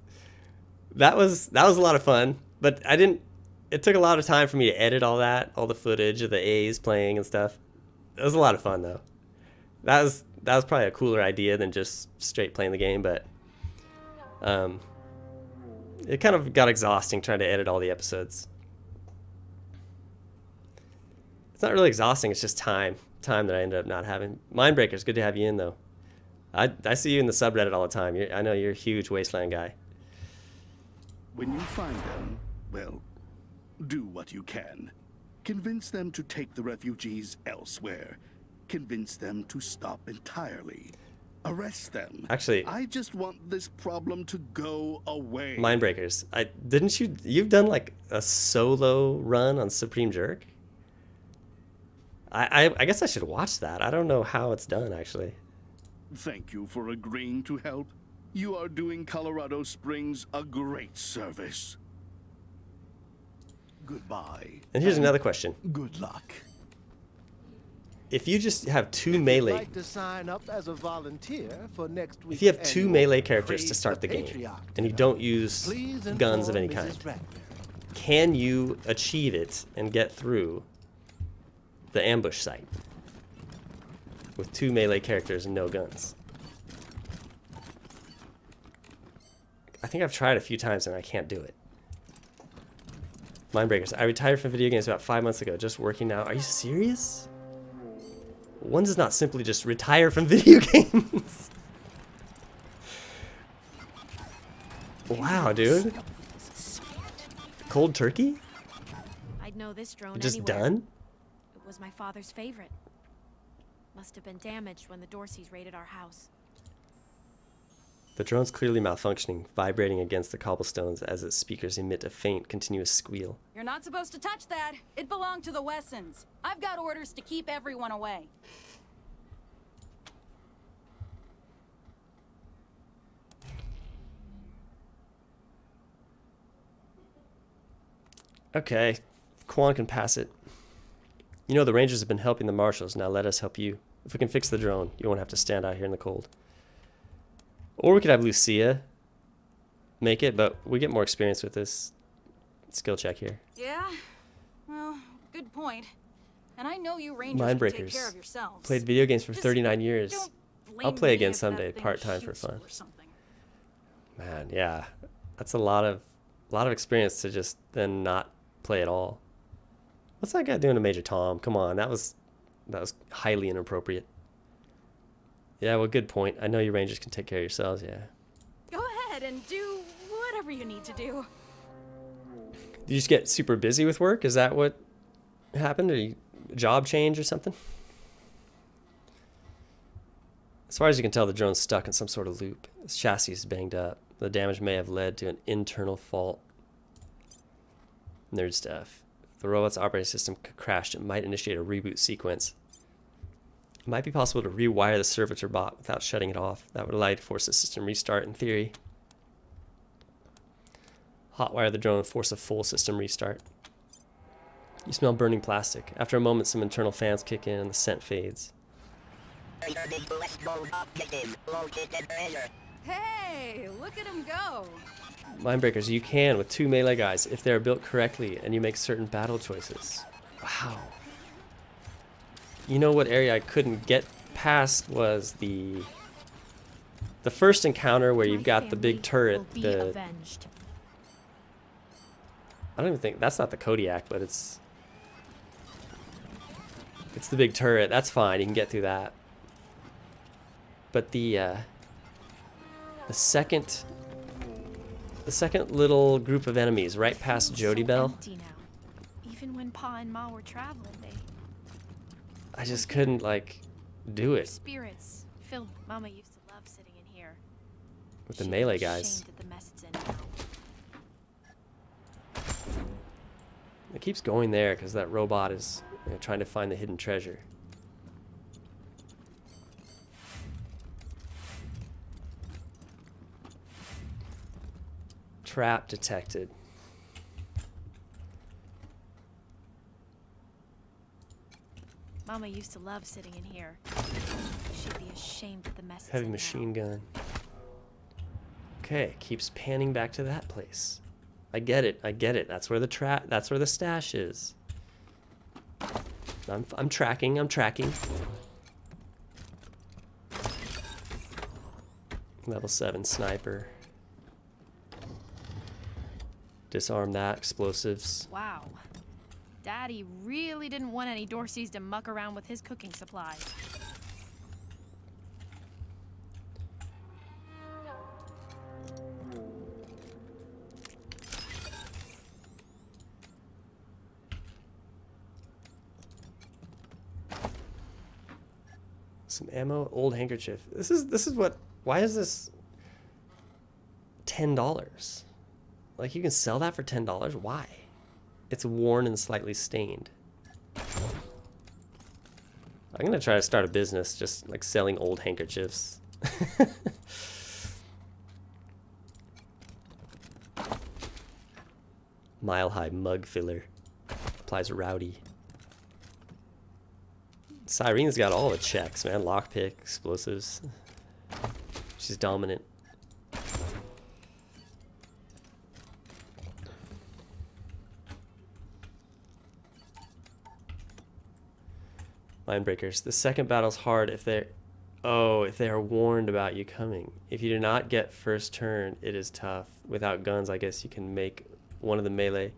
That was a lot of fun, but it took a lot of time for me to edit all the footage of the A's playing and stuff. It was a lot of fun though. That was probably a cooler idea than just straight playing the game, but it kind of got exhausting trying to edit all the episodes. It's not really exhausting, it's just time that I ended up not having. Mindbreakers, good to have you in though. I see you in the subreddit all the time. I know you're a huge Wasteland guy. When you find them, well, do what you can. Convince them to take the refugees elsewhere. Convince them to stop entirely. Arrest them. Actually, I just want this problem to go away. Mindbreakers, you've done like a solo run on Supreme Jerk? I guess I should watch that. I don't know how it's done, actually. Thank you for agreeing to help. You are doing Colorado Springs a great service. Goodbye. And here's another question. Good luck. If you just have two melee... Like to sign up as a volunteer for next week's if you have two annual melee characters to Praise start the game, Patriarch and you don't use Please guns of inform any Mrs. kind, Radcliffe. can you achieve it and get through the ambush site with two melee characters and no guns? I think I've tried a few times and I can't do it. Mindbreakers. I retired from video games about 5 months ago, just working now. Are you serious? One does not simply just retire from video games. Wow, dude. Cold turkey? I'd know this drone Just anywhere. done? It was my father's favorite. Must have been damaged when the Dorseys raided our house. The drone's clearly malfunctioning, vibrating against the cobblestones as its speakers emit a faint, continuous squeal. You're not supposed to touch that. It belonged to the Wessons. I've got orders to keep everyone away. Okay, Quan can pass it. You know the Rangers have been helping the Marshals, now let us help you. If we can fix the drone, you won't have to stand out here in the cold. Or we could have Lucia make it, but we get more experience with this skill check here. Yeah? Well, good point. And I know you Rangers can take care Mindbreakers. of yourselves. Played video games for Just 39 years. don't blame I'll play me again if that someday, thing part-time for shoots you fun. or something. Man, yeah. That's a lot of experience to just then not play at all. What's that guy doing to Major Tom? Come on, that was highly inappropriate. Yeah, well, good point. I know you Rangers can take care of yourselves, yeah. Go ahead and do whatever you need to do. Did you just get super busy with work? Is that what happened? Or you job change or something? As far as you can tell, the drone's stuck in some sort of loop. Its chassis is banged up. The damage may have led to an internal fault. Nerd stuff. If the robot's operating system crashed, it might initiate a reboot sequence. It might be possible to rewire the servitor bot without shutting it off. That would allow you to force a system restart in theory. Hotwire the drone and force a full system restart. You smell burning plastic. After a moment, some internal fans kick in and the scent fades. Hey, look at him go. Mindbreakers, you can with 2 melee guys if they are built correctly and you make certain battle choices. Wow. You know what area I couldn't get past was the first encounter where you've got the big turret. I don't even think that's not the Kodiak, but it's the big turret. That's fine. You can get through that. But the second little group of enemies right past Jody Bell. Empty now. Even when Pa and Ma were traveling, I just couldn't like do it spirits. Phil, Mama used to love sitting in here. with the melee guys. Ashamed at the mess it's in now. It keeps going there because that robot is trying to find the hidden treasure. Trap detected. Mama used to love sitting in here. She'd be ashamed at the mess it's Heavy in machine gun. Okay, keeps panning back to that place. I get it. I get it. That's where the stash is. I'm tracking. I'm tracking. Level 7 sniper. Disarm that. Explosives. Wow. Daddy really didn't want any Dorseys to muck around with his cooking supplies. Some ammo, old handkerchief. This is what. Why is this $10? Like you can sell that for $10? Why? It's worn and slightly stained. I'm gonna try to start a business just like selling old handkerchiefs. Mile High mug filler. Applies rowdy. Cyrene's got all the checks, man. Lockpick, explosives. She's dominant. Mindbreakers. The second battle's hard if they are warned about you coming. If you do not get first turn, it is tough. Without guns, I guess you can make one of the melee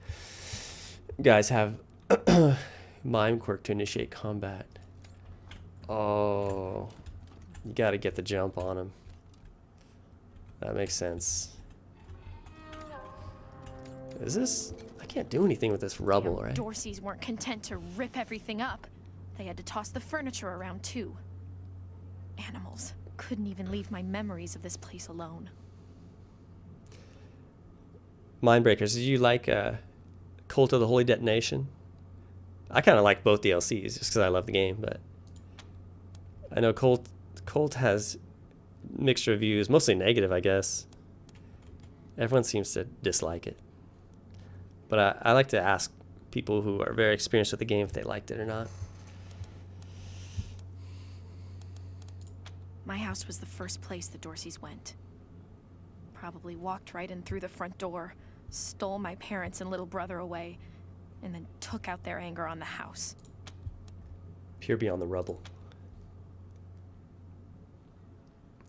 guys have mime quirk to initiate combat. Oh, you got to get the jump on him. That makes sense. Is this? I can't do anything with this rubble, Damn, right? Dorseys weren't content to rip everything up. They had to toss the furniture around too. Animals couldn't even leave my memories of this place alone. Mindbreakers, did you like Cult of the Holy Detonation? I kind of like both DLCs just because I love the game, but I know Cult has mixed reviews, mostly negative, I guess. Everyone seems to dislike it. But I like to ask people who are very experienced with the game if they liked it or not. My house was the first place the Dorseys went. Probably walked right in through the front door, stole my parents and little brother away, and then took out their anger on the house. Pure beyond the rubble.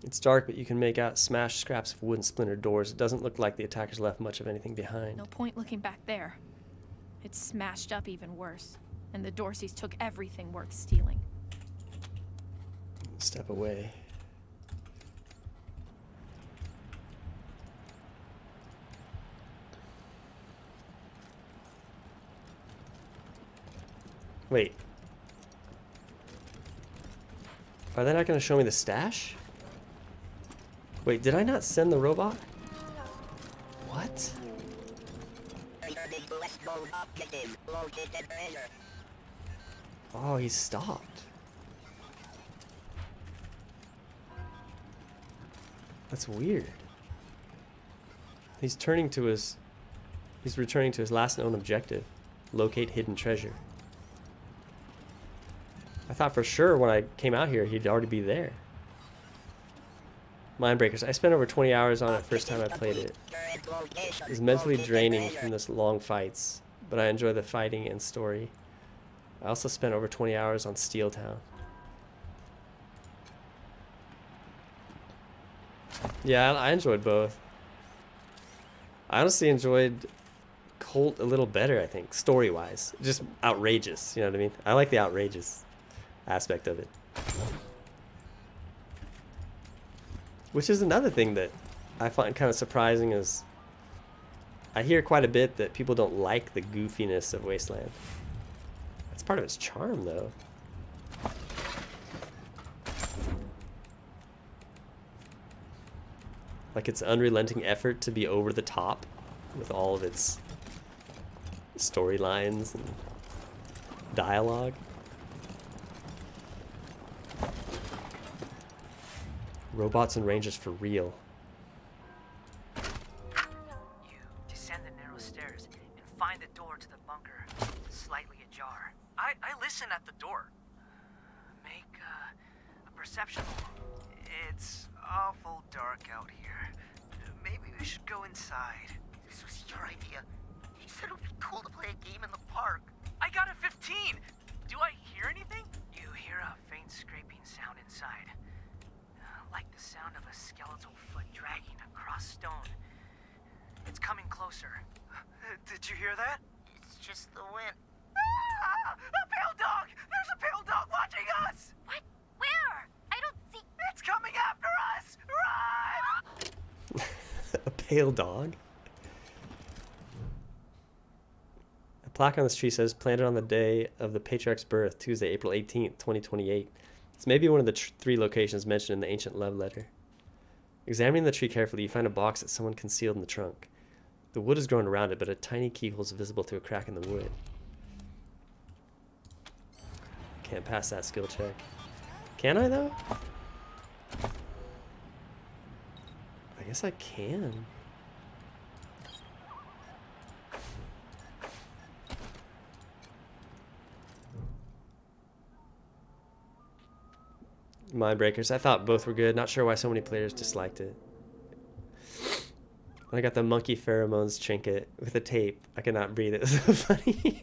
It's dark, but you can make out smashed scraps of wood and splintered doors. It doesn't look like the attackers left much of anything behind. No point looking back there. It's smashed up even worse, and the Dorseys took everything worth stealing. Step away. Wait. Are they not going to show me the stash? Wait, did I not send the robot? What? Oh, he stopped. That's weird. He's returning to his last known objective. Locate hidden treasure. I thought for sure when I came out here he'd already be there. Mindbreakers. I spent over 20 hours on it first time I played it. It was mentally draining from this long fights, but I enjoy the fighting and story. I also spent over 20 hours on Steel Town. Yeah, I enjoyed both. I honestly enjoyed Colt a little better, I think, story-wise. Just outrageous, you know what I mean? I like the outrageous aspect of it. Which is another thing that I find kind of surprising is I hear quite a bit that people don't like the goofiness of Wasteland. That's part of its charm, though. Like its unrelenting effort to be over the top with all of its storylines and dialogue. Robots and rangers for real. You descend the narrow stairs and find the door to the bunker slightly ajar. I listen at the door. Make a perception roll. It's awful dark out here. Maybe we should go inside. This was your idea. You said it would be cool to play a game in the park. I got a 15! Do I hear anything? You hear a faint scraping sound inside. Like the sound of a skeletal foot dragging across stone. It's coming closer. Did you hear that? It's just the wind. Ah! A pale dog! There's a pale dog watching us! What? Where? I don't see... It's coming after us! Run! A pale dog? A plaque on this tree says, planted on the day of the Patriarch's birth, Tuesday, April 18th, 2028. It's maybe one of the 3 locations mentioned in the ancient love letter. Examining the tree carefully, you find a box that someone concealed in the trunk. The wood is grown around it, but a tiny keyhole is visible through a crack in the wood. Can't pass that skill check. Can I, though? I guess I can. Mindbreakers. I thought both were good. Not sure why so many players disliked it. When I got the monkey pheromones trinket with the tape, I could not breathe. It was so funny.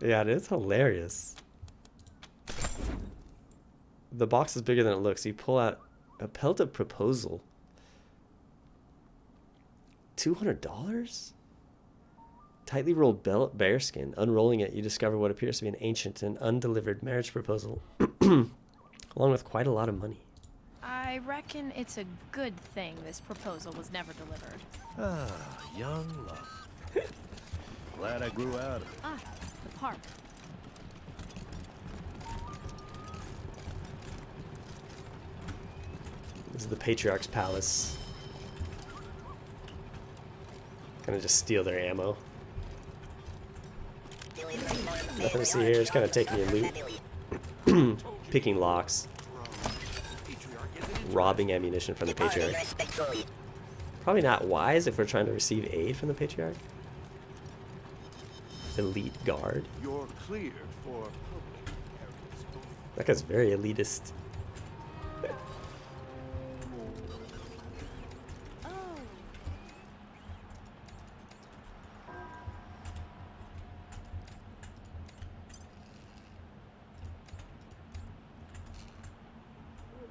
Yeah, it is hilarious. The box is bigger than it looks. You pull out a pelt of proposal. $200? Tightly rolled bearskin. Unrolling it, you discover what appears to be an ancient and undelivered marriage proposal, along with quite a lot of money. I reckon it's a good thing this proposal was never delivered. Ah, young love. Glad I grew out of it. Ah, the park. This is the Patriarch's palace. Gonna just steal their ammo. Nothing to see here, just kind of taking your loot. Picking locks. Robbing ammunition from the Patriarch. Probably not wise if we're trying to receive aid from the Patriarch. Elite guard. You're cleared for... That guy's very elitist.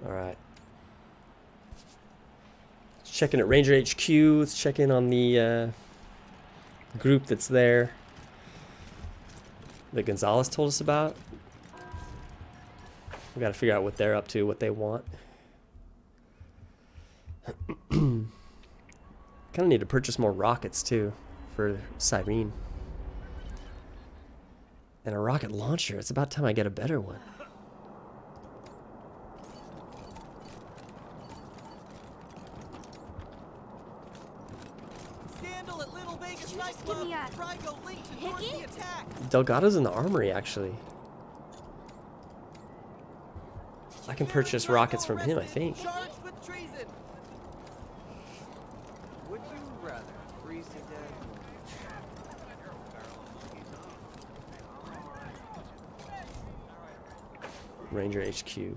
Alright. Checking at Ranger HQ. Let's check in on the group that's there that Gonzalez told us about. We gotta figure out what they're up to, what they want. Kinda need to purchase more rockets too for Cyrene. And a rocket launcher. It's about time I get a better one. Give me a Brygo link to Dorsey attack. Delgado's in the armory, actually. I can purchase rockets from him, I think. Charged with treason. Would you rather freeze to death? Ranger HQ.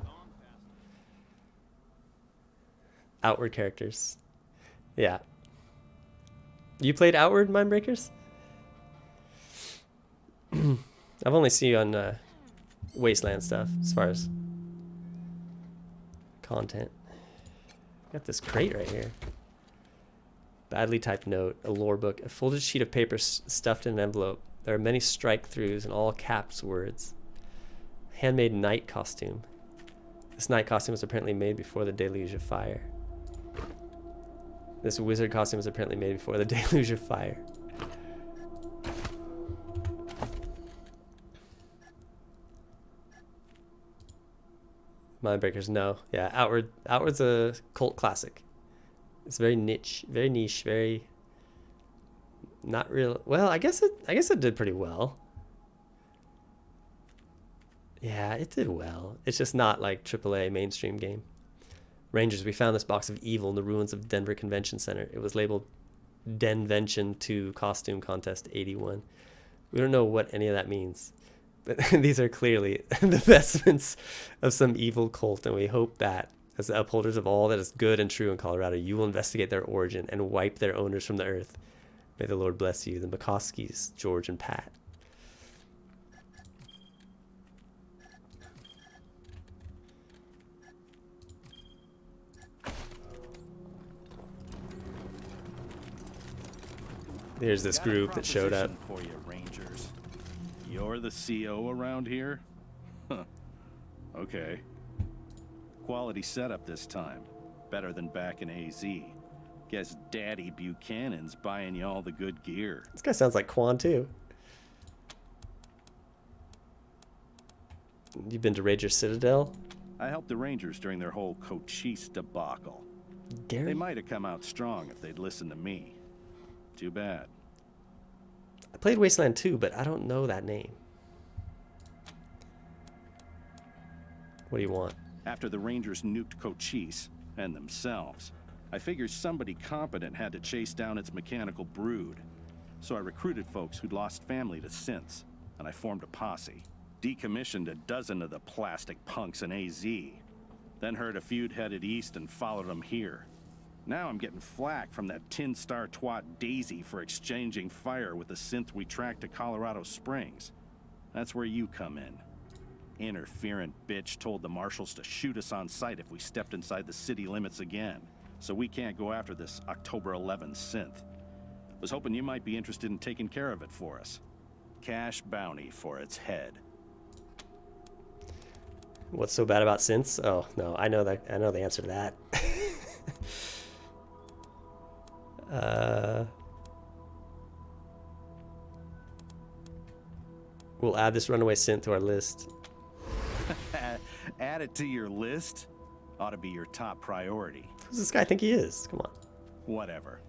Outward characters. Yeah. You played Outward, Mindbreakers? I've only seen you on Wasteland stuff as far as content. Got this crate right here. Badly typed note, a lore book, a folded sheet of paper stuffed in an envelope. There are many strike-throughs and all caps words. Handmade knight costume. This knight costume was apparently made before the deluge of fire. This wizard costume was apparently made before the deluge of fire. Mindbreakers, no. Yeah, Outward's a cult classic. It's very niche, very not real. Well, I guess it did pretty well. Yeah, it did well. It's just not like AAA mainstream game. Rangers, we found this box of evil in the ruins of Denver Convention Center. It was labeled Denvention 2 Costume Contest 81. We don't know what any of that means. But these are clearly the vestments of some evil cult, and we hope that, as the upholders of all that is good and true in Colorado, you will investigate their origin and wipe their owners from the earth. May the Lord bless you. The McCoskies, George and Pat. There's this group that showed up. For you, Rangers. You're the CO around here? Huh. Okay. Quality setup this time. Better than back in AZ. Guess Daddy Buchanan's buying you all the good gear. This guy sounds like Quan too. You've been to Ranger Citadel? I helped the Rangers during their whole Cochise debacle. Gary? They might have come out strong if they'd listened to me. Too bad. I played Wasteland 2, but I don't know that name. What do you want? After the Rangers nuked Cochise, and themselves, I figured somebody competent had to chase down its mechanical brood. So I recruited folks who'd lost family to synths, and I formed a posse. Decommissioned a dozen of the plastic punks in AZ. Then heard a feud headed east and followed them here. Now I'm getting flack from that tin star twat Daisy for exchanging fire with the synth we tracked to Colorado Springs. That's where you come in. Interferent bitch told the marshals to shoot us on sight if we stepped inside the city limits again. So we can't go after this October 11th synth. Was hoping you might be interested in taking care of it for us. Cash bounty for its head. What's so bad about synths? Oh, no, I know the answer to that. We'll add this runaway synth to our list. Add it to your list? Ought to be your top priority. Who does this guy think he is? Come on. Whatever.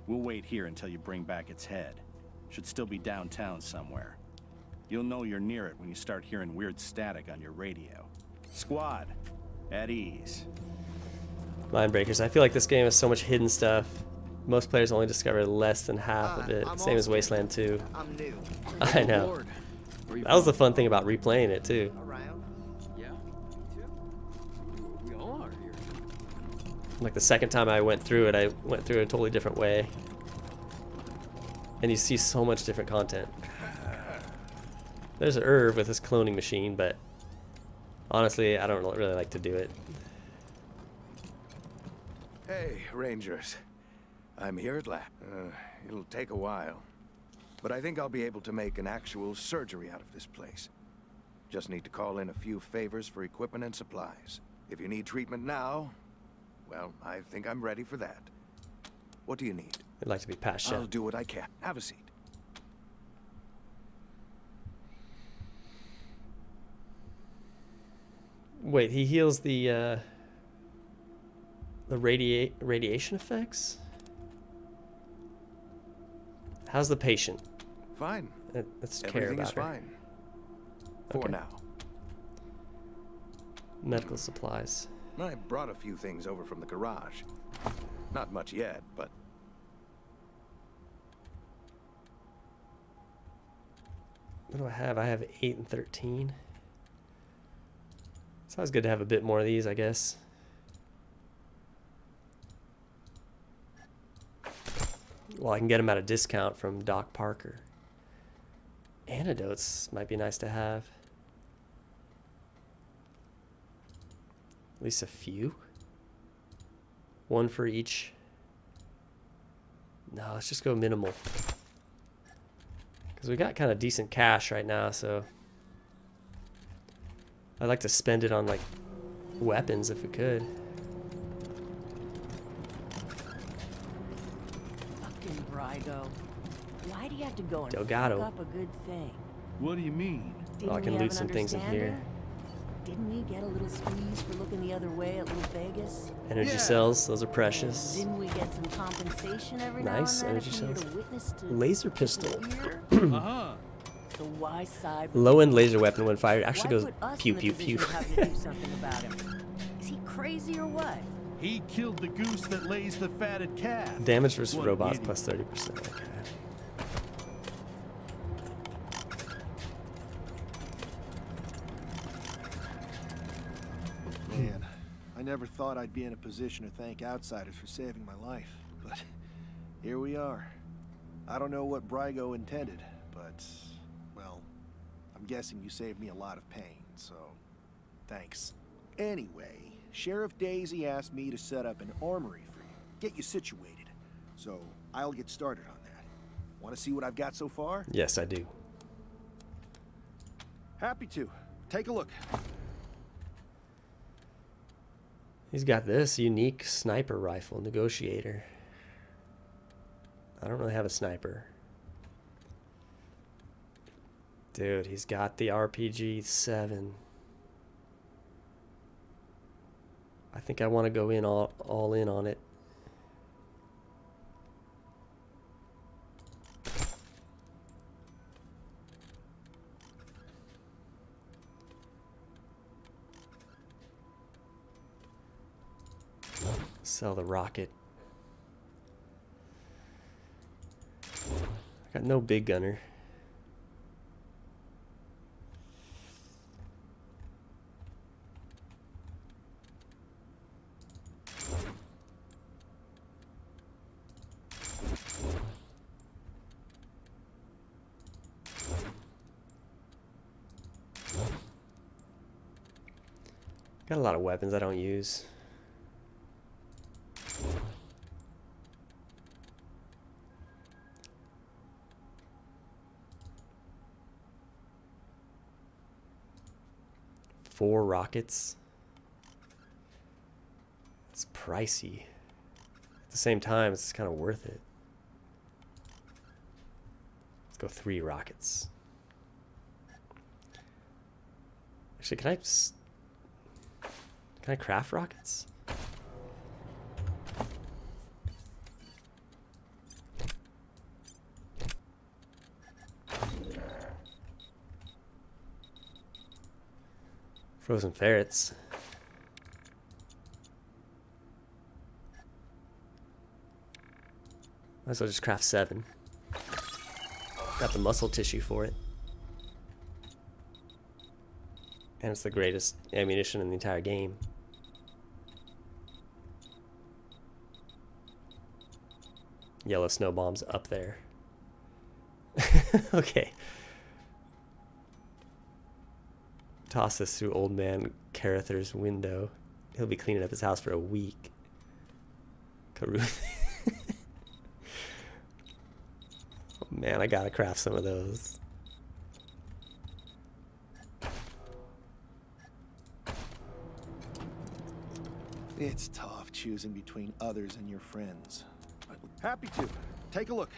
We'll wait here until you bring back its head. Should still be downtown somewhere. You'll know you're near it when you start hearing weird static on your radio. Squad, at ease. Mindbreakers. I feel like this game has so much hidden stuff. Most players only discover less than half of it. Same as Wasteland 2. I'm new. I know. That was the fun thing about replaying it too. Yeah, me too. We all are here. Like the second time I went through it, I went through it a totally different way. And you see so much different content. There's an Irv with his cloning machine, but honestly, I don't really like to do it. Hey, Rangers. I'm here at last. It'll take a while, but I think I'll be able to make an actual surgery out of this place. Just need to call in a few favors for equipment and supplies. If you need treatment now, well, I think I'm ready for that. What do you need? I'd like to be patched I'll up. do what I can. Have a seat. Wait, he heals the radiation effects? How's the patient? Fine. Let's care Everything about is her. fine. For Okay. now. Medical supplies. I brought a few things over from the garage. Not much yet, but... What do I have? I have 8 and 13. It's always good to have a bit more of these, I guess. Well, I can get them at a discount from Doc Parker. Antidotes might be nice to have. At least a few. One for each. No, let's just go minimal. Because we got kind of decent cash right now, so I'd like to spend it on like weapons if we could. Fucking Brygo. Why do you have to go and Delgado. fuck up a good thing? What do you mean? Oh, I can loot some things in here. Didn't we get a little squeeze for looking the other way at Little Vegas? Energy cells, those are precious. Didn't we get some compensation every Nice now and then energy if we were cells. to witness to Laser pistol. uh-huh. So why side with Low end laser weapon when fired actually why goes put us pew in the pew position pew. of having to do something about him? Is he crazy or what? He killed the goose that lays the fatted calf. Damage versus What an robots idiot. plus 30%. Okay. Man, I never thought I'd be in a position to thank outsiders for saving my life, but here we are. I don't know what Brygo intended, but, well, I'm guessing you saved me a lot of pain, so thanks. Anyway, Sheriff Daisy asked me to set up an armory for you, get you situated, so I'll get started on that. Want to see what I've got so far? Yes, I do. Happy to. Take a look. He's got this unique sniper rifle, negotiator. I don't really have a sniper. Dude, he's got the RPG-7. I think I want to go in all in on it. Sell the rocket. I got no big gunner. Got a lot of weapons I don't use. Four rockets. It's pricey. At the same time, it's kind of worth it. Let's go 3 rockets. Actually, can I craft rockets? Frozen ferrets. Might as well just craft 7. Got the muscle tissue for it. And it's the greatest ammunition in the entire game. Yellow snow bombs up there. Okay. Toss this through old man Carather's window. He'll be cleaning up his house for a week. Caruth. Oh man, I gotta craft some of those. It's tough choosing between others and your friends. Happy to. Take a look.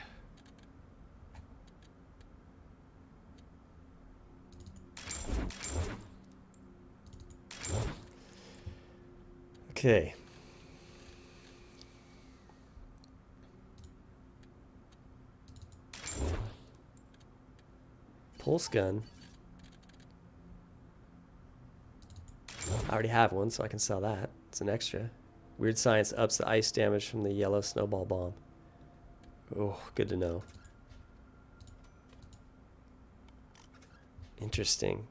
Okay. Pulse gun. I already have one, so I can sell that. It's an extra. Weird science ups the ice damage from the yellow snowball bomb. Oh, good to know. Interesting.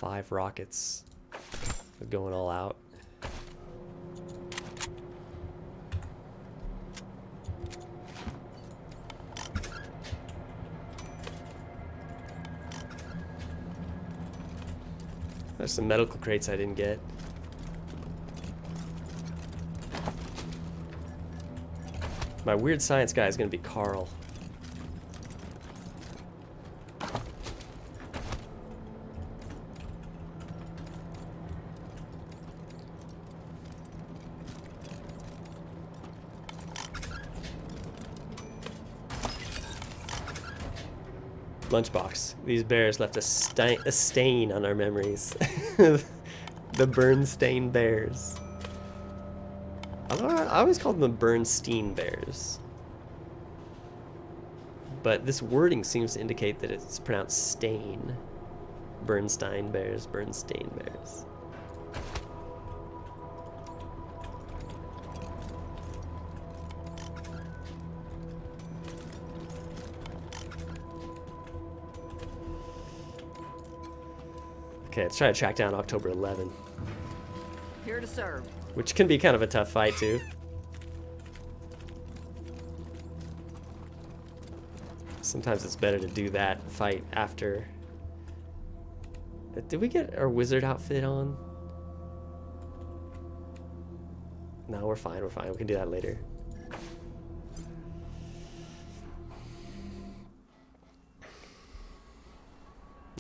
5 rockets. We're going all out. There's some medical crates I didn't get. My weird science guy is going to be Karl. Lunchbox. These bears left a stain on our memories. The Bernstein bears. I always called them the Bernstein bears. But this wording seems to indicate that it's pronounced stain. Bernstein bears, Bernstein bears. Okay, let's try to track down October 11. Here to serve. Which can be kind of a tough fight, too. Sometimes it's better to do that fight after. Did we get our wizard outfit on? No, we're fine, we're fine. We can do that later.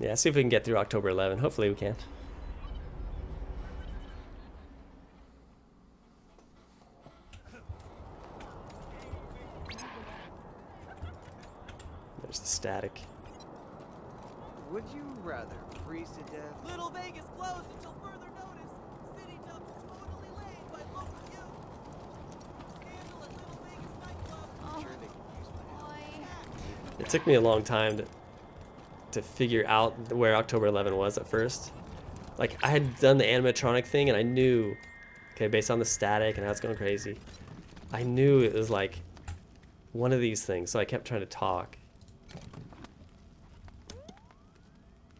Yeah, see if we can get through October 11. Hopefully we can. There's the static. Would you rather freeze to death? Little Vegas closed until further notice. City dumps totally laid by local youth. Scandal at Little Vegas nightclub. I'm sure they could use my help. It took me a long time to figure out where October 11 was at first. Like, I had done the animatronic thing and I knew, okay, based on the static and how it's going crazy, I knew it was like one of these things, so I kept trying to talk.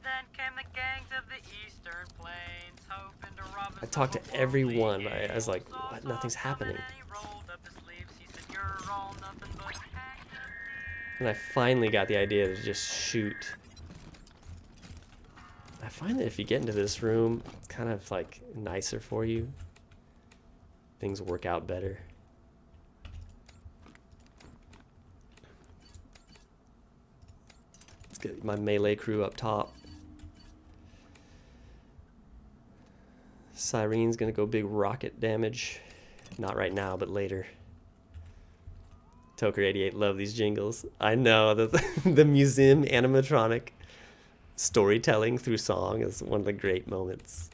Then came the gangs of the Eastern Plains, hoping to rob us. I talked to everyone, but I was like, what? Nothing's happening. And I finally got the idea to just shoot. I find that if you get into this room, it's kind of like nicer for you. Things work out better. Let's get my melee crew up top. Cyrene's gonna go big rocket damage. Not right now, but later. Toker88, love these jingles. I know, the museum animatronic storytelling through song is one of the great moments.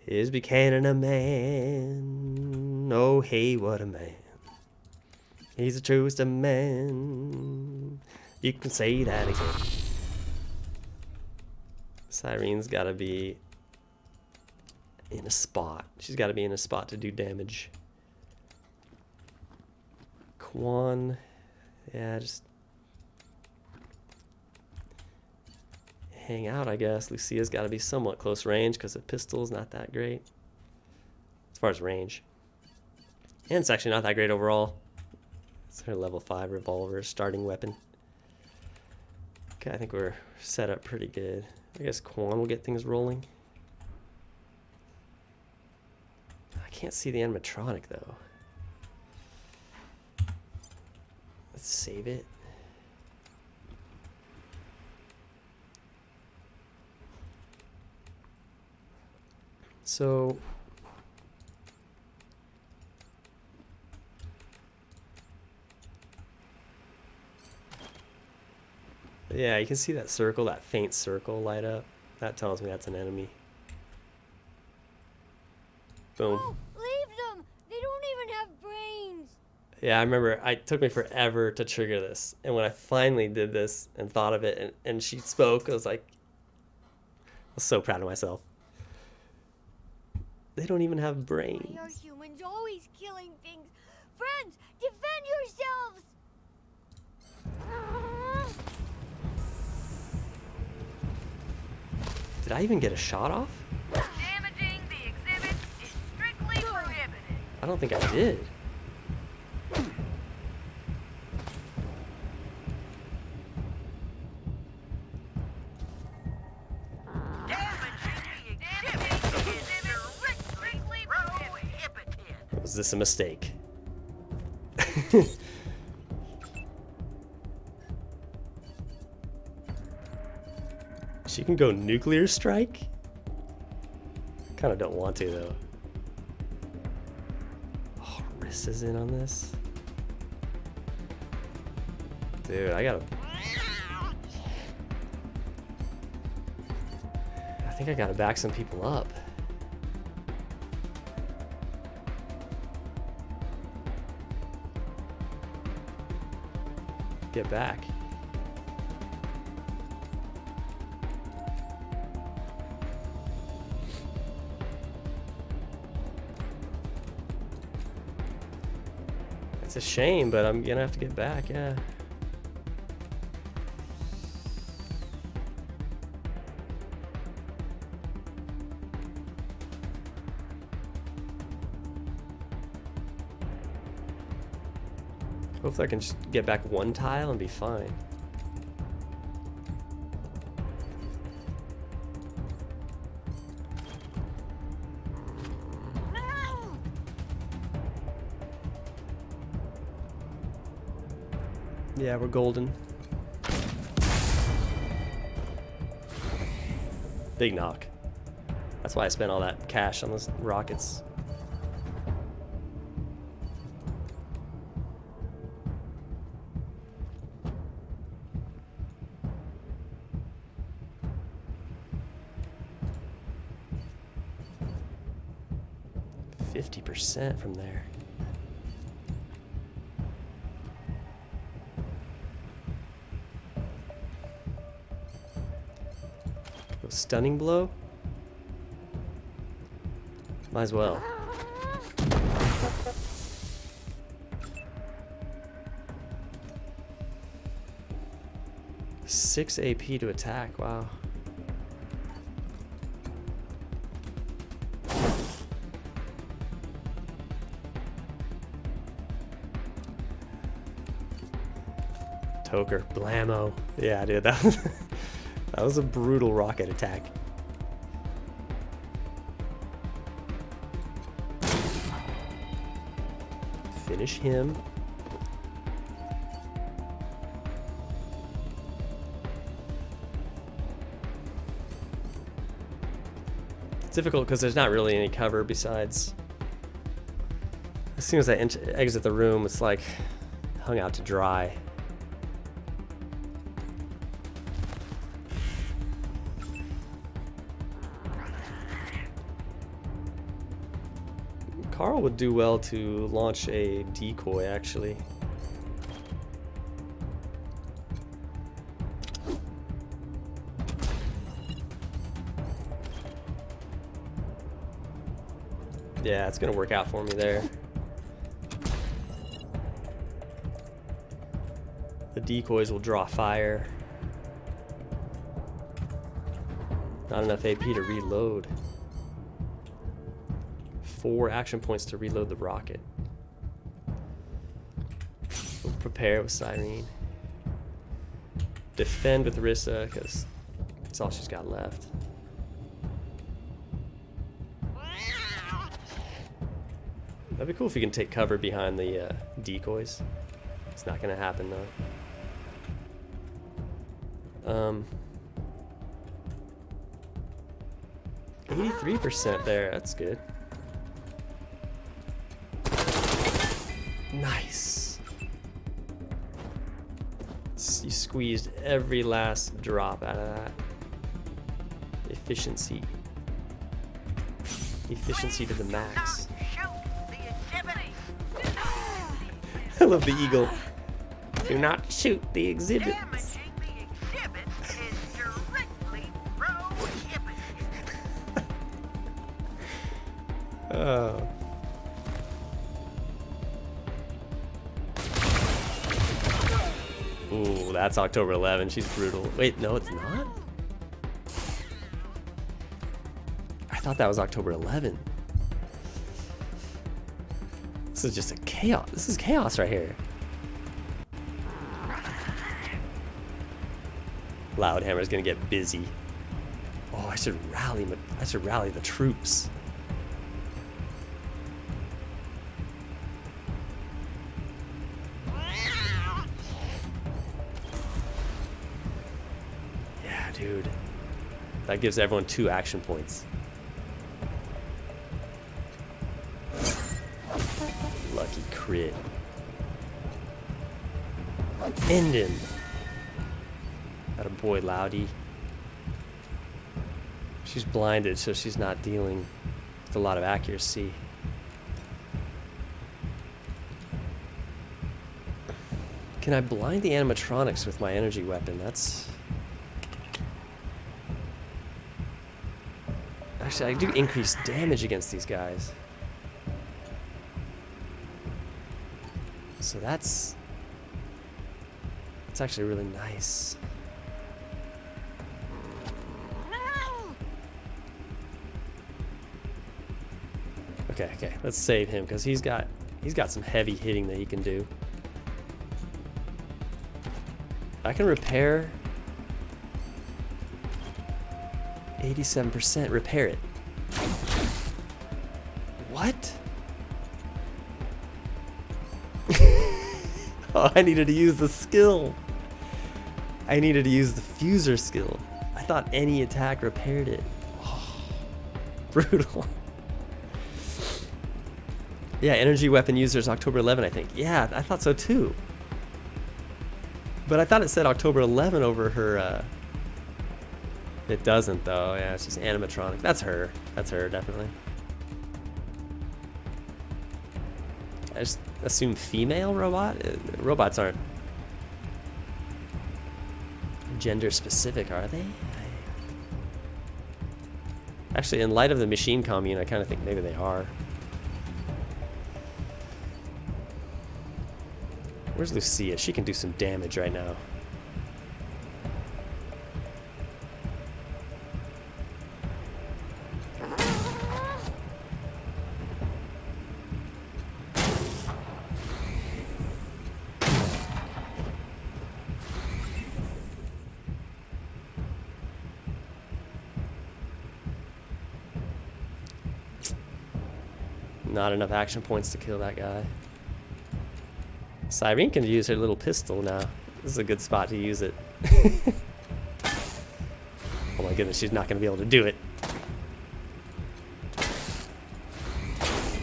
Is Buchanan a man? Oh, hey, what a man. He's the truest of men. You can say that again. Cyrene's gotta be in a spot. She's gotta be in a spot to do damage. Quan, yeah, just hang out, I guess. Lucia's got to be somewhat close range because the pistol's not that great as far as range. And it's actually not that great overall. It's her level 5 revolver starting weapon. Okay, I think we're set up pretty good. I guess Quan will get things rolling. I can't see the animatronic though. Let's save it. So yeah, you can see that circle, that faint circle light up. That tells me that's an enemy. Boom. Oh, leave them! They don't even have brains! Yeah, I remember it took me forever to trigger this. And when I finally did this and thought of it and she spoke, I was like, I was so proud of myself. They don't even have brains. Why are humans always killing things? Friends, defend yourselves! Did I even get a shot off? Damaging the exhibit is strictly prohibited. I don't think I did. Was this a mistake? She can go nuclear strike? Kind of don't want to though. Oh, Rissa's in on this. Dude, I think I gotta back some people up. Get back. It's a shame, but I'm gonna have to get back, yeah. Hopefully I can just get back one tile and be fine. Yeah, we're golden. Big knock. That's why I spent all that cash on those rockets. %50 from there. Go stunning blow? Might as well. Six AP to attack, wow. Toker, blammo. Yeah, dude, that was a brutal rocket attack. Finish him. It's difficult because there's not really any cover besides. As soon as I exit the room, it's like hung out to dry. Karl would do well to launch a decoy, actually. Yeah, it's gonna work out for me there. The decoys will draw fire. Not enough AP to reload. 4 action points to reload the rocket. We'll prepare with Cyrene. Defend with Rissa, because that's all she's got left. That'd be cool if you can take cover behind the decoys. It's not gonna happen though. 83% there, that's good. Nice. You squeezed every last drop out of that. Efficiency. Efficiency to the max. I love the eagle. Do not shoot the exhibits. Oh. Ooh, that's October 11. She's brutal. Wait, no, it's not? thought that was October 11. This is just a chaos. This is chaos right here. Loudhammer's gonna get busy. Oh, I should rally the troops. Yeah, dude. That gives everyone 2 action points. Lucky crit. End him. Got a boy, Loudy. She's blinded, so she's not dealing with a lot of accuracy. Can I blind the animatronics with my energy weapon? That's... Actually, I do increase damage against these guys. So that's actually really nice. Okay, let's save him because he's got some heavy hitting that he can do. I can repair 87%. Repair it. What? Oh, I needed to use the skill. I needed to use the fuser skill. I thought any attack repaired it. Oh, brutal. Yeah, energy weapon users October 11, I think. Yeah, I thought so too. But I thought it said October 11 over her. It doesn't though. Yeah, it's just animatronic. That's her. That's her, definitely. I just assume female robot? Robots aren't gender specific, are they? Actually, in light of the machine commune, I kind of think maybe they are. Where's Lucia? She can do some damage right now. Not enough action points to kill that guy. Cyrene can use her little pistol now. This is a good spot to use it. Oh my goodness, she's not going to be able to do it.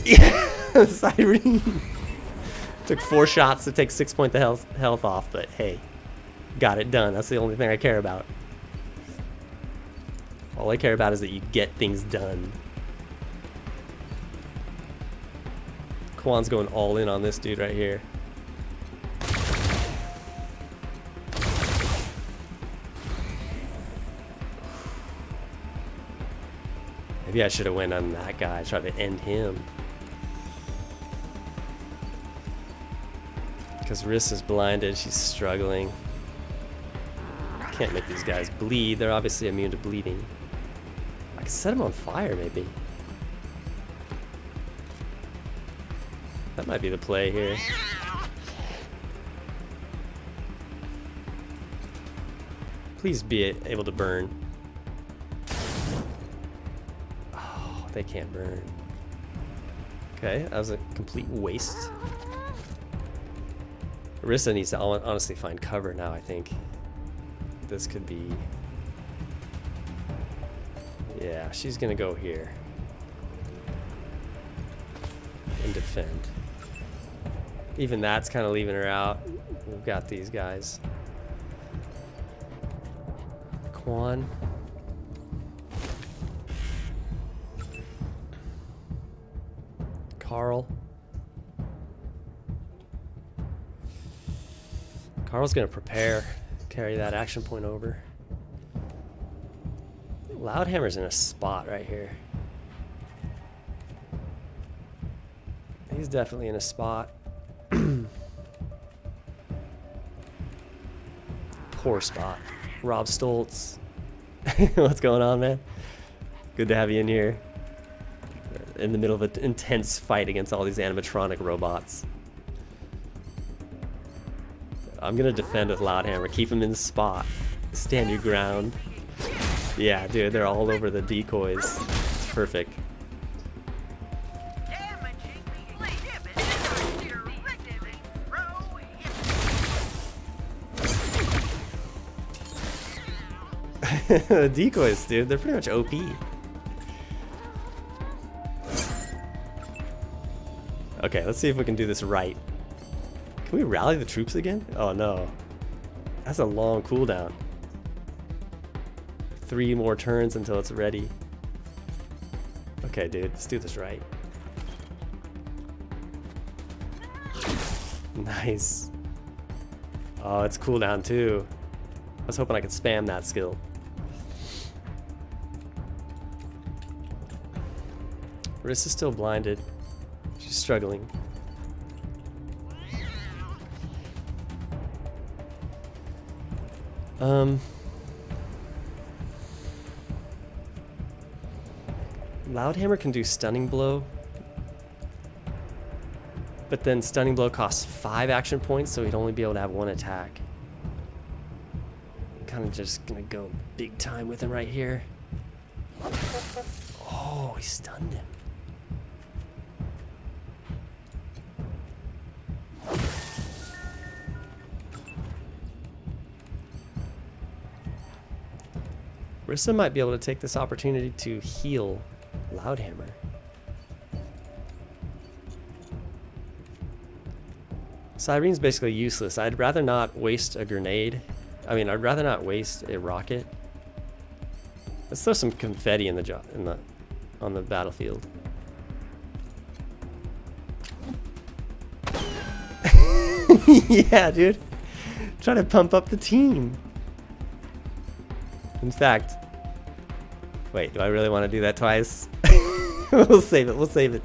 Yeah! Cyrene! Took 4 shots to take 6 points of health off, but hey, got it done. That's the only thing I care about. All I care about is that you get things done. Kwan's going all in on this dude right here. Maybe I should have went on that guy, tried to end him. Because Rissa's blinded, she's struggling. Can't make these guys bleed, they're obviously immune to bleeding. I could set them on fire, maybe. That might be the play here. Please be able to burn. Oh, they can't burn. Okay, that was a complete waste. Rissa needs to honestly find cover now, I think. This could be... Yeah, she's gonna go here. And defend. Even that's kind of leaving her out. We've got these guys. Quan. Karl. Karl's gonna prepare, carry that action point over. Loudhammer's in a spot right here. He's definitely in a spot. Poor spot. Rob Stoltz. What's going on, man? Good to have you in here. in the middle of an intense fight against all these animatronic robots. I'm gonna defend with Loudhammer. Keep him in the spot. Stand your ground. Yeah, dude, they're all over the decoys. It's perfect. The decoys, dude, they're pretty much OP. Okay, let's see if we can do this right. Can we rally the troops again? Oh no. That's a long cooldown. 3 more turns until it's ready. Okay, dude, let's do this right. Nice. Oh, it's cooldown too. I was hoping I could spam that skill. Rissa's still blinded. She's struggling. Loudhammer can do Stunning Blow. But then Stunning Blow costs 5 action points, so he'd only be able to have 1 attack. Kind of just gonna go big time with him right here. Oh, he stunned him. Rissa might be able to take this opportunity to heal Loudhammer. Cyrene's basically useless. I'd rather not waste a grenade. I mean, I'd rather not waste a rocket. Let's throw some confetti in the on the battlefield. Yeah, dude. Try to pump up the team. In fact, wait, do I really want to do that twice? We'll save it. We'll save it.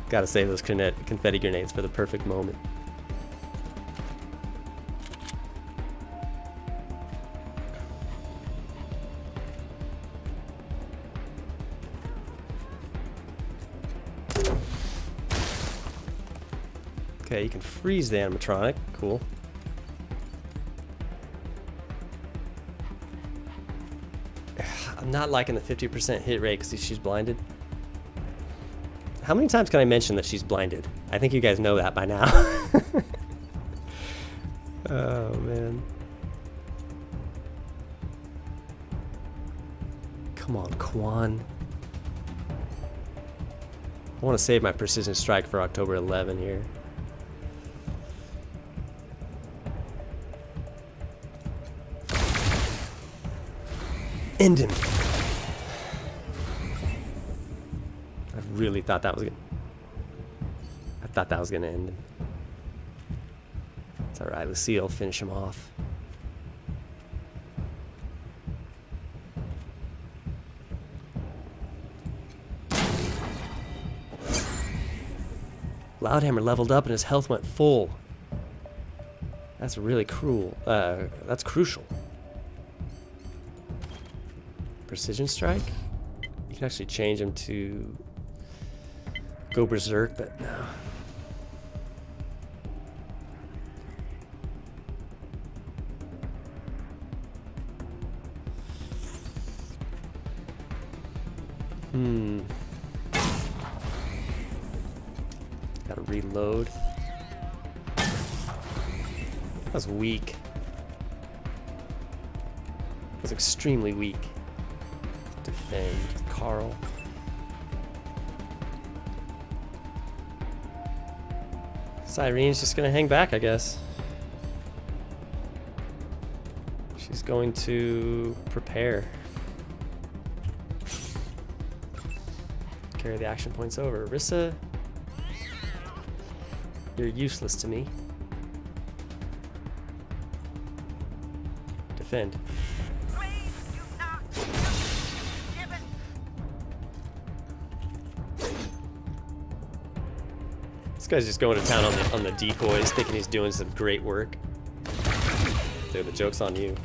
Gotta save those confetti grenades for the perfect moment. Okay, you can freeze the animatronic. Cool. I'm not liking the 50% hit rate because she's blinded. How many times can I mention that she's blinded? I think you guys know that by now. Oh, man. Come on, Quan. I want to save my Precision Strike for October 11 here. End him. I really thought that was gonna... I thought that was gonna end him. It's alright, Lucille, finish him off. Loudhammer leveled up and his health went full. That's really cruel. That's crucial. Precision Strike? You can actually change him to go berserk, but no. Gotta reload. That was weak. That was extremely weak. Defend Karl. Cyrene's just gonna hang back, I guess. She's going to prepare. Carry the action points over. Rissa, you're useless to me. Defend. This guy's just going to town on the decoys, thinking he's doing some great work. Dude, the joke's on you.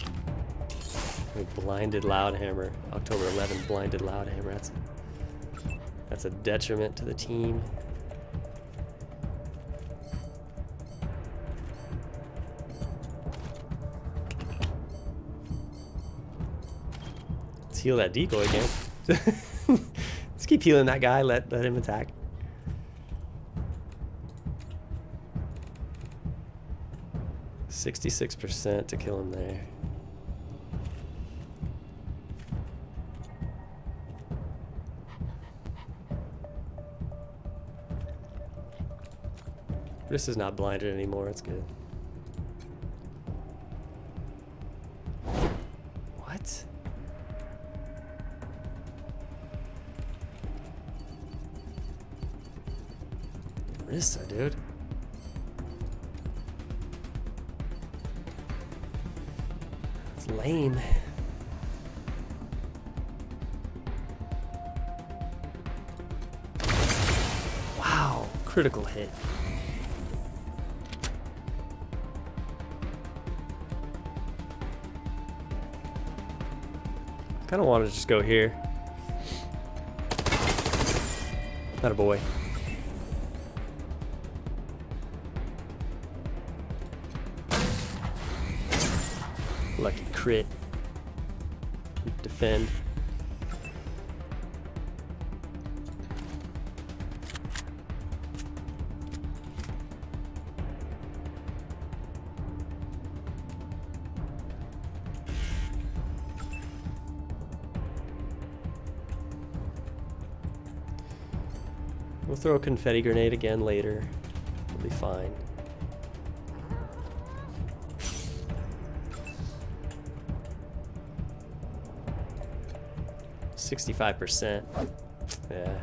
We blinded Loudhammer. October 11th, blinded Loudhammer. That's a detriment to the team. Let's heal that decoy again. Let's keep healing that guy. Let him attack. %66% to kill him there. This is not blinded anymore. It's good. What? Rissa, dude. It's lame. Wow, critical hit. I kind of want to just go here. Not a boy. Lucky crit. Defend. We'll throw a confetti grenade again later. We'll be fine. %65%. Yeah.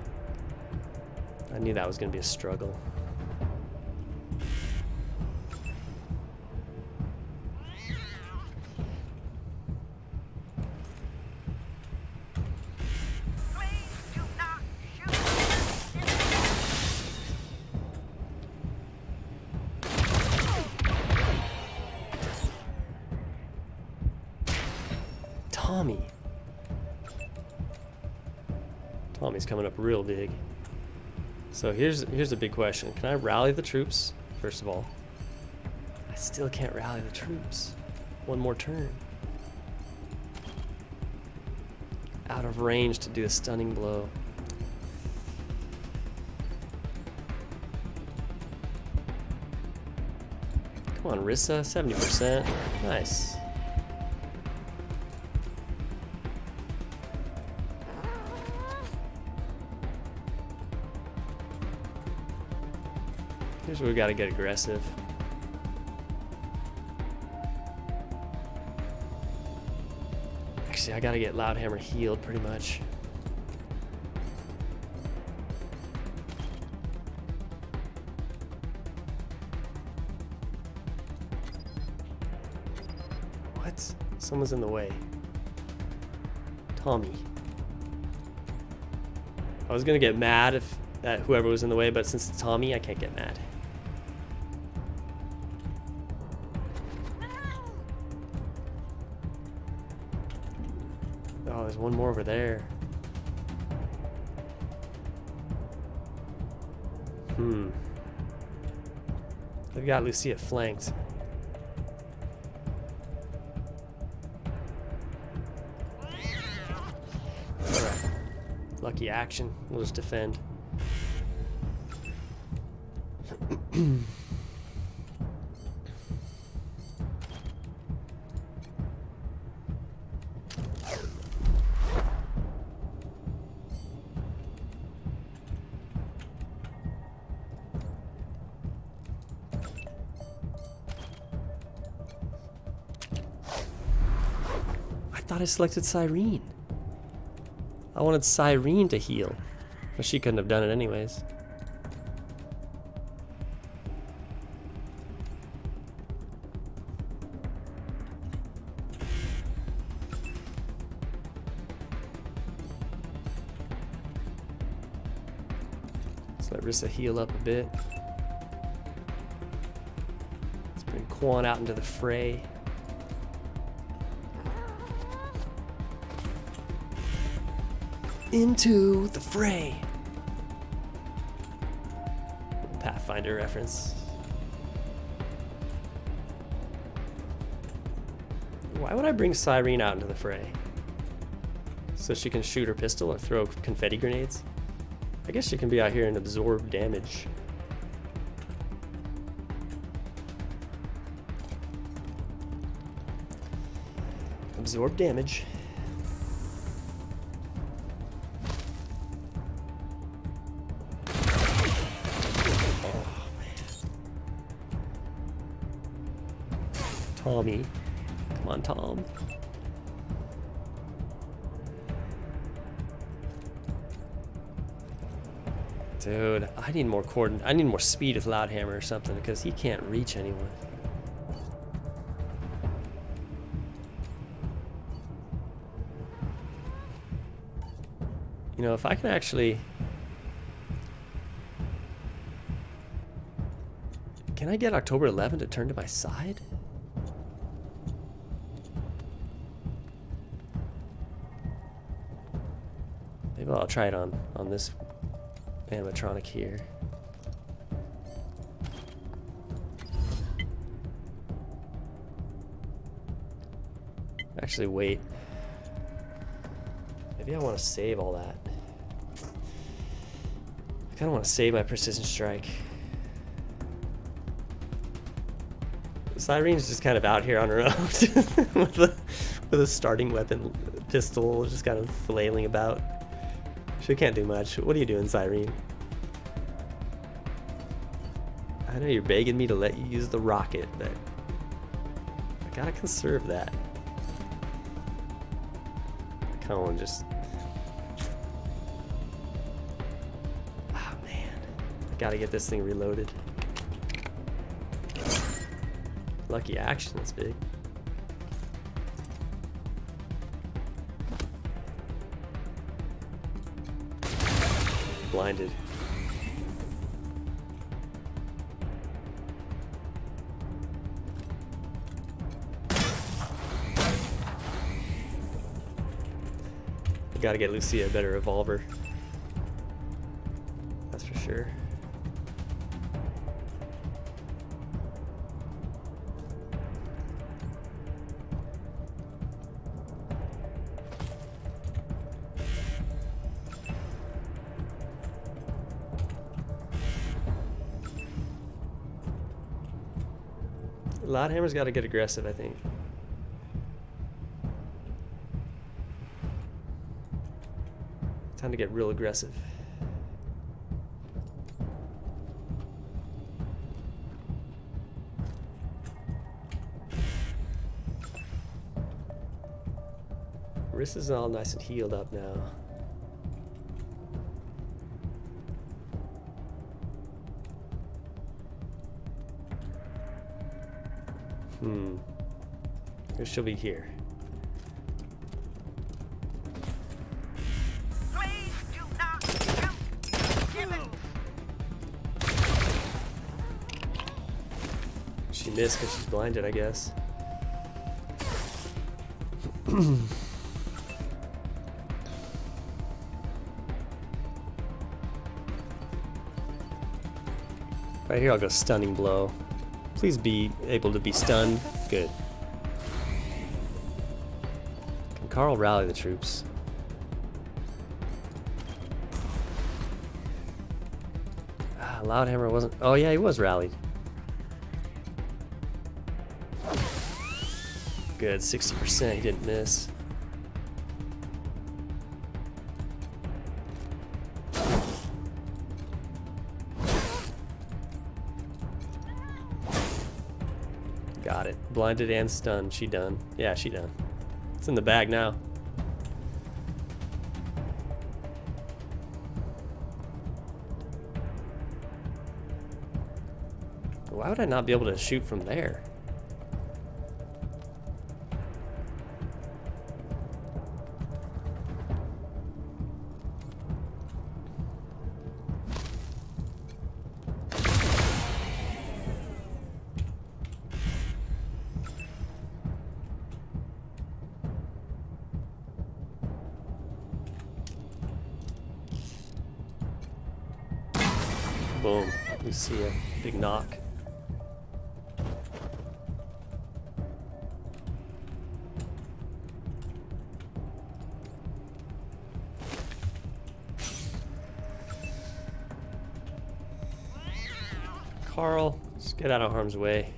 I knew that was going to be a struggle. Tommy's coming up real big. So here's a big question. Can I rally the troops, first of all? I still can't rally the troops. One more turn. Out of range to do a stunning blow. Come on, Rissa, 70%. Nice. Here's where we gotta get aggressive. Actually, I gotta get Loudhammer healed pretty much. What? Someone's in the way. Tommy. I was gonna get mad if that whoever was in the way, but since it's Tommy, I can't get mad. Oh, there's one more over there. They've got Lucia flanked. Alright. Lucky action. We'll just defend. I thought I selected Cyrene. I wanted Cyrene to heal, but she couldn't have done it anyways. Let's let Rissa heal up a bit. Let's bring Quan out into the fray. Into the fray. Pathfinder reference. Why would I bring Cyrene out into the fray? So she can shoot her pistol or throw confetti grenades? I guess she can be out here and absorb damage. Absorb damage. Tommy. Come on, Tom. Dude, I need more I need more speed with Loudhammer or something because he can't reach anyone. You know, if I can actually... Can I get October 11 to turn to my side? Maybe I'll try it on this animatronic here. Actually, wait. Maybe I want to save all that. I kind of want to save my precision strike. Cyrene's just kind of out here on her own with a starting weapon pistol, just kind of flailing about. She can't do much. What are you doing, Cyrene? I know you're begging me to let you use the rocket, but I gotta conserve that. I kind of want to just... Oh man, I gotta get this thing reloaded. Lucky action, that's big. Blinded. I gotta get Lucia a better revolver. That's for sure. Loudhammer's got to get aggressive, I think. Time to get real aggressive. Rissa's all nice and healed up now. She'll be here. Please do not shoot. Give it. She missed because she's blinded, I guess. Right here, I'll go stunning blow. Please be able to be stunned. Good. Can Karl rally the troops? Loudhammer wasn't... Oh yeah, he was rallied. Good, 60%, he didn't miss. Got it. Blinded and stunned. She done. Yeah, she done. It's in the bag now. Why would I not be able to shoot from there? Boom. Lucia, big knock. Karl, just get out of harm's way.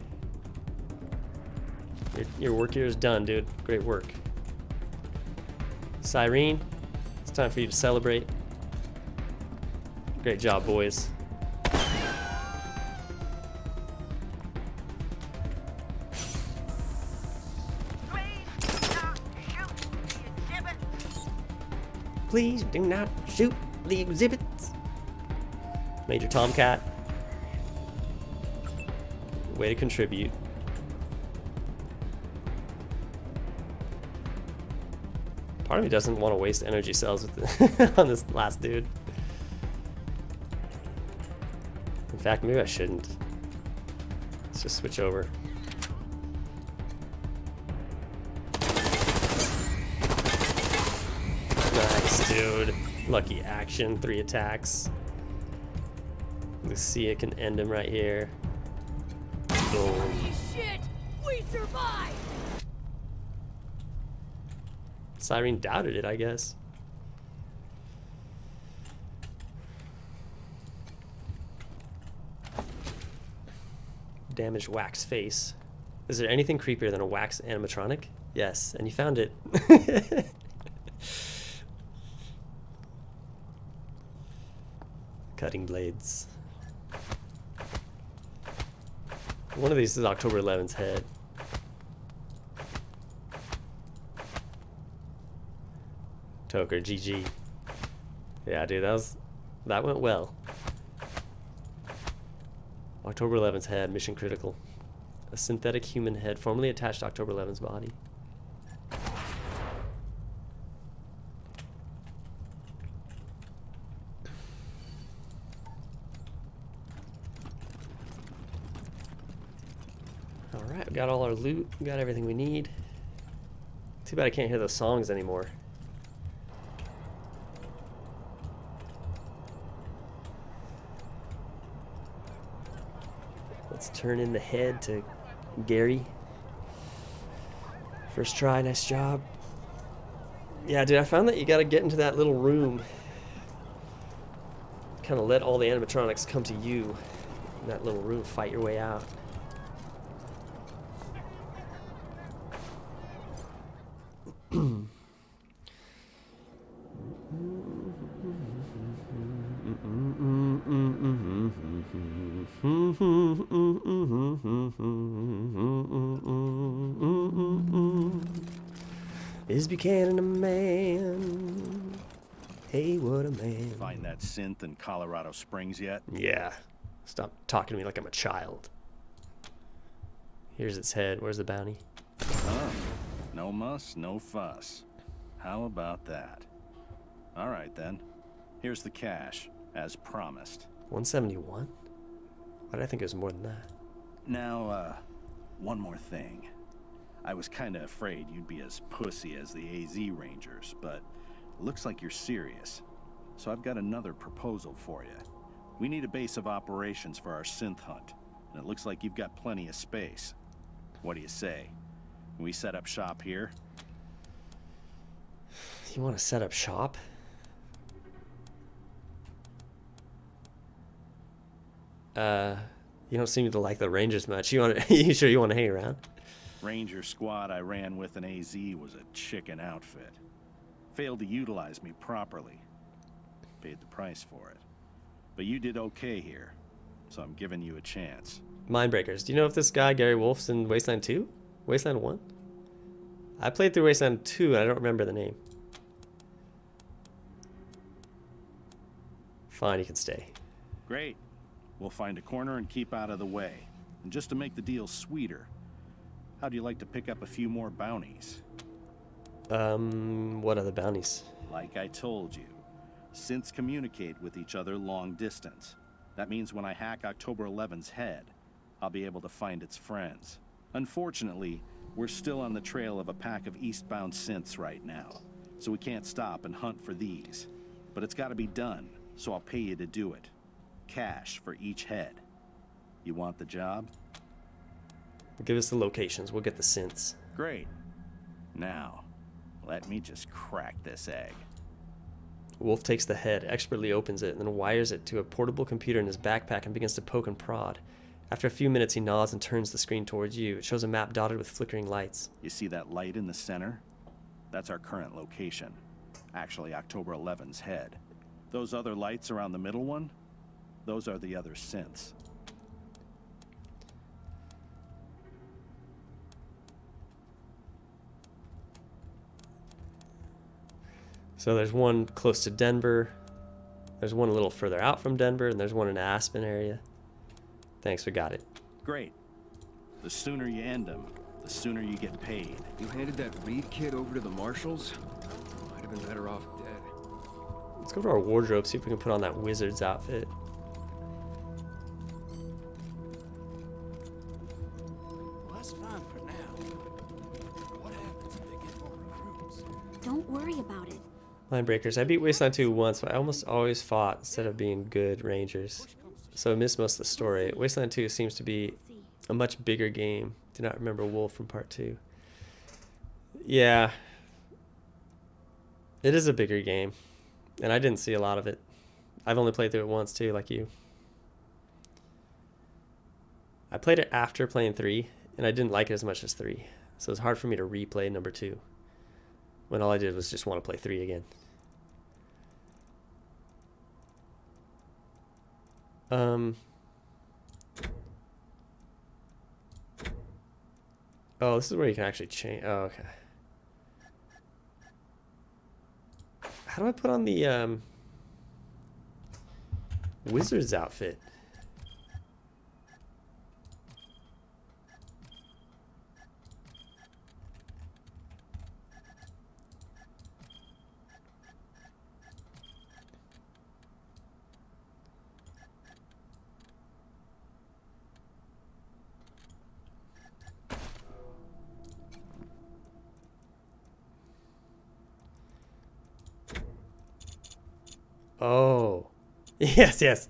Your work here is done, dude. Great work. Cyrene, it's time for you to celebrate. Great job, boys. Please do not shoot the exhibits. Major Tomcat. Way to contribute. Part of me doesn't want to waste energy cells with on this last dude. In fact, maybe I shouldn't. Let's just switch over. Nice, dude. Lucky action, 3 attacks. Lucia can end him right here. Boom. Holy shit! We survived! Cyrene doubted it, I guess. Damaged wax face. Is there anything creepier than a wax animatronic? Yes, and you found it. Cutting blades. One of these is October 11th's head. Toker, GG. Yeah, dude, that went well. October 11th's head, mission critical. A synthetic human head formerly attached to October 11th's body. Alright, we got all our loot, we got everything we need. Too bad I can't hear those songs anymore. Let's turn in the head to Gary. First try, nice job. Yeah, dude, I found that you gotta get into that little room. Kind of let all the animatronics come to you in that little room, fight your way out. Is Buchanan a man? Hey, what a man. Find that synth in Colorado Springs yet? Yeah. Stop talking to me like I'm a child. Here's its head. Where's the bounty? Huh. No muss, no fuss. How about that? All right, then. Here's the cash, as promised. 171? Why did I think it was more than that? Now, one more thing. I was kinda afraid you'd be as pussy as the AZ Rangers, but looks like you're serious. So I've got another proposal for you. We need a base of operations for our synth hunt, and it looks like you've got plenty of space. What do you say? Can we set up shop here? You want to set up shop? You don't seem to like the Rangers much. You sure you want to hang around? Ranger squad I ran with in AZ was a chicken outfit. Failed to utilize me properly. Paid the price for it. But you did okay here, so I'm giving you a chance. Mindbreakers. Do you know if this guy, Gary Wolf's in Wasteland 2? Wasteland 1? I played through Wasteland 2 and I don't remember the name. Fine, you can stay. Great. We'll find a corner and keep out of the way. And just to make the deal sweeter, how'd you like to pick up a few more bounties? What other bounties? Like I told you, synths communicate with each other long distance. That means when I hack October 11th's head, I'll be able to find its friends. Unfortunately, we're still on the trail of a pack of eastbound synths right now, so we can't stop and hunt for these. But it's gotta be done, so I'll pay you to do it. cash for each head. You want the job? Give us the locations. We'll get the synths. Great. Now, let me just crack this egg. Wolf takes the head, expertly opens it, and then wires it to a portable computer in his backpack and begins to poke and prod. After a few minutes, he nods and turns the screen towards you. It shows a map dotted with flickering lights. You see that light in the center? That's our current location. Actually, October 11's head. Those other lights around the middle one? Those are the other synths. So there's one close to Denver. There's one a little further out from Denver, and there's one in the Aspen area. Thanks, we got it. Great. The sooner you end them, the sooner you get paid. You handed that Reed kid over to the marshals? Might have been better off dead. Let's go to our wardrobe, see if we can put on that wizard's outfit. Well, that's fine for now. What happens if they get more recruits? Don't worry about it. Line breakers. I beat Wasteland 2 once, but I almost always fought instead of being good rangers. So I missed most of the story. Wasteland 2 seems to be a much bigger game. Do not remember Wolf from part 2. Yeah. It is a bigger game. And I didn't see a lot of it. I've only played through it once too, like you. I played it after playing 3, and I didn't like it as much as 3. So it's hard for me to replay number 2. When all I did was just want to play 3 again. Oh, this is where you can actually change. Oh, okay. How do I put on the wizard's outfit? Oh, yes, yes.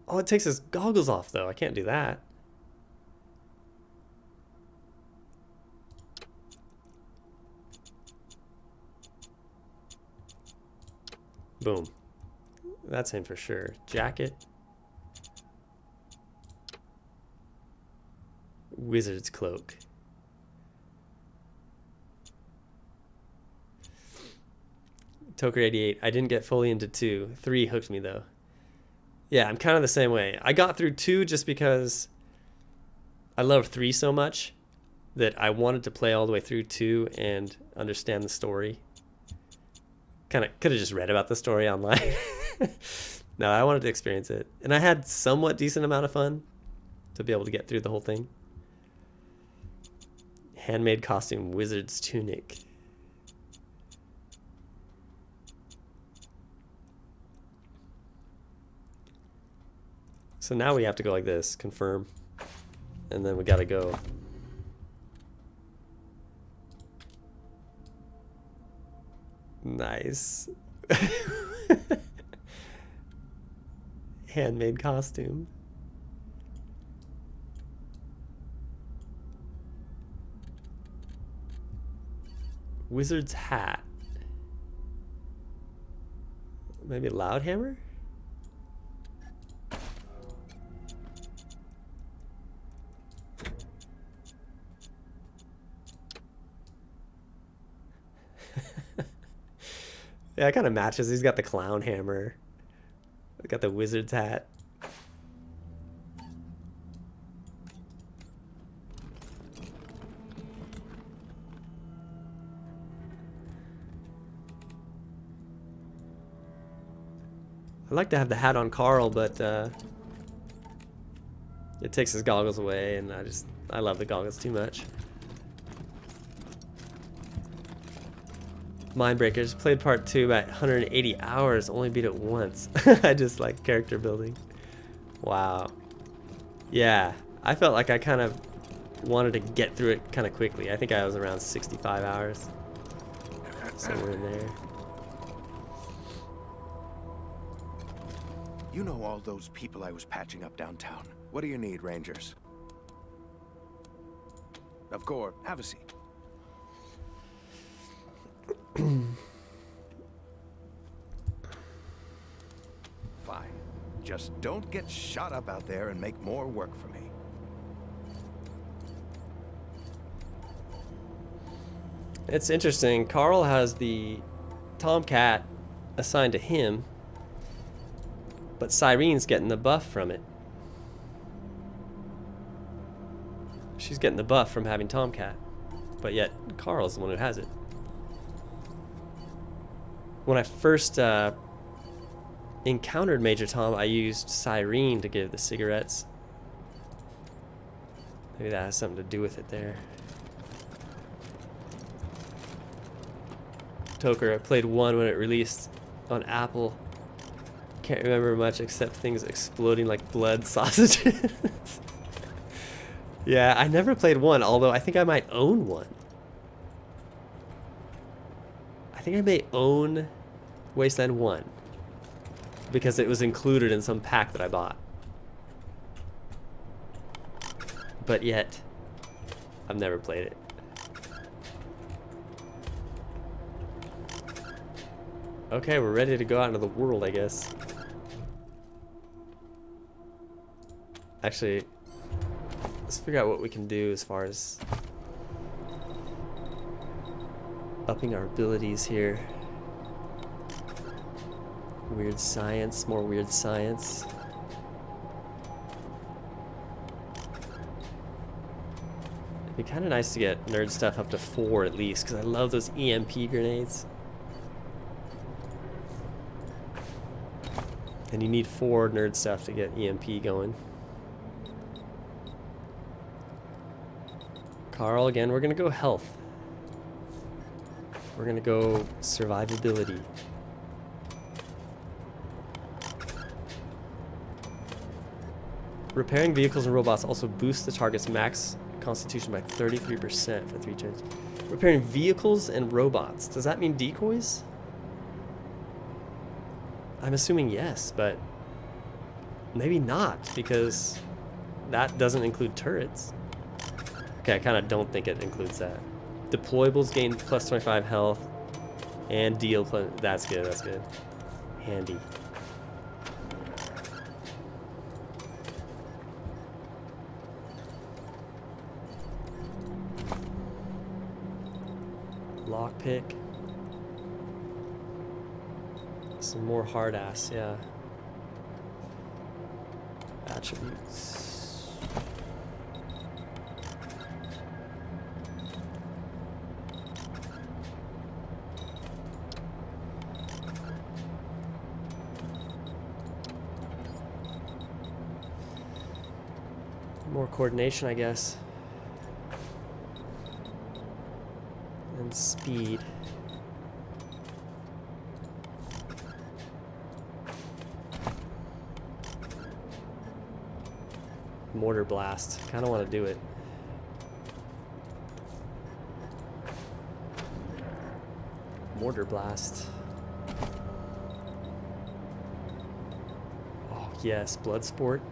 Oh, it takes his goggles off, though. I can't do that. Boom. That's him for sure. Jacket. Wizard's cloak. Toker 88. I didn't get fully into 2. 3 hooked me though. Yeah, I'm kind of the same way. I got through 2 just because I love 3 so much that I wanted to play all the way through 2 and understand the story. Kind of could have just read about the story online. No, I wanted to experience it. And I had somewhat decent amount of fun to be able to get through the whole thing. Handmade costume, wizard's tunic. So now we have to go like this, confirm, and then we gotta go. Nice. Handmade costume. Wizard's hat. Maybe Loudhammer? Yeah, it kind of matches. He's got the clown hammer. Got the wizard's hat. I'd like to have the hat on Karl, but it takes his goggles away, and I love the goggles too much. Mindbreakers, played part 2 about 180 hours, only beat it once. I just like character building. Wow. Yeah, I felt like I kind of wanted to get through it kind of quickly. I think I was around 65 hours. Somewhere in there. You know all those people I was patching up downtown. What do you need, Rangers? Of course, have a seat. Fine. Just don't get shot up out there and make more work for me. It's interesting. Karl has the Tomcat assigned to him, but Cyrene's getting the buff from it. She's getting the buff from having Tomcat, but yet Karl's the one who has it. When I first encountered Major Tom, I used Cyrene to give the cigarettes. Maybe that has something to do with it there. Toker, I played 1 when it released on Apple. Can't remember much except things exploding like blood sausages. Yeah, I never played 1, although I think I might own 1. I think I may own Wasteland 1 because it was included in some pack that I bought. But yet, I've never played it. Okay, we're ready to go out into the world, I guess. Actually, let's figure out what we can do as far as upping our abilities here. Weird science, more weird science. It'd be kind of nice to get nerd stuff up to 4 at least, because I love those EMP grenades. And you need 4 nerd stuff to get EMP going. Karl, again, we're gonna go health. We're gonna go survivability. Repairing vehicles and robots also boosts the target's max constitution by 33% for 3 turns. Repairing vehicles and robots. Does that mean decoys? I'm assuming yes, but maybe not, because that doesn't include turrets. Okay, I kind of don't think it includes that. Deployables gain plus 25 health, and deal plus... That's good, that's good. Handy. Lockpick. Some more hard ass, yeah. Attributes. More coordination, I guess. And speed. Mortar blast. Kind of want to do it. Mortar blast. Oh, yes. Blood sport.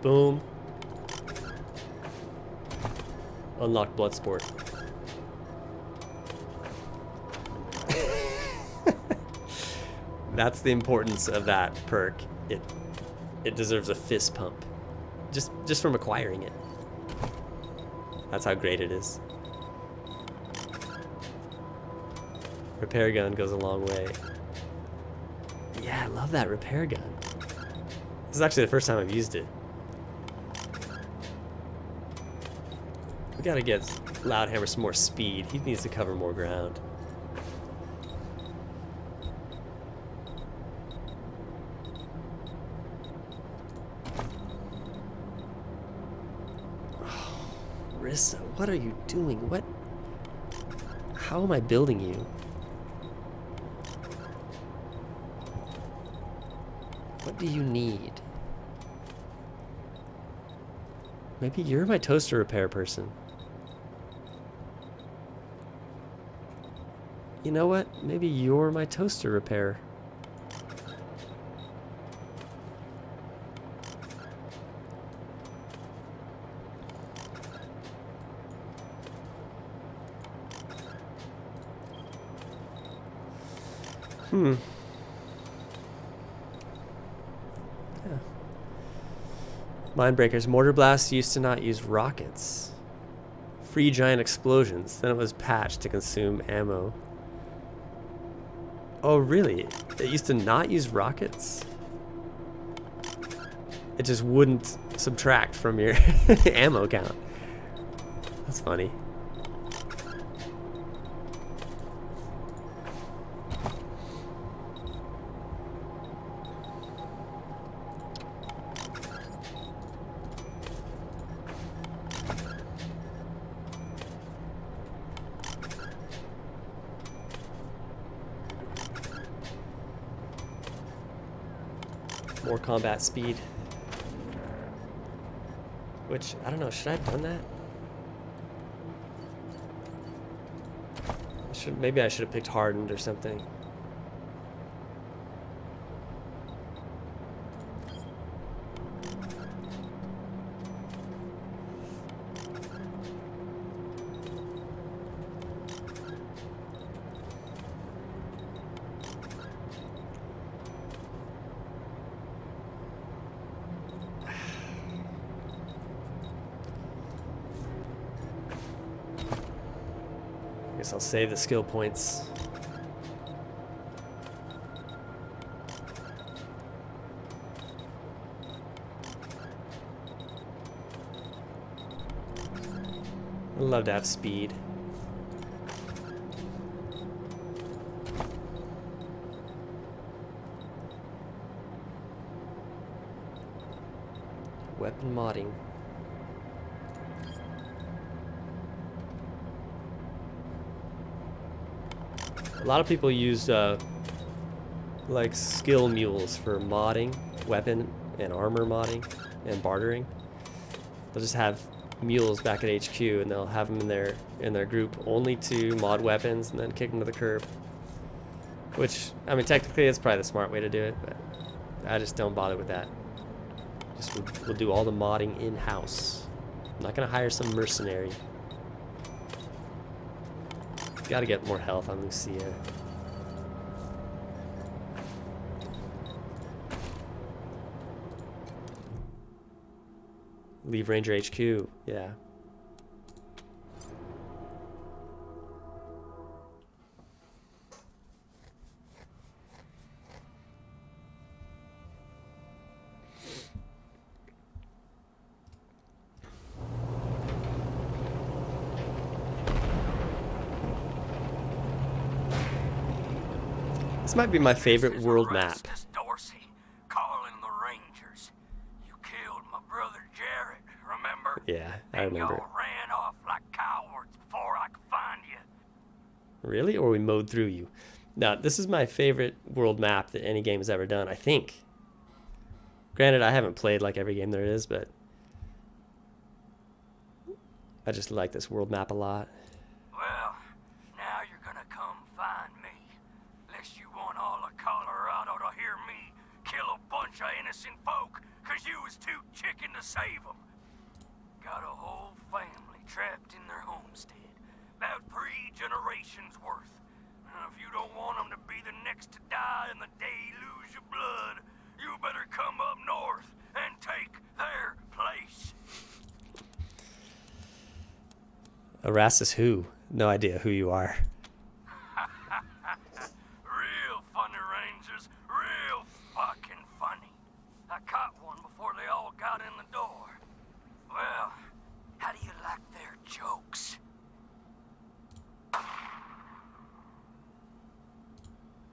Boom. Unlock blood sport. That's the importance of that perk. It deserves a fist pump. Just from acquiring it. That's how great it is. Repair gun goes a long way. Yeah, I love that repair gun. This is actually the first time I've used it. We gotta get Loudhammer some more speed. He needs to cover more ground. Rissa, what are you doing? What? How am I building you? What do you need? Maybe you're my toaster repair person. You know what? Maybe you're my toaster repair. Yeah. Mindbreakers. Mortar blasts used to not use rockets. Free giant explosions. Then it was patched to consume ammo. Oh, really? It used to not use rockets? It just wouldn't subtract from your ammo count. That's funny. More combat speed. Which, I don't know, should I have done that? Maybe I should have picked hardened or something. Guess I'll save the skill points. I'd love to have speed. Weapon modding. A lot of people use like skill mules for modding, weapon and armor modding, and bartering. They'll just have mules back at HQ, and they'll have them in their group only to mod weapons, and then kick them to the curb. Which, I mean, technically, it's probably the smart way to do it, but I just don't bother with that. Just we'll do all the modding in house. I'm not gonna hire some mercenary. Gotta get more health on Lucia. Leave Ranger HQ, yeah. This might be my favorite world map. Dorsey, Karl and the Rangers. You killed my brother Jarrett, remember? Yeah, I remember. Y'all ran off like cowards before I could find you. Really? Or we mowed through you? Now, this is my favorite world map that any game has ever done, I think. Granted, I haven't played like every game there is, but I just like this world map a lot. Well, now you're gonna come find me. Unless you want all of Colorado to hear me kill a bunch of innocent folk, 'cause you was too chicken to save them. Got a whole family trapped in their homestead, about 3 generations worth. And if you don't want them to be the next to die in the deluge of blood, you better come up north and take their place. Erastus who? No idea who you are. Real funny, Rangers. Real fucking funny. I caught one before they all got in the door. Well, how do you like their jokes?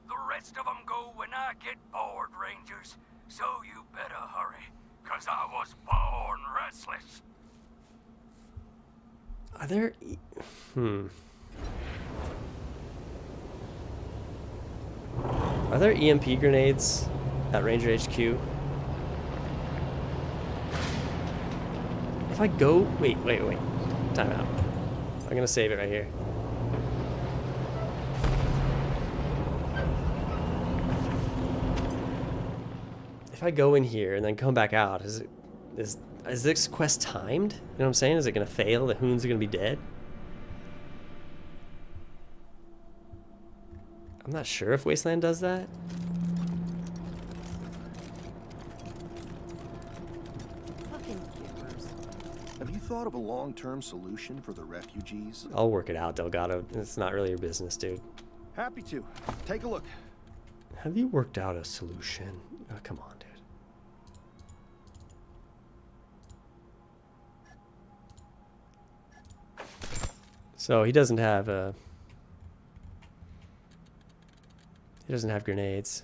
The rest of them go when I get bored, Rangers. So you better hurry, 'cause I was born restless. Are there... Are there EMP grenades at Ranger HQ? If I go... Wait. Time out. I'm gonna save it right here. If I go in here and then come back out, is this quest timed? You know what I'm saying? Is it gonna fail? The Hoons are gonna be dead? I'm not sure if Wasteland does that. Fucking gibbers. Have you thought of a long-term solution for the refugees? I'll work it out, Delgado. It's not really your business, dude. Happy to. Take a look. Have you worked out a solution? Oh, come on, dude. So he doesn't have grenades.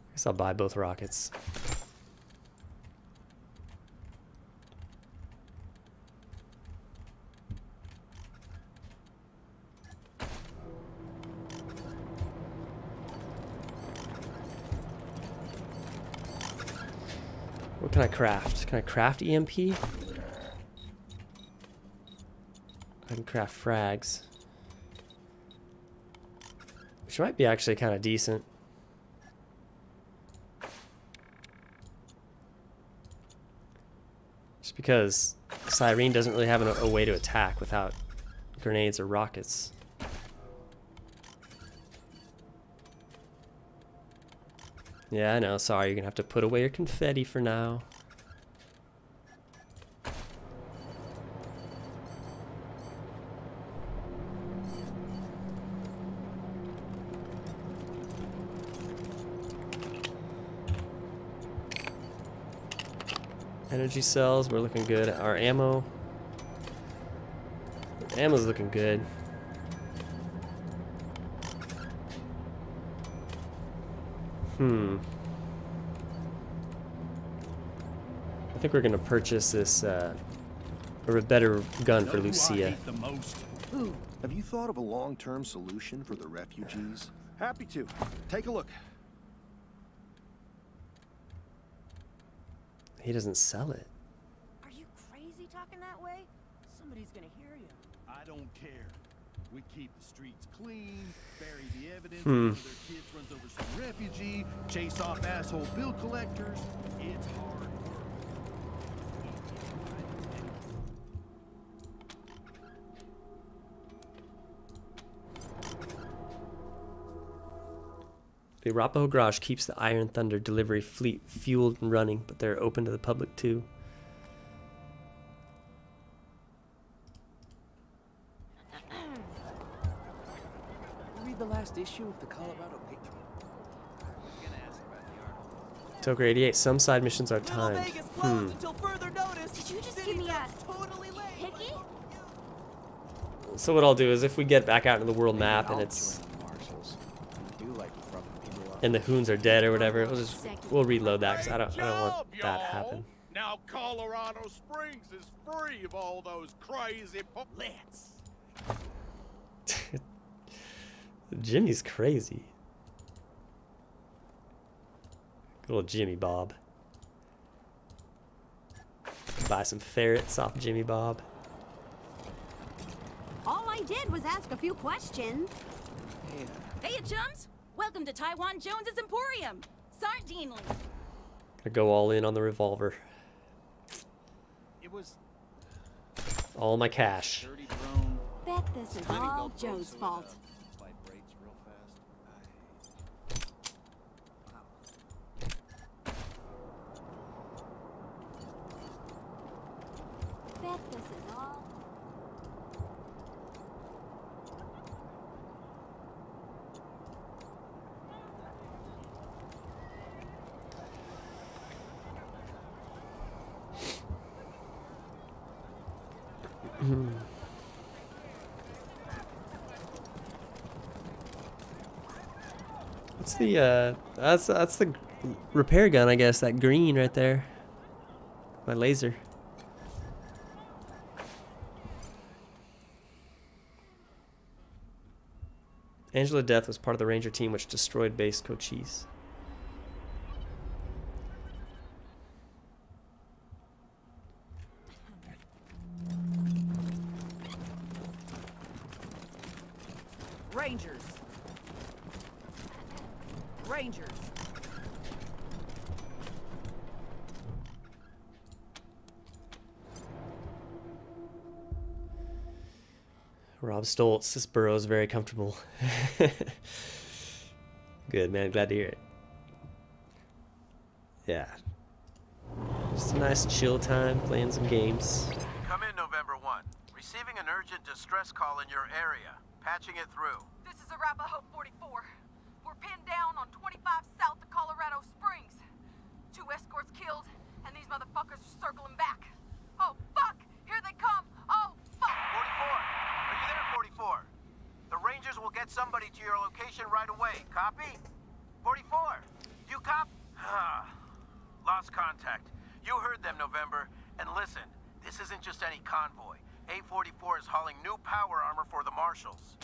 I guess I'll buy both rockets. What can I craft? Can I craft EMP? I can craft frags. Which might be actually kind of decent. Just because Cyrene doesn't really have a way to attack without grenades or rockets. Yeah, I know. Sorry, you're gonna have to put away your confetti for now. Energy cells, we're looking good. Our ammo's looking good. I think we're gonna purchase this or a better gun for Lucia. Have you thought of a long-term solution for the refugees? Happy to. Take a look. He doesn't sell it. Are you crazy talking that way? Somebody's gonna hear you. I don't care. We keep the streets clean, bury the evidence, Hmm. their kids runs over some refugee, chase off asshole bill collectors. It's hard work. The Arapaho Garage keeps the Iron Thunder delivery fleet fueled and running, but they're open to the public too. Read the last issue of the Colorado Patriot. Toker 88, some side missions are timed. Did you just give me a hickey? So what I'll do is if we get back out into the world map and it's and the Hoons are dead or whatever, we'll reload that because I don't want that to happen. Now Colorado Springs is free of all those crazy let's. Jimmy's crazy. Good old Jimmy Bob. Buy some ferrets off Jimmy Bob. All I did was ask a few questions. Hey, you chums! Welcome to Taiwan Jones's Emporium. Sardinely. Gonna go all in on the revolver. It was All my cash. Bet this is all Joe's fault. Bet this is all. What's the that's the repair gun, I guess, that green right there. My laser. Angela Death was part of the Ranger team which destroyed base Cochise. Rangers. Rangers. Rob Stoltz, this burrow is very comfortable. Good, man. Glad to hear it. Yeah. Just a nice chill time, playing some games. Come in November 1. Receiving an urgent distress call in your area. Patching it through. This is Arapahoe 44. We're pinned down on 25 south of Colorado Springs. 2 escorts killed, and these motherfuckers are circling back. Oh, fuck! Here they come! Oh, fuck! 44! Are you there, 44? The Rangers will get somebody to your location right away. Copy? 44! You cop? Lost contact. You heard them, November. And listen, this isn't just any convoy. A44 is hauling new power armor for the Marshals.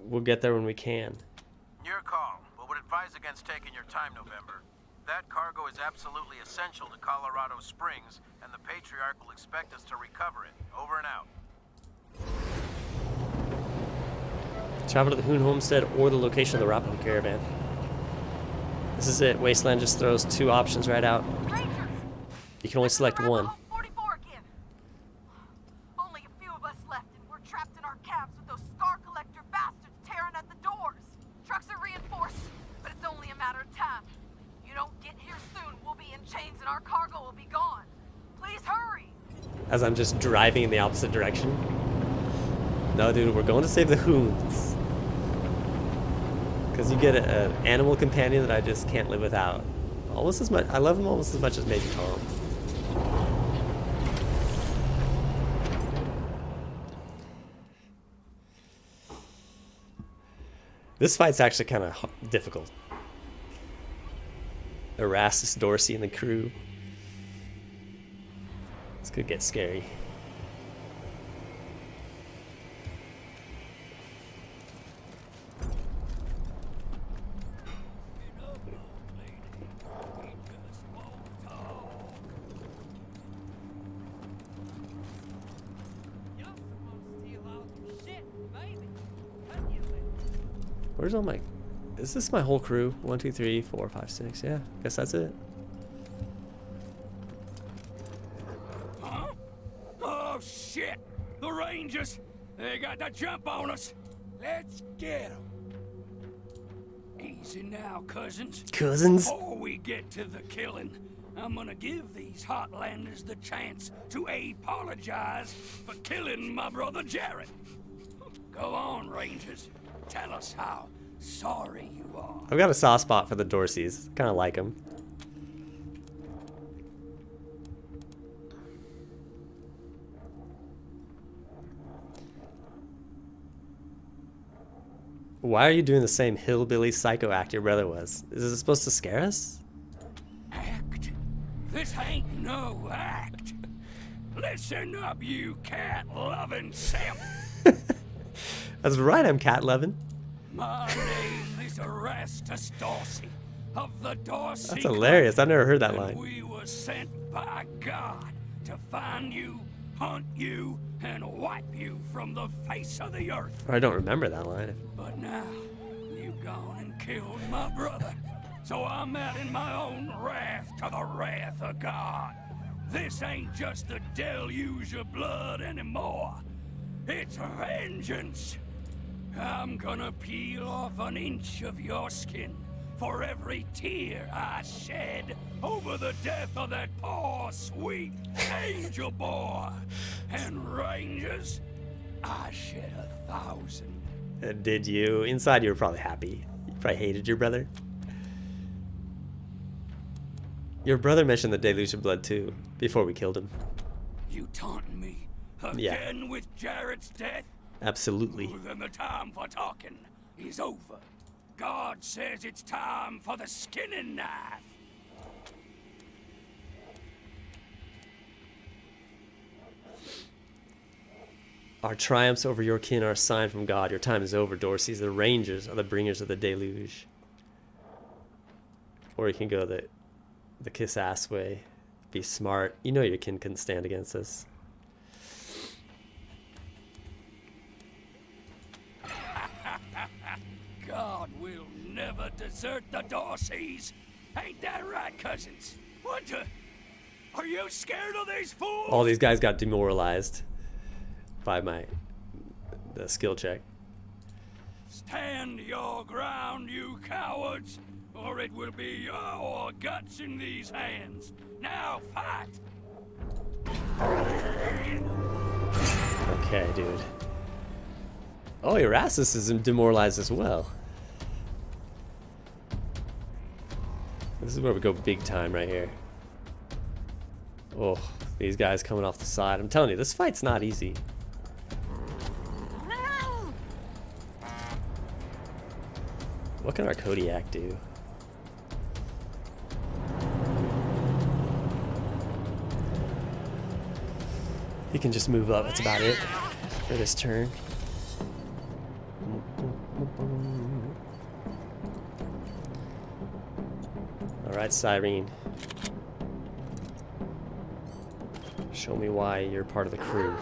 We'll get there when we can. Your call, but would advise against taking your time, November. That cargo is absolutely essential to Colorado Springs, and the Patriarch will expect us to recover it. Over and out. Travel to the Hoon Homestead or the location of the Arapahoe caravan. This is it. Wasteland just throws 2 options right out. You can only select one. 44 again. Only a few of us left, and we're trapped in our cabs with those scar collector bastards tearing at the doors. Trucks are reinforced, but it's only a matter of time. You don't get here soon, we'll be in chains and our cargo will be gone. Please hurry. As I'm just driving in the opposite direction. No, dude, we're going to save the Hoons. Because you get an animal companion that I just can't live without. Almost as much. I love him almost as much as maybe Tom. This fight's actually kind of difficult. Erastus, Dorsey, and the crew. This could get scary. Where's all my... Is this my whole crew? 1, 2, 3, 4, 5, 6. Yeah, guess that's it. Huh? Oh, shit! The Rangers! They got the jump on us! Let's get them! Easy now, cousins. Cousins? Before we get to the killing, I'm gonna give these Hotlanders the chance to apologize for killing my brother Jared. Go on, Rangers. Tell us how sorry you are. I've got a soft spot for the Dorseys. Kind of like them. Why are you doing the same hillbilly psycho act your brother was? Is this supposed to scare us? Act? This ain't no act. Listen up, you cat-loving simp. That's right, I'm cat-loving. My name is Erastus Dorsey of the Dorsey. That's hilarious. I've never heard that line. We were sent by God to find you, hunt you, and wipe you from the face of the earth. I don't remember that line. But now, you've gone and killed my brother. So I'm adding my own wrath to the wrath of God. This ain't just the deluge of blood anymore. It's vengeance. I'm gonna peel off an inch of your skin for every tear I shed over the death of that poor, sweet angel boy. And Rangers, I shed 1,000. Did you? Inside you were probably happy. You probably hated your brother. Your brother mentioned the deluge of blood too, before we killed him. You taunting me again with Jared's death? Absolutely. Well, then the time for talking is over. God says it's time for the skinning knife. Our triumphs over your kin are a sign from God. Your time is over, Dorseys. The Rangers are the bringers of the deluge. Or you can go the kiss-ass way. Be smart. You know your kin couldn't stand against us. God will never desert the Dorseys. Ain't that right, cousins? What the... Are Are you scared of these fools? All these guys got demoralized by the skill check. Stand your ground, you cowards, or it will be your guts in these hands. Now fight! Okay, dude. Oh, Erastus is demoralized as well. This is where we go big time right here. Oh, these guys coming off the side. I'm telling you, this fight's not easy. What can our Kodiak do? He can just move up. That's about it for this turn. Alright, Cyrene. Show me why you're part of the crew.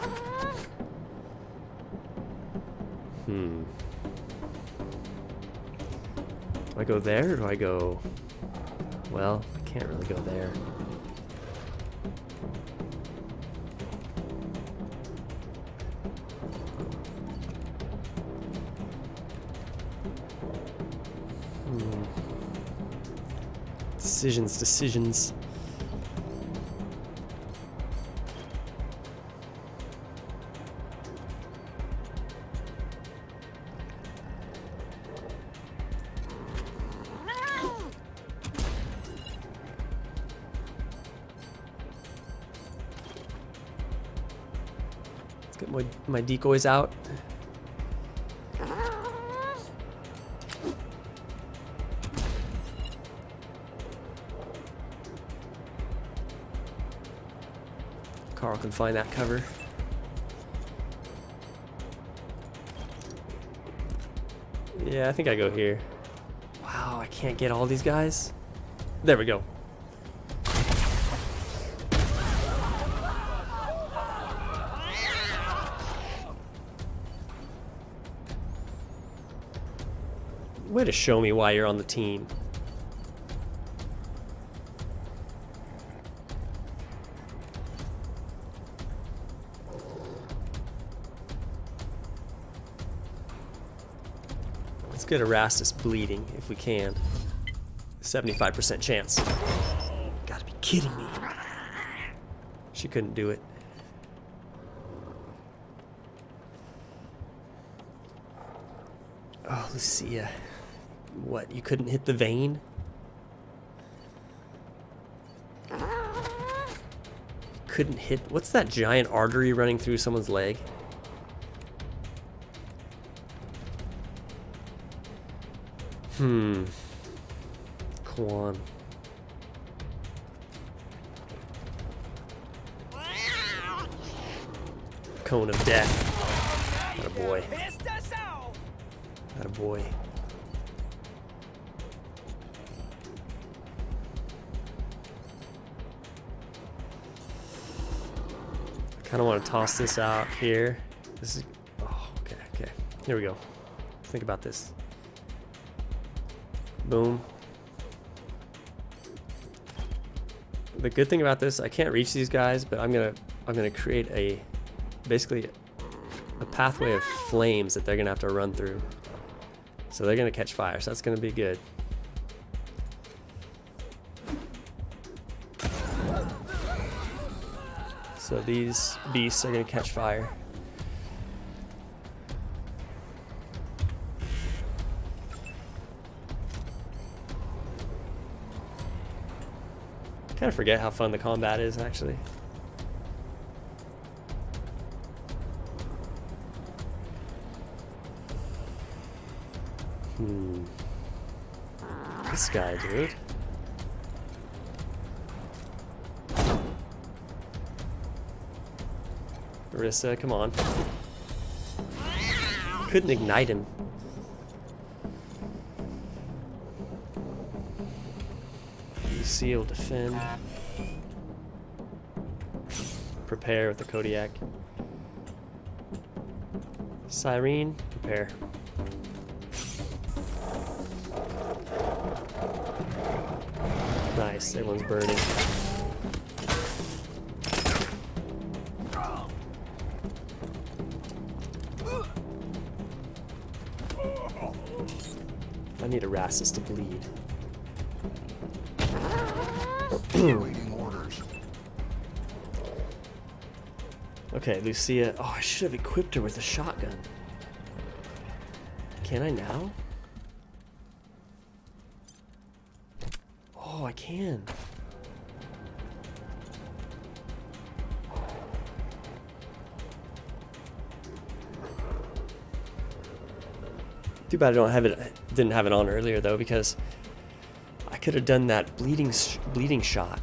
Do I go there or do I go... Well, I can't really go there. Decisions. Let's get my decoys out. Karl can find that cover. Yeah, I think I go here. Wow, I can't get all these guys. There we go. Way to show me why you're on the team. Let's get Erastus bleeding if we can. 75% chance. Gotta be kidding me. She couldn't do it. Oh, Lucia. What, you couldn't hit the vein? Couldn't hit... What's that giant artery running through someone's leg? Quan. Cone of death. Attaboy. Attaboy. I kind of want to toss this out here. This is... Oh, okay. Here we go. Think about this. Boom. The good thing about this, I can't reach these guys, but I'm gonna create basically a pathway of flames that they're gonna have to run through. So they're gonna catch fire, so that's gonna be good. So these beasts are gonna catch fire. Kind of forget how fun the combat is, actually. This guy, dude. Rissa, come on. Couldn't ignite him. Seal, defend. Prepare with the Kodiak. Cyrene, prepare. Nice, everyone's burning. I need Erastus to bleed. Waiting orders. Okay, Lucia. Oh, I should have equipped her with a shotgun. Can I now? Oh, I can. Too bad I don't have it. Didn't have it on earlier though, because I could have done that bleeding shot.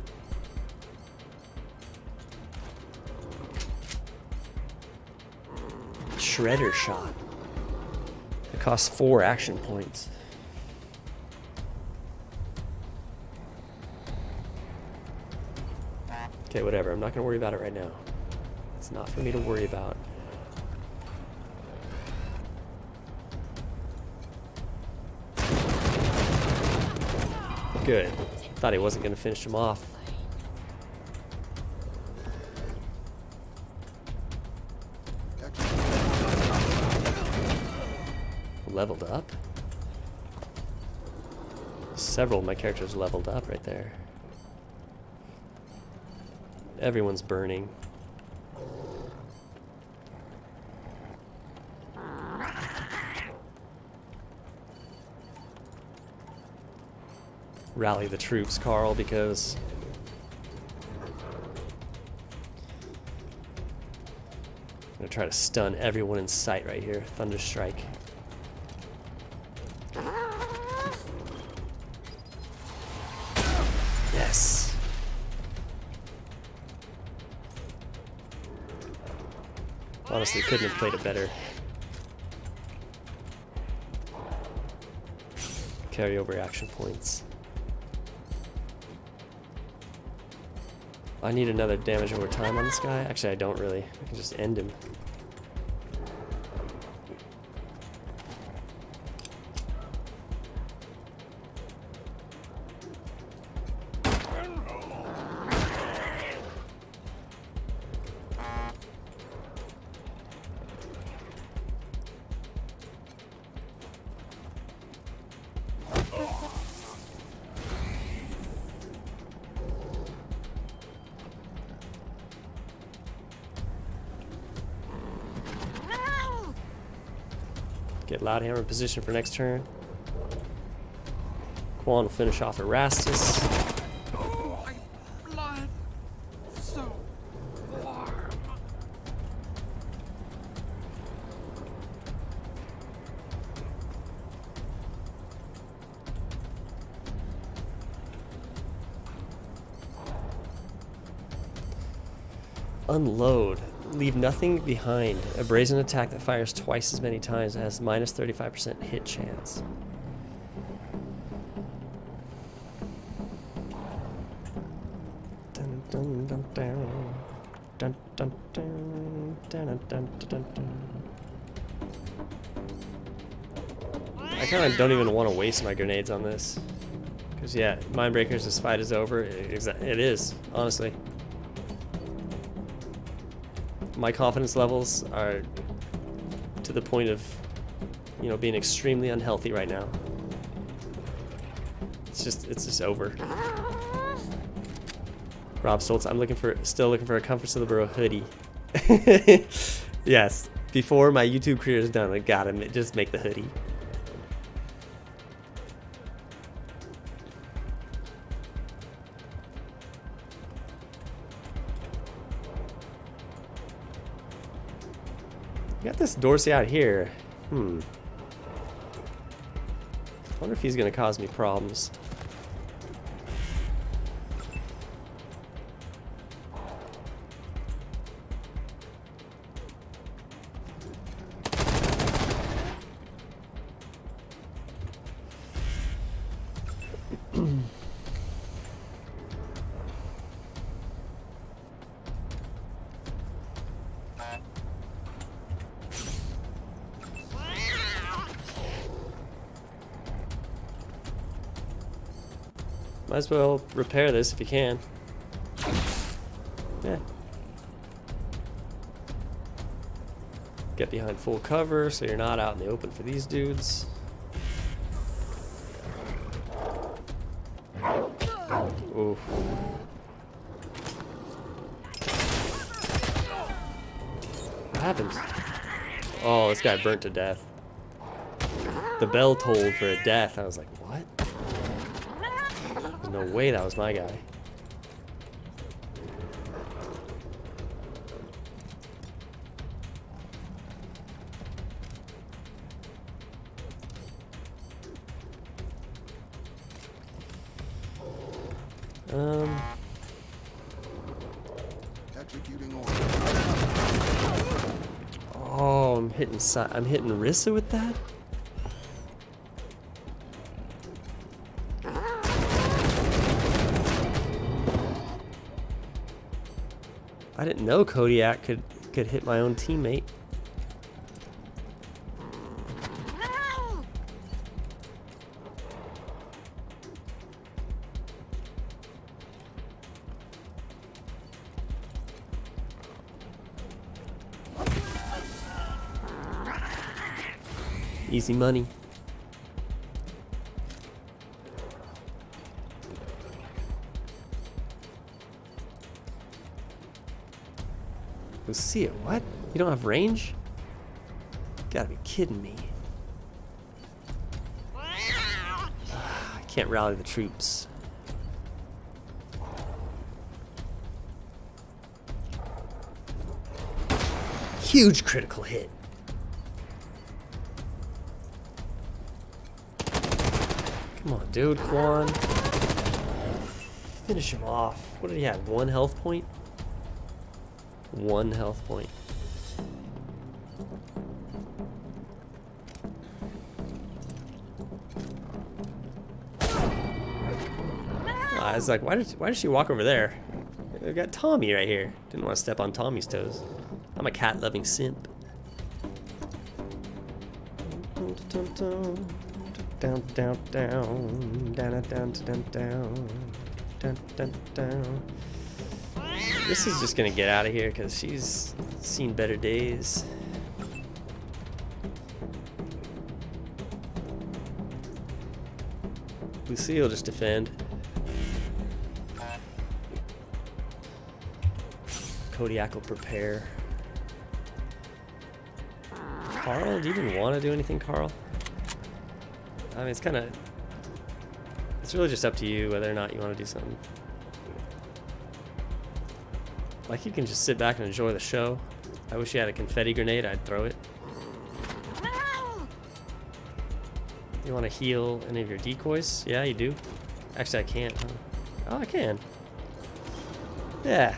Shredder shot. It costs 4 action points. Okay, whatever. I'm not gonna worry about it right now. It's not for me to worry about. Good. Thought he wasn't gonna finish him off. Leveled up? Several of my characters leveled up right there. Everyone's burning. Rally the troops, Karl, because I'm gonna try to stun everyone in sight right here. Thunder strike. Yes. Honestly, couldn't have played it better. Carryover action points. I need another damage over time on this guy. Actually, I don't really. I can just end him. Get Loudhammer in position for next turn. Quan will finish off Erastus. Oh, my blood. So warm. Unload. Leave nothing behind. A brazen attack that fires twice as many times has minus 35% hit chance. Dun, dun, dun, dun. Dun, dun, dun. Dun, dun, dun, dun, dun. I kind of don't even want to waste my grenades on this. Because, yeah, Mindbreakers, this fight is over. It is, honestly. My confidence levels are to the point of, you know, being extremely unhealthy right now. It's just over. Rob Stoltz, I'm still looking for a Comforts of the Burrow hoodie. Yes, before my YouTube career is done, I gotta just make the hoodie. Got this Dorsey out here. I wonder if he's gonna cause me problems. Might as well repair this if you can. Yeah. Get behind full cover so you're not out in the open for these dudes. happened? Oh, this guy burnt to death. The bell tolled for a death. I was like, what? There's no way that was my guy. Executing order. Oh, I'm hitting Rissa with that? I didn't know Kodiak could hit my own teammate. Easy money. Lucia, what? You don't have range? Gotta be kidding me. I can't rally the troops. Huge critical hit. Come on, dude, Quan. Finish him off. What did he have? 1 health point? 1 health point. I was like, why did she walk over there? I got Tommy right here. Didn't want to step on Tommy's toes. I'm a cat-loving simp. Down, down, down, down, down, down, down, down, down, down. This is just gonna get out of here because she's seen better days. Lucille just defend. Kodiak will prepare. Karl, do you even want to do anything, Karl? I mean, it's really just up to you whether or not you want to do something. Like, you can just sit back and enjoy the show. I wish you had a confetti grenade, I'd throw it. You want to heal any of your decoys? Yeah, you do. Actually, I can't, huh? Oh, I can. Yeah.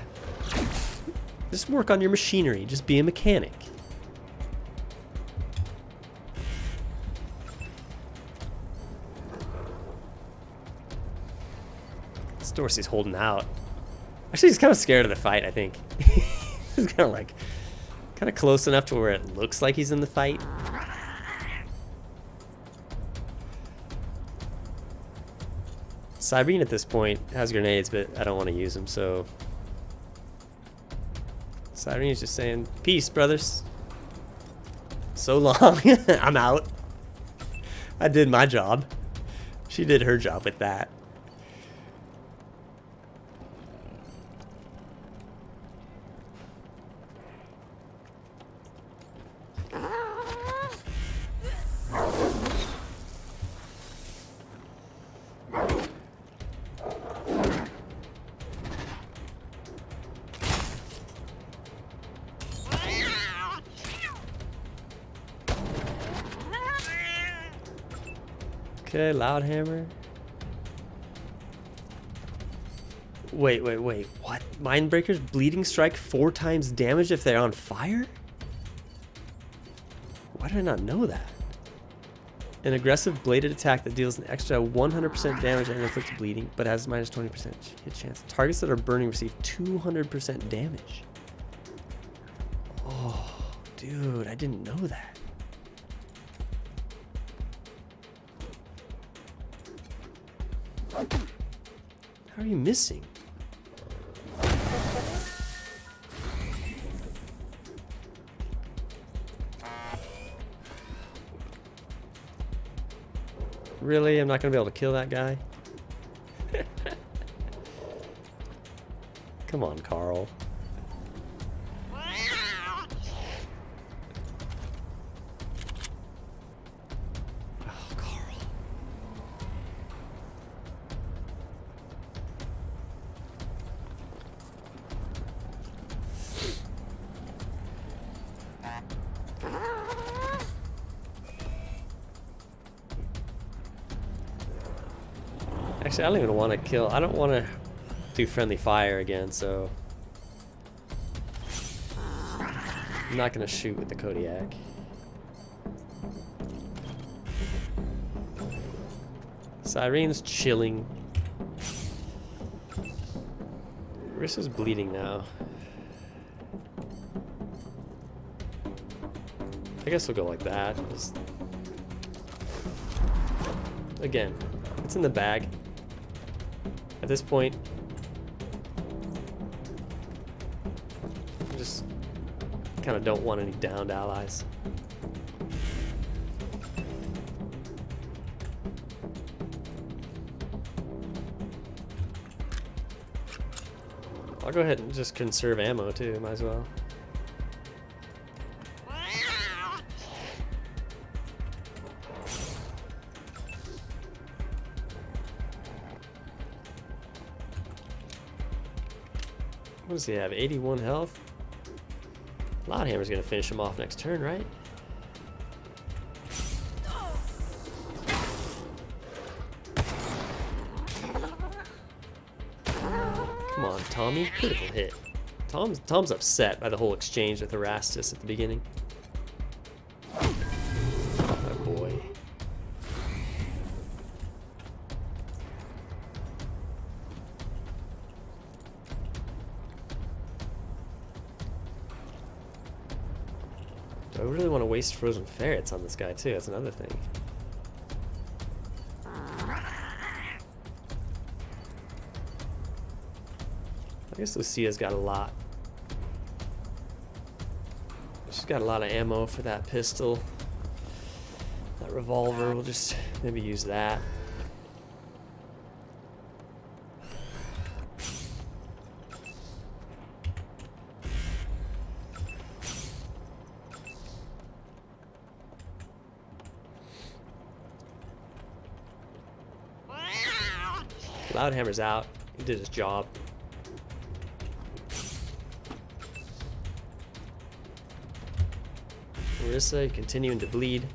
Just work on your machinery. Just be a mechanic. Dorsey's holding out. Actually, he's kind of scared of the fight, I think. He's kind of close enough to where it looks like he's in the fight. Cyrene at this point has grenades, but I don't want to use them, so Cyrene's just saying, peace, brothers. So long. I'm out. I did my job. She did her job with that. Okay, Loudhammer. Wait, what? Mindbreakers bleeding strike 4 times damage if they're on fire? Why did I not know that? An aggressive bladed attack that deals an extra 100% damage and inflicts bleeding, but has minus 20% hit chance. Targets that are burning receive 200% damage. Oh, dude, I didn't know that. How are you missing? Really? I'm not gonna be able to kill that guy? Come on, Karl. Actually, I don't even want to kill. I don't want to do friendly fire again, so I'm not going to shoot with the Kodiak. Cyrene's chilling. Rissa's bleeding now. I guess we'll go like that. Just... Again, it's in the bag. At this point, I just kind of don't want any downed allies. I'll go ahead and just conserve ammo too, might as well. What does he have? 81 health? Loudhammer's gonna finish him off next turn, right? Come on, Tommy. Critical hit. Tom's upset by the whole exchange with Erastus at the beginning. Oh boy. Do I really want to waste frozen ferrets on this guy too? That's another thing. I guess Lucia's got a lot. She's got a lot of ammo for that pistol. That revolver, we'll just maybe use that. Loudhammer's out. He did his job. Rissa continuing to bleed.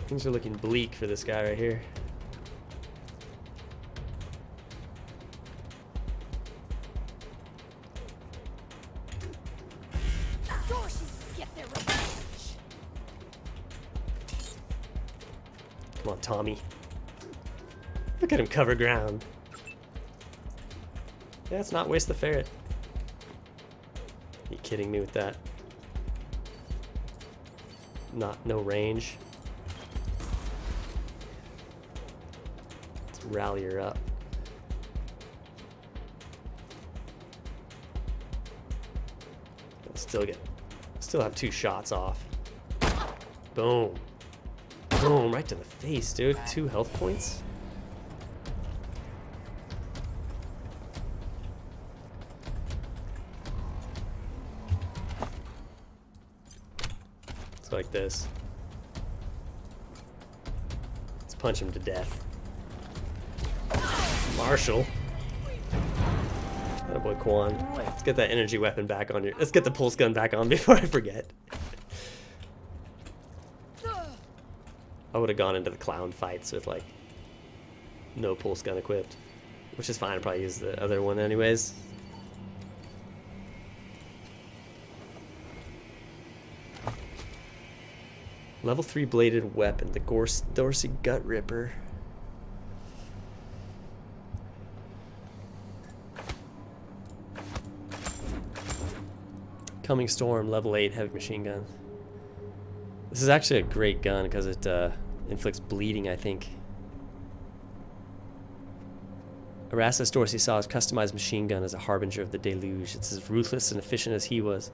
Things are looking bleak for this guy right here. Come on, Tommy. Look at him cover ground. Yeah, let's not waste the ferret. Are you kidding me with that? No range. Let's rally her up. Still have 2 shots off. Boom. Boom, right to the face, dude. 2 health points. Like this. Let's punch him to death. Marshall. Oh boy, Quan. Let's get that energy weapon back on you. Let's get the pulse gun back on before I forget. I would have gone into the clown fights with like no pulse gun equipped, which is fine. I'll probably use the other one anyways. Level 3 bladed weapon, the Dorsey Gut Ripper. Coming Storm, level 8 heavy machine gun. This is actually a great gun because it inflicts bleeding, I think. Erastus Dorsey saw his customized machine gun as a harbinger of the deluge. It's as ruthless and efficient as he was.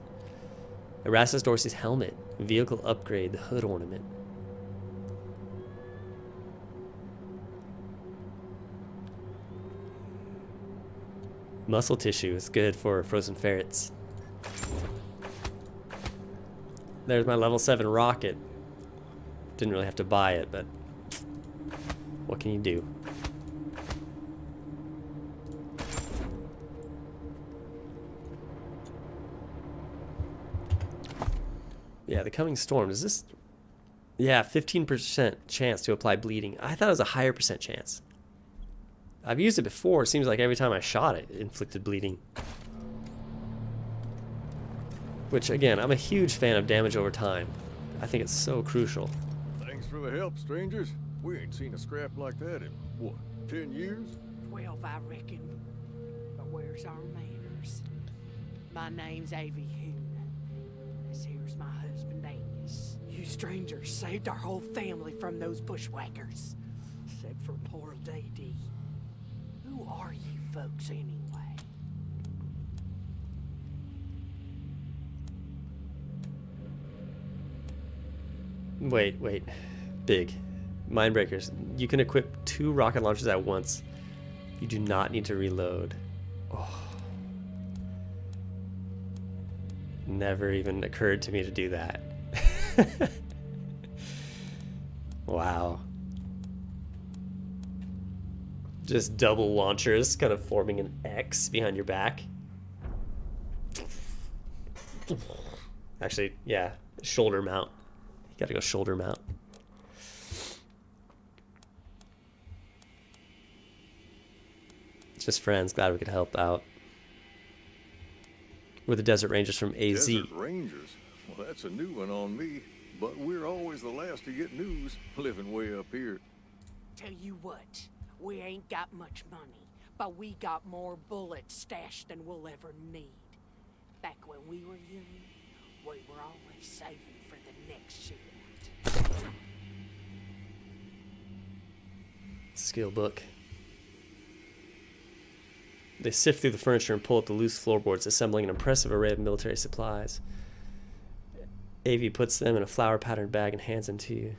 Erastus Dorsey's helmet, vehicle upgrade, the hood ornament. Muscle tissue is good for frozen ferrets. There's my level 7 rocket. Didn't really have to buy it, but what can you do? Yeah, the coming storm. Is this... Yeah, 15% chance to apply bleeding. I thought it was a higher percent chance. I've used it before. It seems like every time I shot it, it inflicted bleeding. Which, again, I'm a huge fan of damage over time. I think it's so crucial. Thanks for the help, strangers. We ain't seen a scrap like that in, what, 10 years? 12, I reckon. But where's our manners? My name's Avie Hoon. This here's my husband, Angus. You strangers saved our whole family from those bushwhackers. Except for poor Lady. Who are you folks, anyway? Wait. Big. Mindbreakers. You can equip 2 rocket launchers at once. You do not need to reload. Oh. Never even occurred to me to do that. Wow. Just double launchers kind of forming an X behind your back. Actually, yeah, shoulder mount. You gotta go shoulder mount. Just friends, glad we could help out. We're the Desert Rangers from AZ. Desert Rangers? Well, that's a new one on me. But we're always the last to get news, living way up here. Tell you what, we ain't got much money, but we got more bullets stashed than we'll ever need. Back when we were young, we were always saving for the next shootout. Skill book. They sift through the furniture and pull up the loose floorboards, assembling an impressive array of military supplies. Avie puts them in a flower-patterned bag and hands them to you.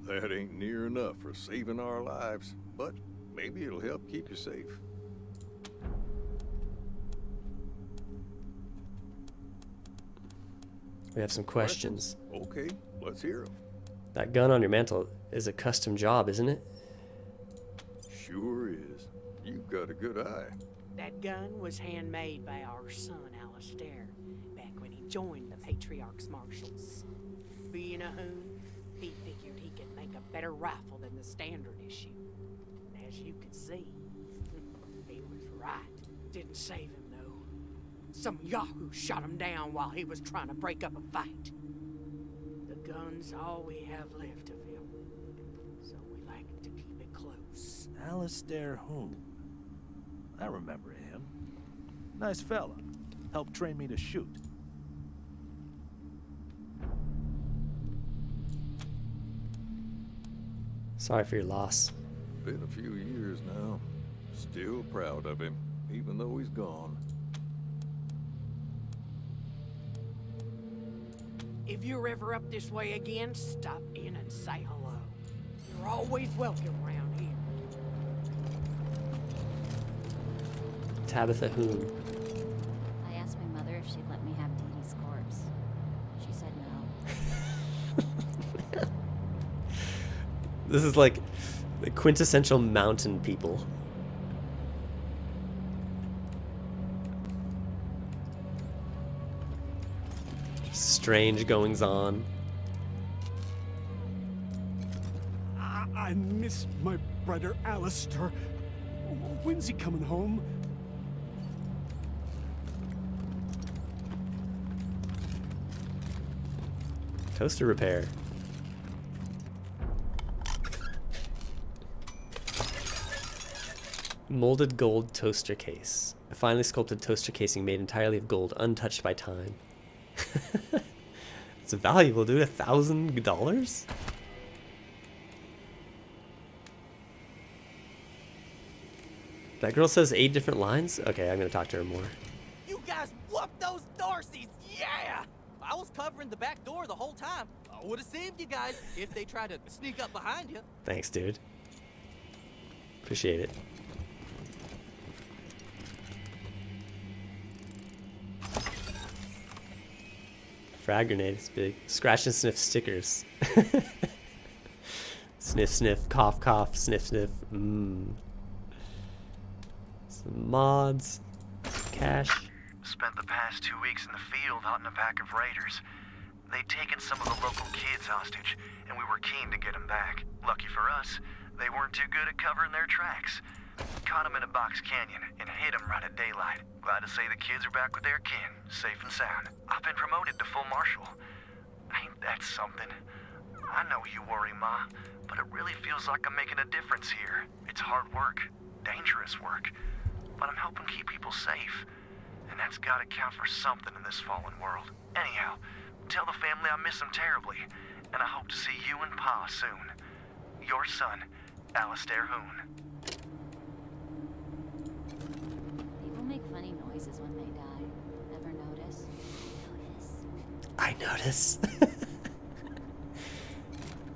That ain't near enough for saving our lives, but maybe it'll help keep you safe. We have some questions. Okay, let's hear them. That gun on your mantle is a custom job, isn't it? Sure is. You've got a good eye. That gun was handmade by our son, Alistair, back when he joined the Patriarch's Marshals. Being a Hoon, he figured he could make a better rifle than the standard issue. And as you could see, he was right. Didn't save him, though. Some yahoo shot him down while he was trying to break up a fight. The gun's all we have left of him, so we like to keep it close. Alistair Hoon. I remember him. Nice fella. Helped train me to shoot. Sorry for your loss. Been a few years now. Still proud of him, even though he's gone. If you're ever up this way again, stop in and say hello. You're always welcome around here. Tabitha Hoon. I asked my mother if she'd let me have Dee Dee's corpse. She said no. This is like the quintessential mountain people. Strange goings on. I miss my brother Alistair. When's he coming home? Toaster repair. Molded gold toaster case. A finely sculpted toaster casing made entirely of gold, untouched by time. It's valuable, dude. $1,000? That girl says 8 different lines? Okay, I'm gonna talk to her more. You guys whooped those Darcys, yeah! I was covering the back door the whole time. I would have saved you guys if they tried to sneak up behind you. Thanks, dude. Appreciate it. Frag grenade is big. Scratch and sniff stickers. Sniff, sniff, cough, cough, sniff, sniff. Some mods. Cash. spent the past 2 weeks in the field hunting a pack of raiders. They'd taken some of the local kids hostage, and we were keen to get them back. Lucky for us, they weren't too good at covering their tracks. Caught them in a box canyon and hit them right at daylight. Glad to say the kids are back with their kin, safe and sound. I've been promoted to full marshal. Ain't that something? I know you worry, Ma, but it really feels like I'm making a difference here. It's hard work, dangerous work, but I'm helping keep people safe. And that's gotta count for something in this fallen world. Anyhow, tell the family I miss them terribly, and I hope to see you and Pa soon. Your son, Alistair Hoon. People make funny noises when they die. Ever notice? I notice.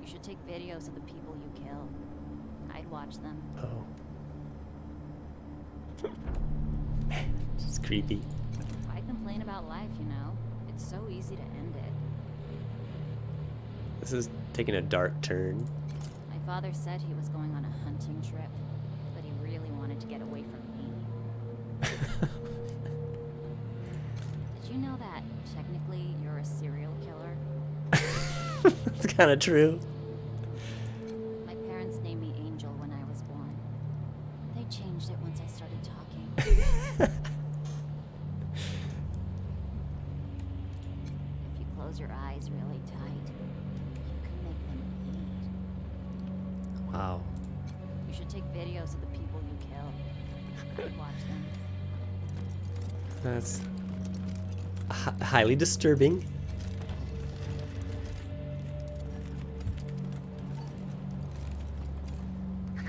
You should take videos of the people you kill. I'd watch them. Oh. It's creepy. Why complain about life, you know? It's so easy to end it. This is taking a dark turn. My father said he was going on a hunting trip, but he really wanted to get away from me. Did you know that technically you're a serial killer? It's kind of true. My parents named me Angel when I was born. They changed it once I started talking. If you close your eyes really tight, you can make them bleed. Wow. You should take videos of the people you kill. I'd watch them. That's highly disturbing.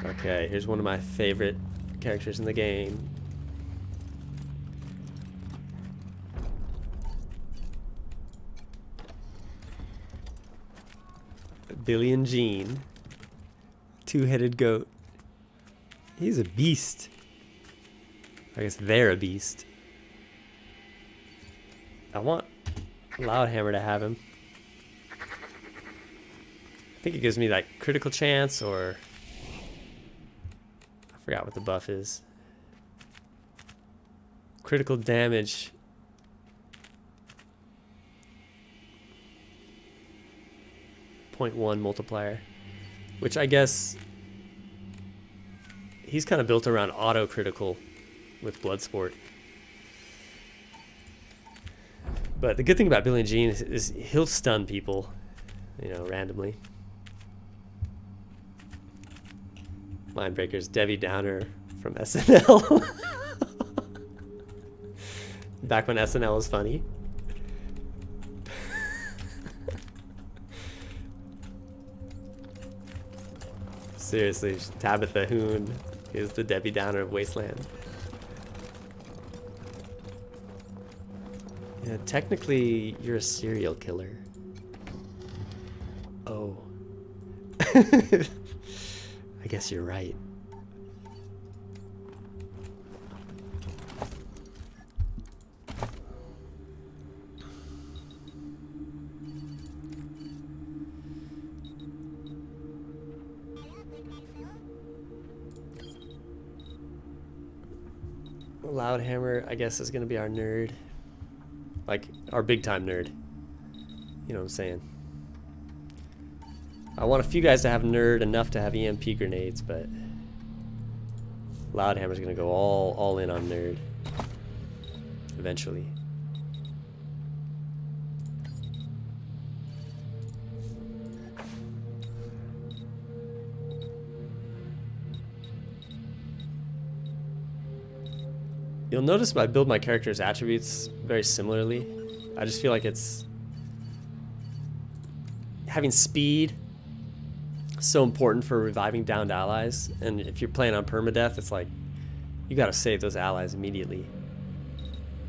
Okay, here's one of my favorite characters in the game. Billy and Jean. Two-headed goat. He's a beast. I guess they're a beast. I want Loudhammer to have him. I think it gives me like critical chance, or I forgot what the buff is. Critical damage. .1 multiplier, which I guess he's kind of built around auto critical with Bloodsport. But the good thing about Billy and Jean is he'll stun people, you know, randomly. Mindbreaker's Debbie Downer from SNL. Back when SNL was funny. Seriously, Tabitha Hoon is the Debbie Downer of Wasteland. Yeah, technically, you're a serial killer. Oh. I guess you're right. Loudhammer, I guess, is going to be our nerd. Like, our big-time nerd. You know what I'm saying? I want a few guys to have nerd enough to have EMP grenades, but Loudhammer's going to go all in on nerd. Eventually. You'll notice I build my character's attributes very similarly. I just feel like it's having speed so important for reviving downed allies, and if you're playing on permadeath, it's like you gotta save those allies immediately.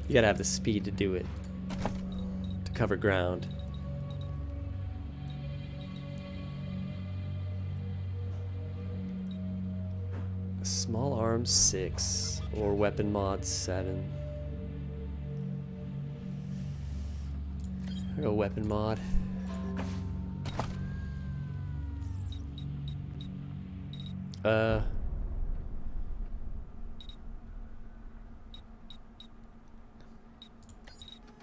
You gotta have the speed to do it, to cover ground. Small arms 6 or weapon mod 7. I'll go weapon mod.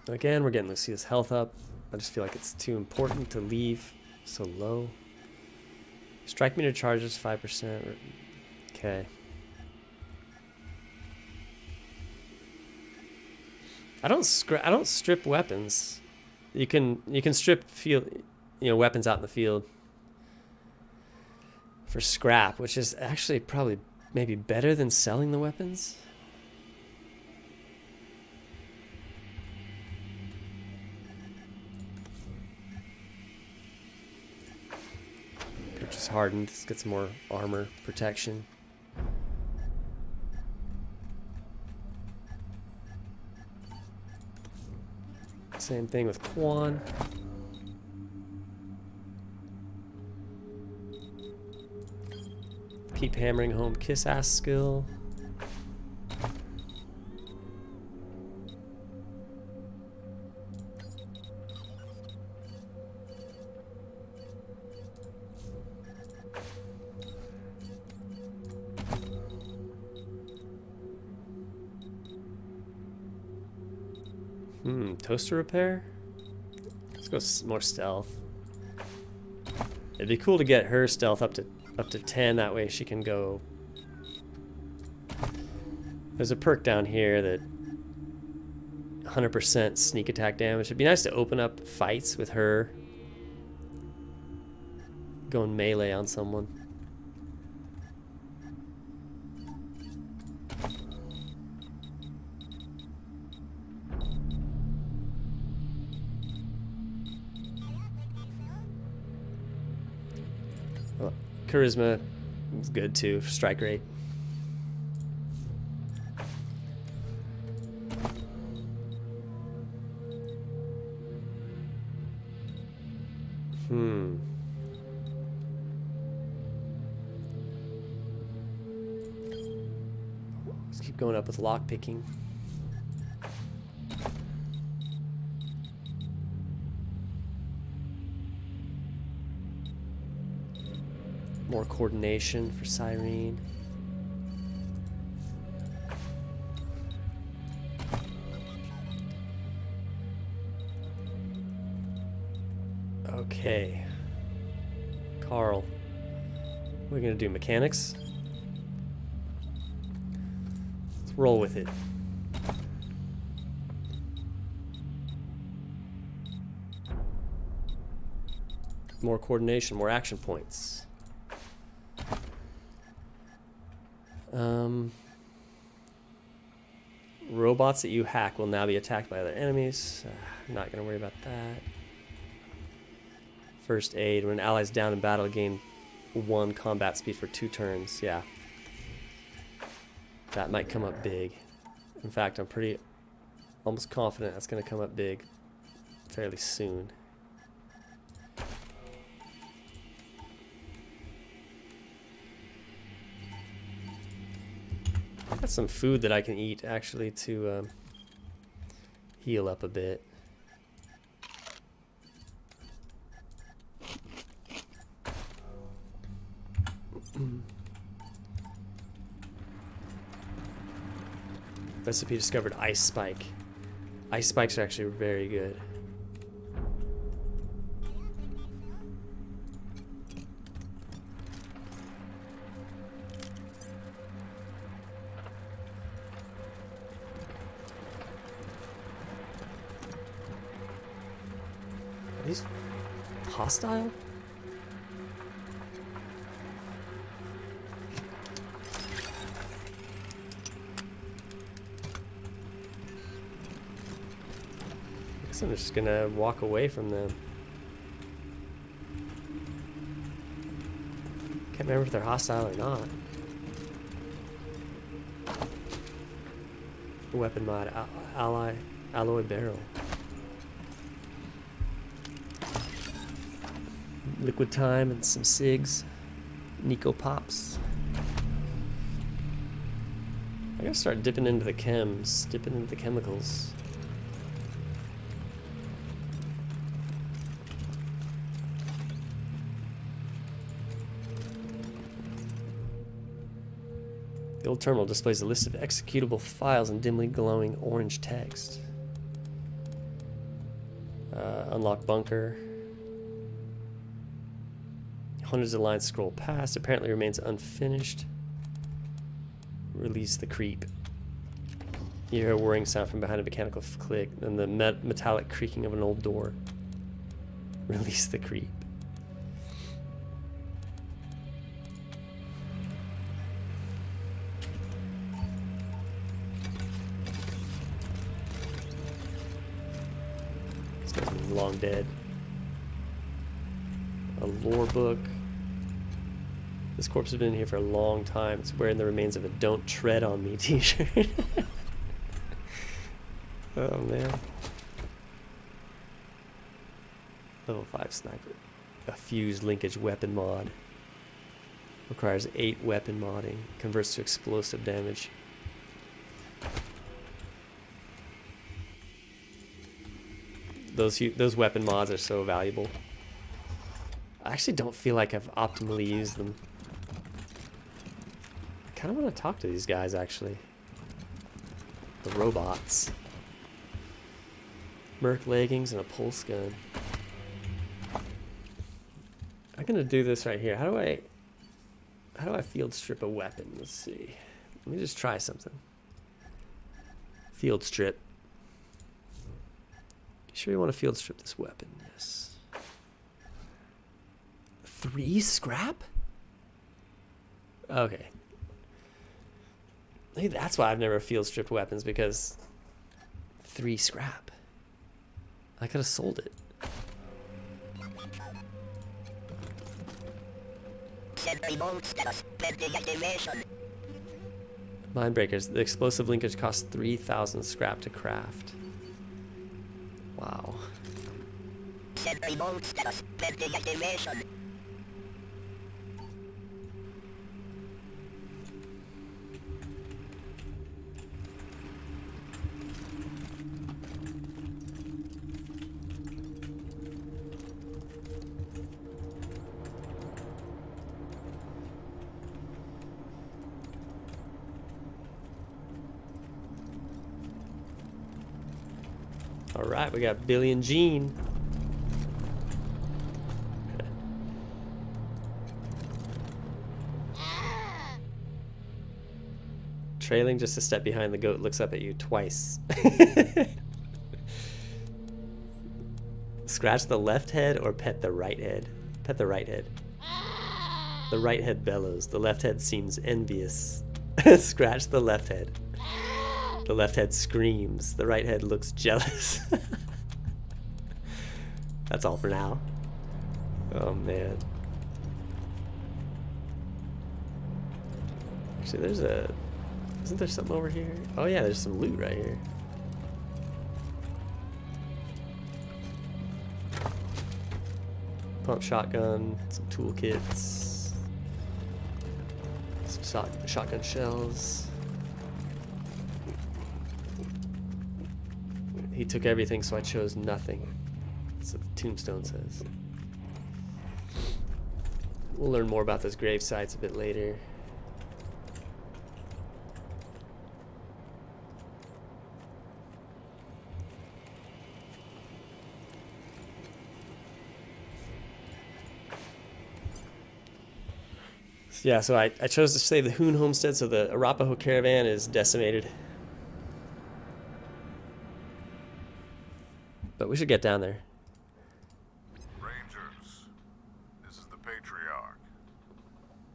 Again, we're getting Lucia's health up. I just feel like it's too important to leave so low. Strike meter charges 5%. Okay. I don't strip weapons. You can strip weapons out in the field for scrap, which is actually probably maybe better than selling the weapons. Purchase hardened. This gets more armor protection. Same thing with Quan. Keep hammering home kiss ass skill. Toaster repair? Let's go more stealth. It'd be cool to get her stealth up to 10, that way she can go. There's a perk down here that 100% sneak attack damage. It'd be nice to open up fights with her going melee on someone. Charisma is good too. Strike rate. Let's keep going up with lock picking. More coordination for Cyrene. Okay. Karl. We're gonna do mechanics. Let's roll with it. More coordination, more action points. Robots that you hack will now be attacked by other enemies. I'm not going to worry about that. First aid. When an ally's down in battle, gain 1 combat speed for 2 turns. Yeah. That might come up big. In fact, I'm almost confident that's going to come up big fairly soon. Got some food that I can eat actually to heal up a bit. Recipe discovered ice spike. Ice spikes are actually very good. Are these hostile? I guess I'm just gonna walk away from them. Can't remember if they're hostile or not. Weapon mod, alloy barrel. Liquid time and some cigs. Nico pops. I gotta start dipping into the chems, dipping into the chemicals. The old terminal displays a list of executable files and dimly glowing orange text. Unlock bunker. Hundreds of lines scroll past. Apparently remains unfinished. Release the creep. You hear a whirring sound from behind a mechanical click, and the metallic creaking of an old door. Release the creep. This guy's long dead. A lore book. This corpse has been here for a long time. It's wearing the remains of a "Don't Tread on Me" t-shirt. Oh man. Level 5 sniper. A fused linkage weapon mod. Requires 8 weapon modding. Converts to explosive damage. Those weapon mods are so valuable. I actually don't feel like I've optimally used them. I kind of want to talk to these guys, actually. The robots. Merc leggings and a pulse gun. I'm gonna do this right here. How do I field strip a weapon? Let's see. Let me just try something. Field strip. You sure you want to field strip this weapon? Yes. 3 scrap? Okay. Maybe that's why I've never field stripped weapons, because 3 scrap. I could have sold it. Mindbreakers. The explosive linkage costs 3,000 scrap to craft. Wow. All right, we got Billy and Jean. Trailing just a step behind the goat, looks up at you twice. Scratch the left head or pet the right head? Pet the right head. The right head bellows. The left head seems envious. Scratch the left head. The left head screams. The right head looks jealous. That's all for now. Oh man. Actually, there's a... Isn't there something over here? Oh yeah, there's some loot right here. Pump shotgun, some toolkits, some shotgun shells. He took everything, so I chose nothing. That's what the tombstone says. We'll learn more about those grave sites a bit later. Yeah, so I chose to save the Hoon Homestead, so the Arapaho caravan is decimated. But we should get down there. Rangers, this is the Patriarch.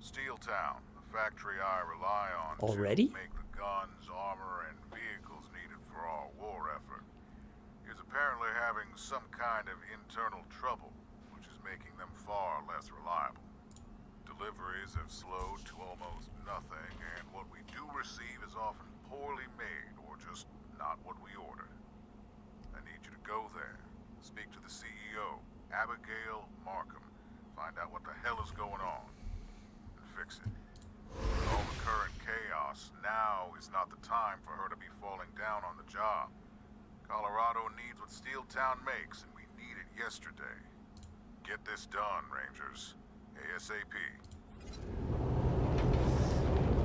Steeltown, the factory I rely on already? To make the guns, armor, and vehicles needed for our war effort, is apparently having some kind of internal trouble, which is making them far less reliable. Deliveries have slowed to almost nothing, and what we do receive is often poorly made or just not what we ordered. I need you to go there, speak to the CEO, Abigail Markham, find out what the hell is going on, and fix it. With all the current chaos, now is not the time for her to be falling down on the job. Colorado needs what Steeltown makes, and we need it yesterday. Get this done, Rangers. ASAP.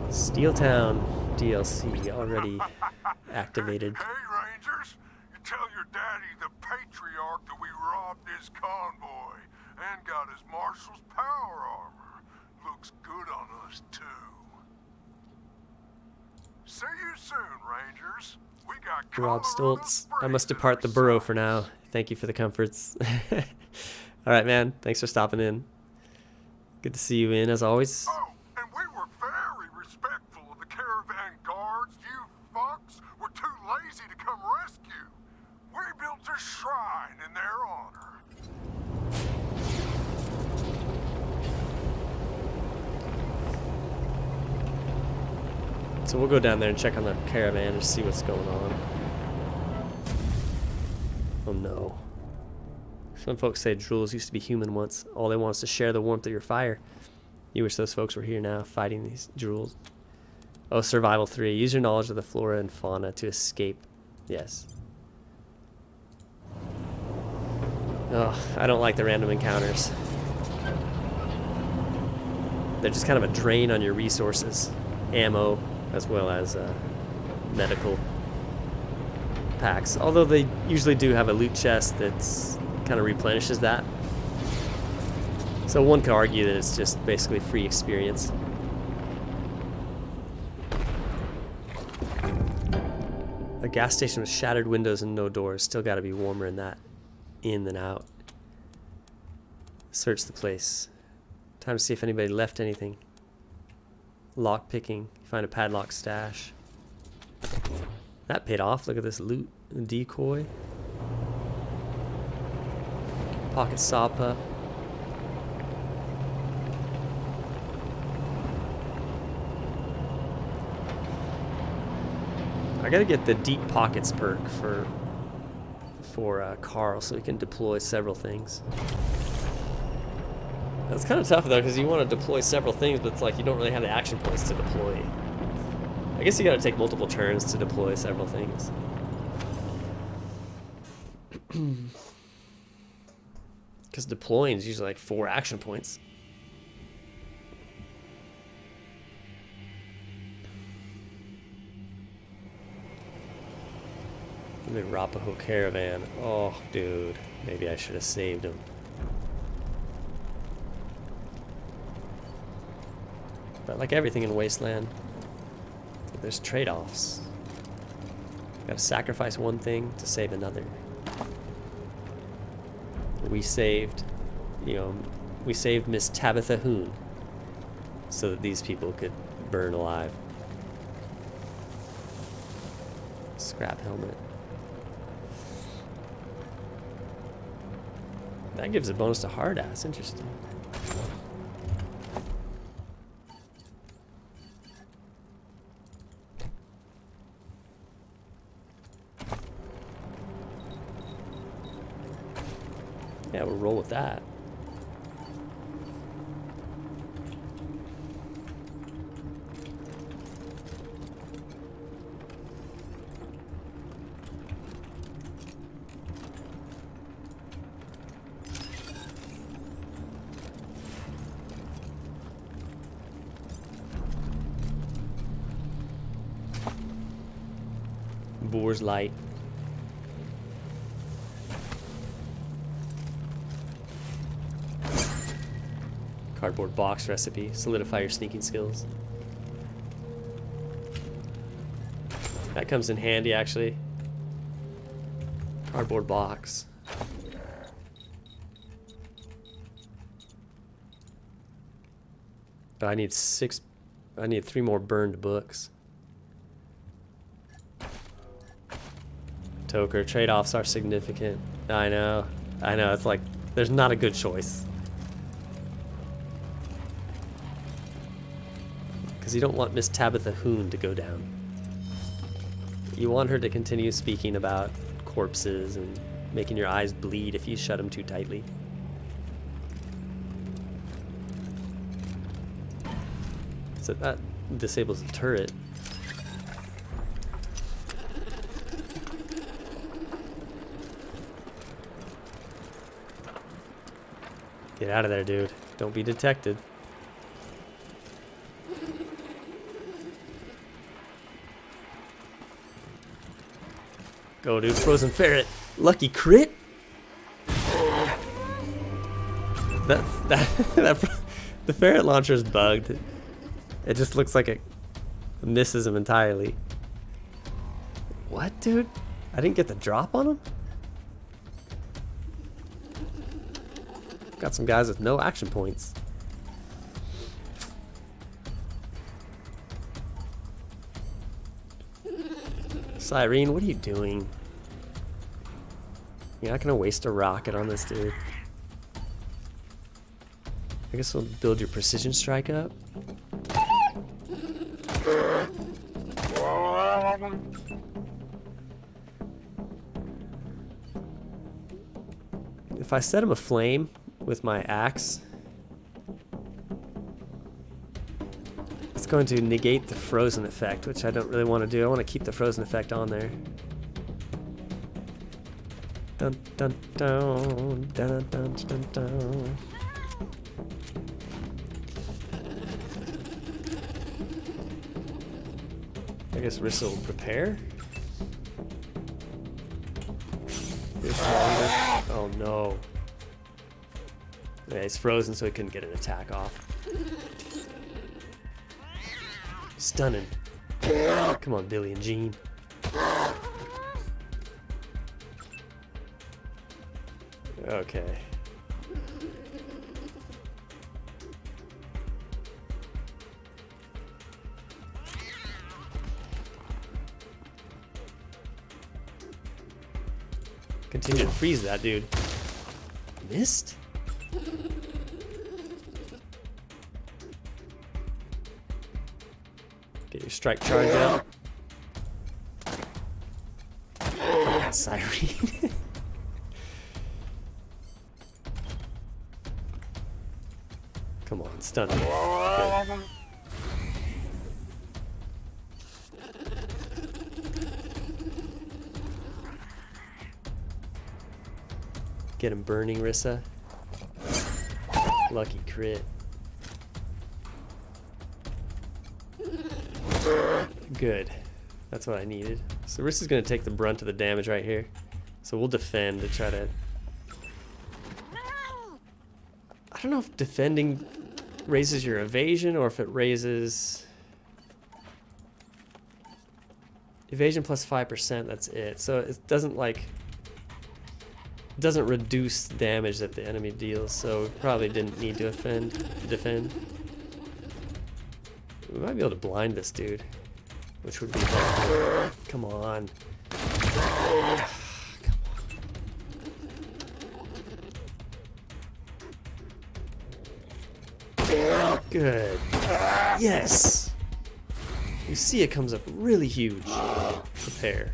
Steeltown DLC already activated. Hey, Rangers! You tell your daddy the Patriot patriarch that we robbed his convoy and got his marshal's power armor. Looks good on us, too. See you soon, Rangers. We got Rob Stoltz. I must depart the burrow for now. Thank you for the comforts. All right, man. Thanks for stopping in. Good to see you in, as always. Oh, and we were very respectful of the caravan guards. You fucks were too lazy to come rescue. We built a shrine in their honor. So we'll go down there and check on the caravan to see what's going on. Oh no. Some folks say Drools used to be human once. All they want is to share the warmth of your fire. You wish those folks were here now, fighting these Drools. Oh, Survival 3. Use your knowledge of the flora and fauna to escape. Yes. Oh, I don't like the random encounters. They're just kind of a drain on your resources. Ammo, as well as medical packs. Although they usually do have a loot chest that's kind of replenishes that. So one could argue that it's just basically free experience. A gas station with shattered windows and no doors. Still got to be warmer in that in than out. Search the place. Time to see if anybody left anything. Lock picking. Find a padlock stash. That paid off. Look at this loot. Decoy. Pocket saw pup. I gotta get the deep pockets perk for Karl so he can deploy several things. That's kind of tough though, because you want to deploy several things, but it's like you don't really have the action points to deploy. I guess you gotta take multiple turns to deploy several things. Because deploying is usually like 4 action points. The Arapaho caravan. Oh, dude. Maybe I should have saved him. But like everything in Wasteland, there's trade-offs. Gotta sacrifice one thing to save another. We saved, we saved Miss Tabitha Hoon so that these people could burn alive. Scrap helmet. That gives a bonus to hard ass. Interesting. Yeah, we'll roll with that. Boar's light. Cardboard box recipe. Solidify your sneaking skills. That comes in handy, actually. Cardboard box. But I need 3 more burned books. Toker, trade-offs are significant. I know, it's like, there's not a good choice. Because you don't want Miss Tabitha Hoon to go down. You want her to continue speaking about corpses and making your eyes bleed if you shut them too tightly. So that disables the turret. Get out of there, dude. Don't be detected. Go, dude. Frozen ferret. Lucky crit. The ferret launcher is bugged. It just looks like it misses him entirely. What, dude? I didn't get the drop on him? Got some guys with no action points. Cyrene, what are you doing? You're not gonna waste a rocket on this dude. I guess we'll build your precision strike up. If I set him aflame with my axe, it's going to negate the frozen effect, which I don't really want to do. I want to keep the frozen effect on there. Dun dun dun dun dun dun dun. I guess Rissa will prepare. Oh no. Yeah, he's frozen so he couldn't get an attack off. Stunning. Come on, Billy and Jean. Okay. Continue to freeze that dude. Missed? Get your strike charge out. Come on, Cyrene. Come on, stun him. Good. Get him burning, Rissa. Lucky crit. Good. That's what I needed. So Rissa's gonna take the brunt of the damage right here. So we'll defend to try to... I don't know if defending raises your evasion or if it raises... Evasion plus 5%, that's it. So it doesn't like... It doesn't reduce damage that the enemy deals, so we probably didn't need to defend. We might be able to blind this dude, which would be better. Come on. Come on. Good. Yes! You see it comes up really huge. Prepare.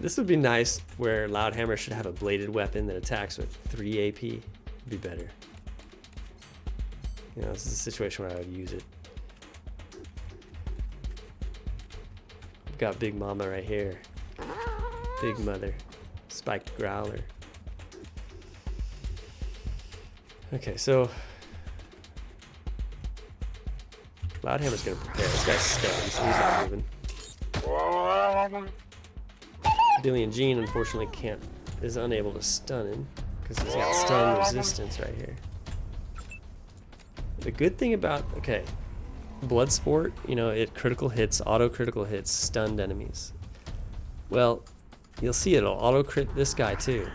This would be nice where Loudhammer should have a bladed weapon that attacks with 3 AP. It'd be better. You know, this is a situation where I would use it. We've got Big Mama right here. Big Mother. Spiked Growler. Okay, so... Loudhammer's gonna prepare. This guy's stunned, so he's not moving. Billy and Jean unfortunately is unable to stun him because he's got stun resistance right here. The good thing about, okay, Bloodsport, you know, it critical hits, auto critical hits stunned enemies. Well, you'll see it'll auto crit this guy too.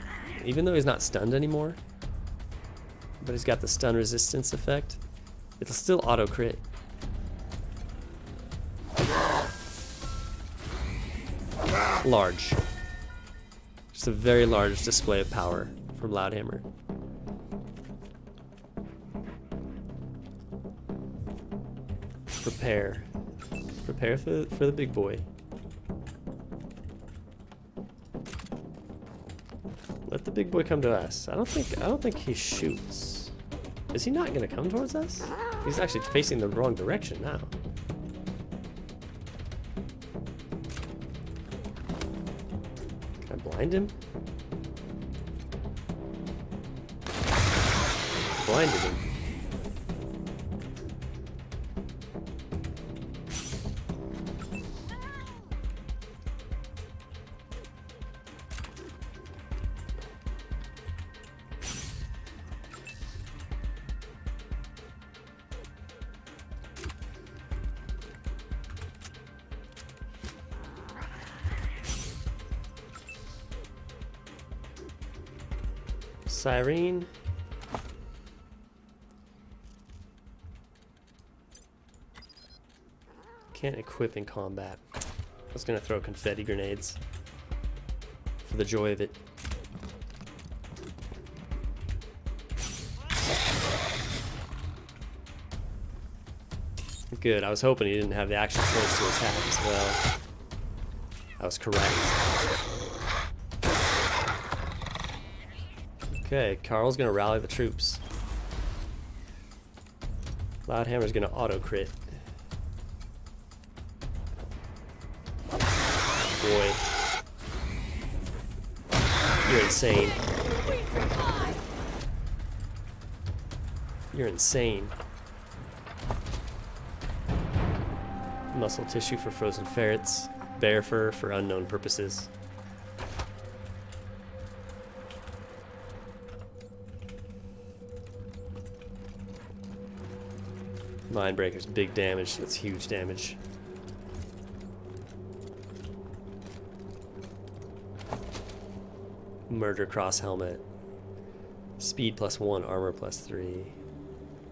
Even though he's not stunned anymore, but he's got the stun resistance effect, it'll still auto crit. Large. Just a very large display of power from Loudhammer. Prepare. Prepare for the big boy. Let the big boy come to us. I don't think he shoots. Is he not gonna come towards us? He's actually facing the wrong direction now. Blind him? Blinded him. Cyrene. Can't equip in combat. I was gonna throw confetti grenades for the joy of it. Good, I was hoping he didn't have the action points to attack as well. I was correct. Okay, Karl's gonna rally the troops. Loudhammer's gonna auto crit. Boy. You're insane. You're insane. Muscle tissue for frozen ferrets. Bear fur for unknown purposes. Mindbreaker's big damage. That's huge damage. Murder cross helmet. Speed +1, armor +3.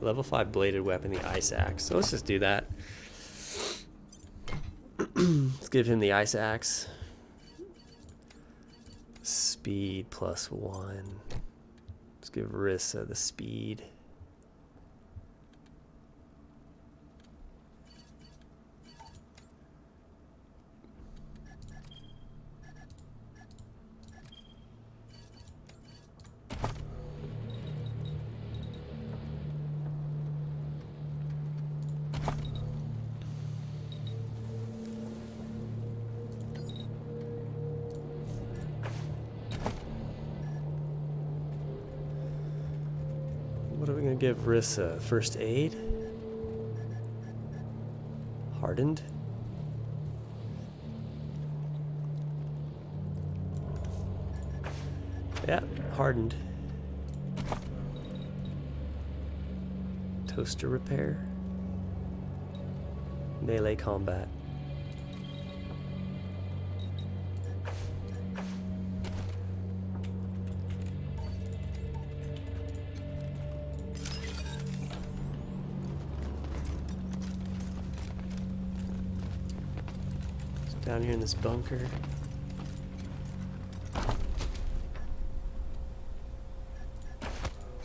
Level 5 bladed weapon, the ice axe. So let's just do that. Let's give him the ice axe. Speed +1. Let's give Rissa the speed. What are we gonna give Rissa? First aid? Hardened? Yeah, hardened. Toaster repair? Melee combat. Down here in this bunker.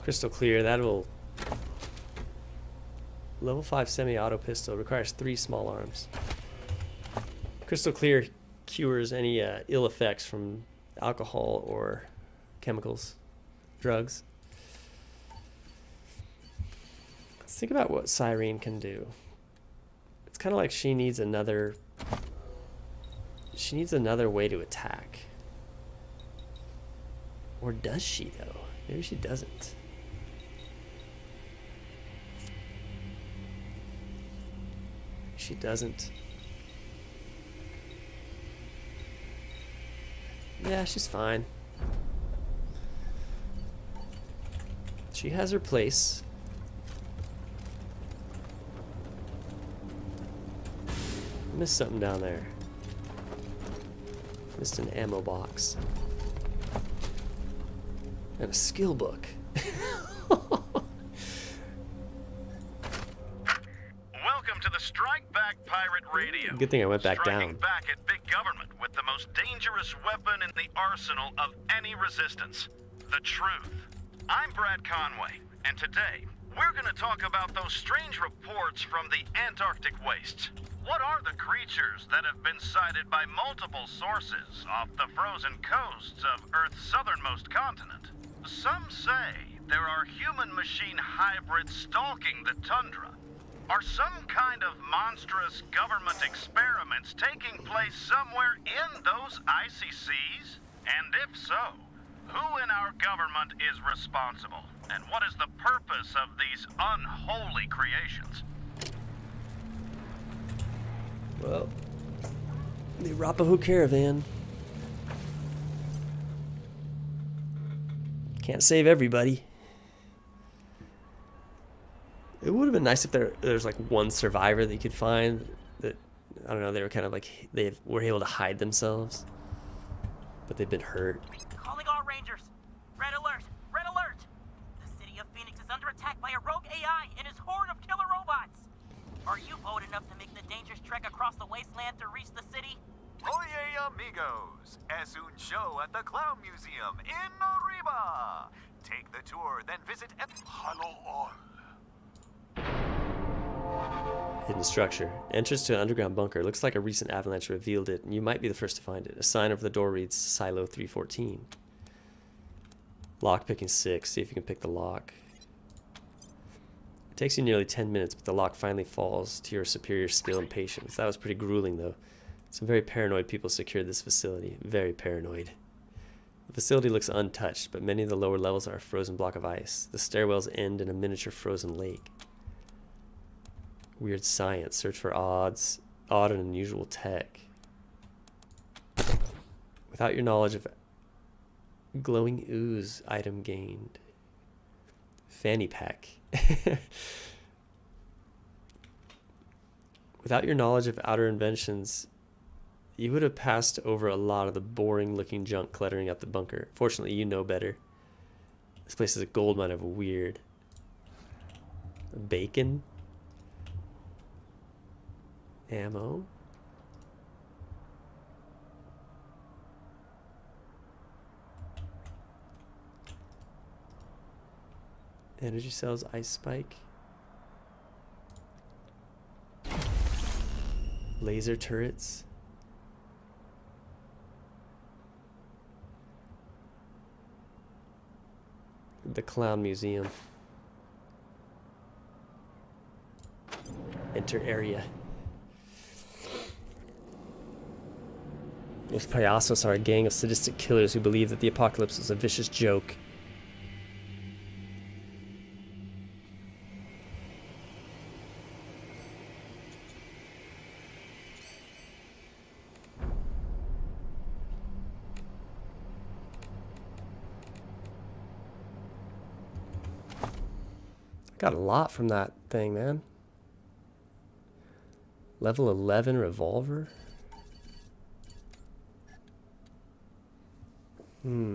Crystal clear, that will... Level 5 semi-auto pistol requires 3 small arms. Crystal clear cures any ill effects from alcohol or chemicals, drugs. Let's think about what Cyrene can do. It's kind of like she needs another way to attack. Or does she, though? Maybe she doesn't. She doesn't. Yeah, she's fine. She has her place. Missed something down there. Missed an ammo box. And a skill book. Welcome to the Strike Back Pirate Radio. Good thing I went back Striking down. back at big government with the most dangerous weapon in the arsenal of any resistance. The truth. I'm Brad Conway, and today we're going to talk about those strange reports from the Antarctic wastes. What are the creatures that have been sighted by multiple sources off the frozen coasts of Earth's southernmost continent? Some say there are human-machine hybrids stalking the tundra. Are some kind of monstrous government experiments taking place somewhere in those icy seas? And if so, who in our government is responsible? And what is the purpose of these unholy creations? Well, the Arapaho caravan. Can't save everybody. It would have been nice if there's like one survivor that you could find that, I don't know, they were kind of like, they were able to hide themselves, but they've been hurt. Calling all rangers. Red alert. Red FBI and his horde of killer robots. Are you bold enough to make the dangerous trek across the wasteland to reach the city? Oye, amigos! Es un show at the Clown Museum in Arriba! Take the tour, then visit... Hello all. Hidden structure. Entrance to an underground bunker. Looks like a recent avalanche revealed it, and you might be the first to find it. A sign over the door reads Silo 314. Lock picking 6. See if you can pick the lock. It takes you nearly 10 minutes, but the lock finally falls to your superior skill and patience. That was pretty grueling, though. Some very paranoid people secured this facility. Very paranoid. The facility looks untouched, but many of the lower levels are a frozen block of ice. The stairwells end in a miniature frozen lake. Weird science. Search for odd and unusual tech. Without your knowledge of glowing ooze, item gained. Fanny pack. Without your knowledge of outer inventions, you would have passed over a lot of the boring looking junk cluttering up the bunker. Fortunately, you know better. This place is a goldmine of weird. Bacon? Ammo? Energy cells, ice spike. Laser turrets. The Clown Museum. Enter area. Los Payasos are a gang of sadistic killers who believe that the apocalypse was a vicious joke. Got a lot from that thing, man. Level 11 revolver.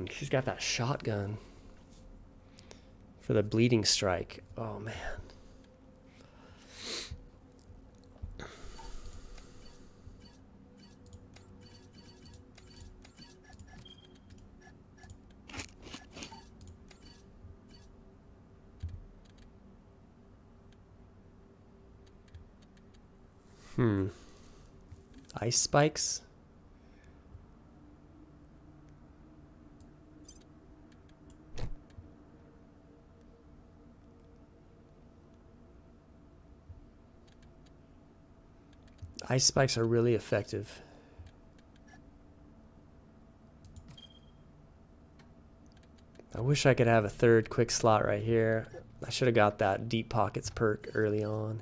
She's got that shotgun for the bleeding strike. Oh, man. Ice spikes? Ice spikes are really effective. I wish I could have a third quick slot right here. I should have got that deep pockets perk early on.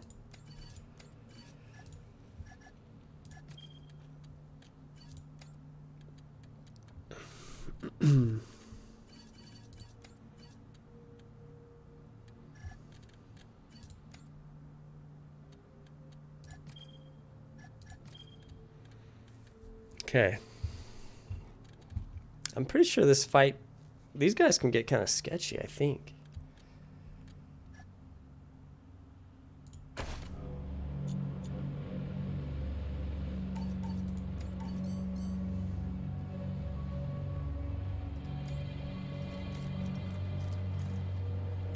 Okay. I'm pretty sure this fight, these guys can get kind of sketchy, I think.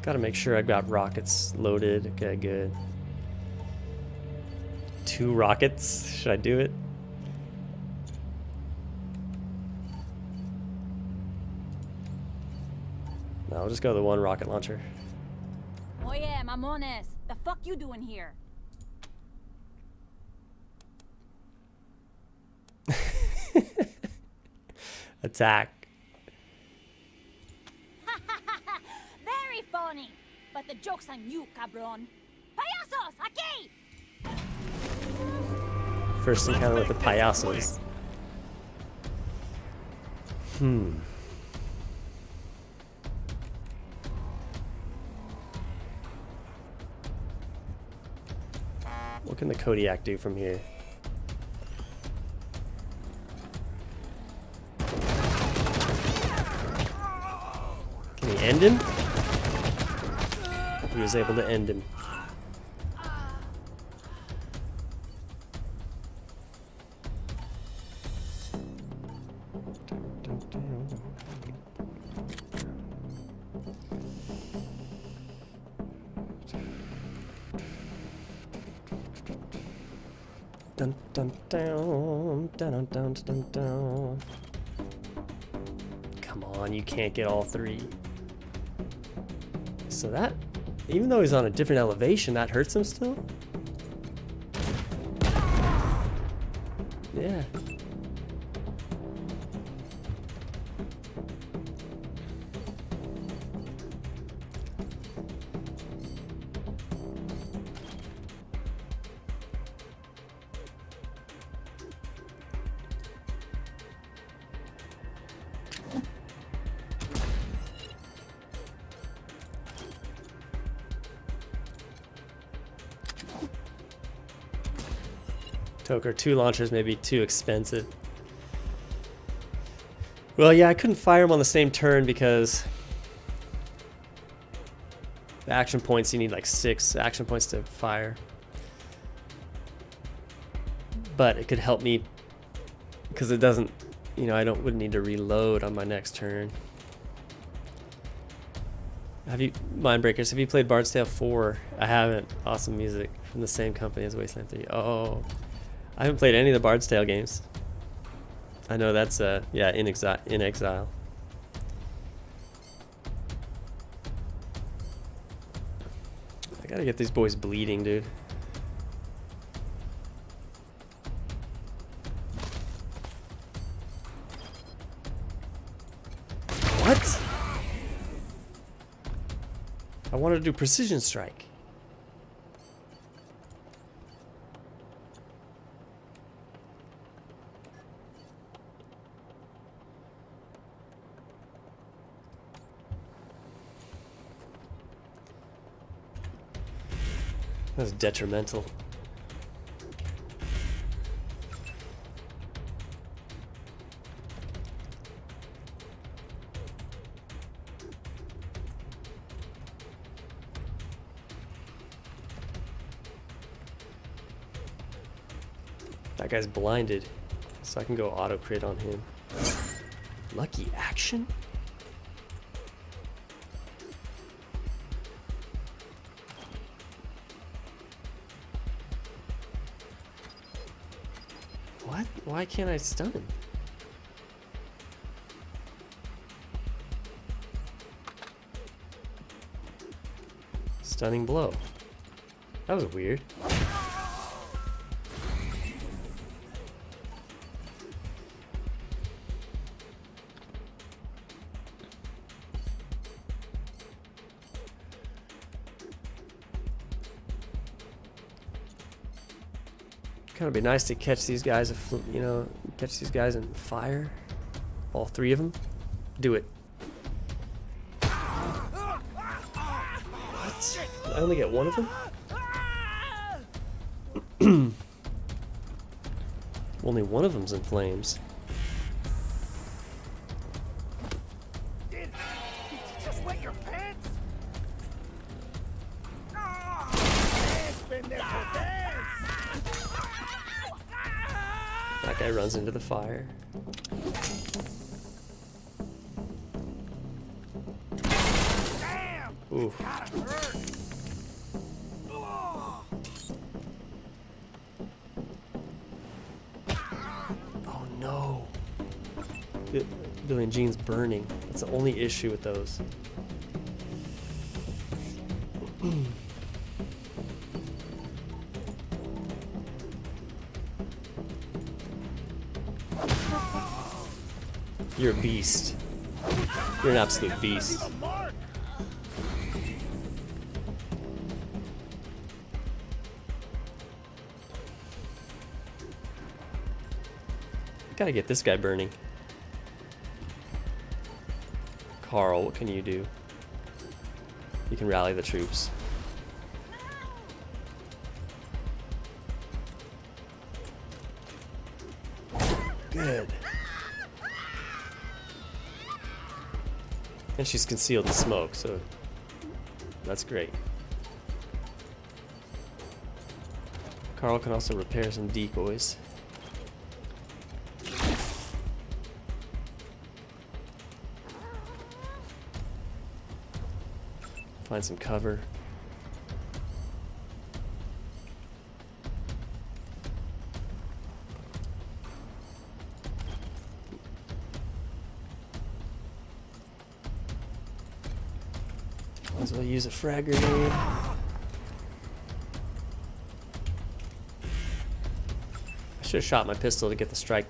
Gotta make sure I've got rockets loaded. Okay, good. 2 rockets. Should I do it? No, I'll just go with the 1 rocket launcher. Oye, mamones. The fuck you doing here? Attack. Very funny. But the joke's on you, cabron. Payasos, aquí! First encounter with the payasos. What can the Kodiak do from here? Can he end him? he was able to end him. Dun dun dun dun dun dun dun. Come on, you can't get all three. So that, even though he's on a different elevation, that hurts him still? Yeah. Toker, 2 launchers may be too expensive. Well, yeah, I couldn't fire him on the same turn because the action points, you need like 6 action points to fire. But it could help me because it doesn't, you know, wouldn't need to reload on my next turn. Mindbreakers, have you played Bard's Tale 4? I haven't. Awesome music from the same company as Wasteland 3. Oh. I haven't played any of the Bard's Tale games. I know that's yeah, in exile. I gotta get these boys bleeding, dude. What? I wanted to do precision strike. That's detrimental. That guy's blinded, so I can go auto crit on him. Lucky action? What? Why can't I stun him? Stunning blow. That was weird. Kind of be nice to catch these guys, you know, catch these guys and fire. All 3 of them. Do it. What? Did I only get 1 of them? Only 1 of them's in flames. Did you just wet your pants? Been there for days. That guy runs into the fire. Damn! Oof. Gotta hurt. Oh no. Billy and Jean's burning. That's the only issue with those. You're a beast. You're an absolute beast. Gotta get this guy burning. Karl, what can you do? You can rally the troops. Good. And she's concealed in smoke, so that's great. Karl can also repair some decoys. Find some cover. Might as well use a frag grenade. I should have shot my pistol to get the strike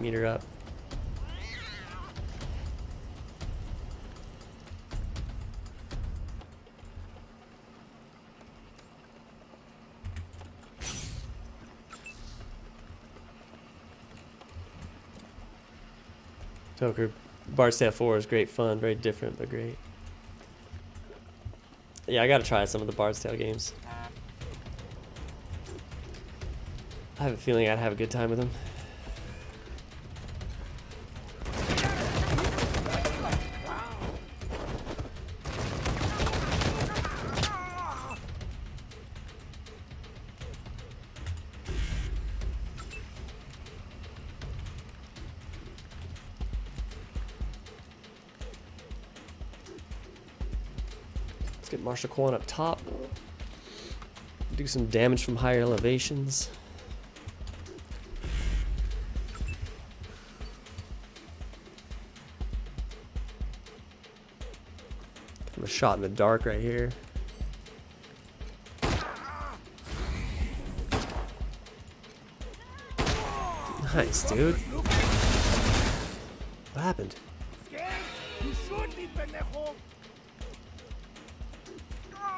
meter up. Toker, Bardsdale 4 is great fun, very different but great. Yeah, I gotta try some of the Bardsdale games. I have a feeling I'd have a good time with them. Let's get Marshal Quan up top. Do some damage from higher elevations. I'm a shot in the dark right here. Nice, dude. What happened?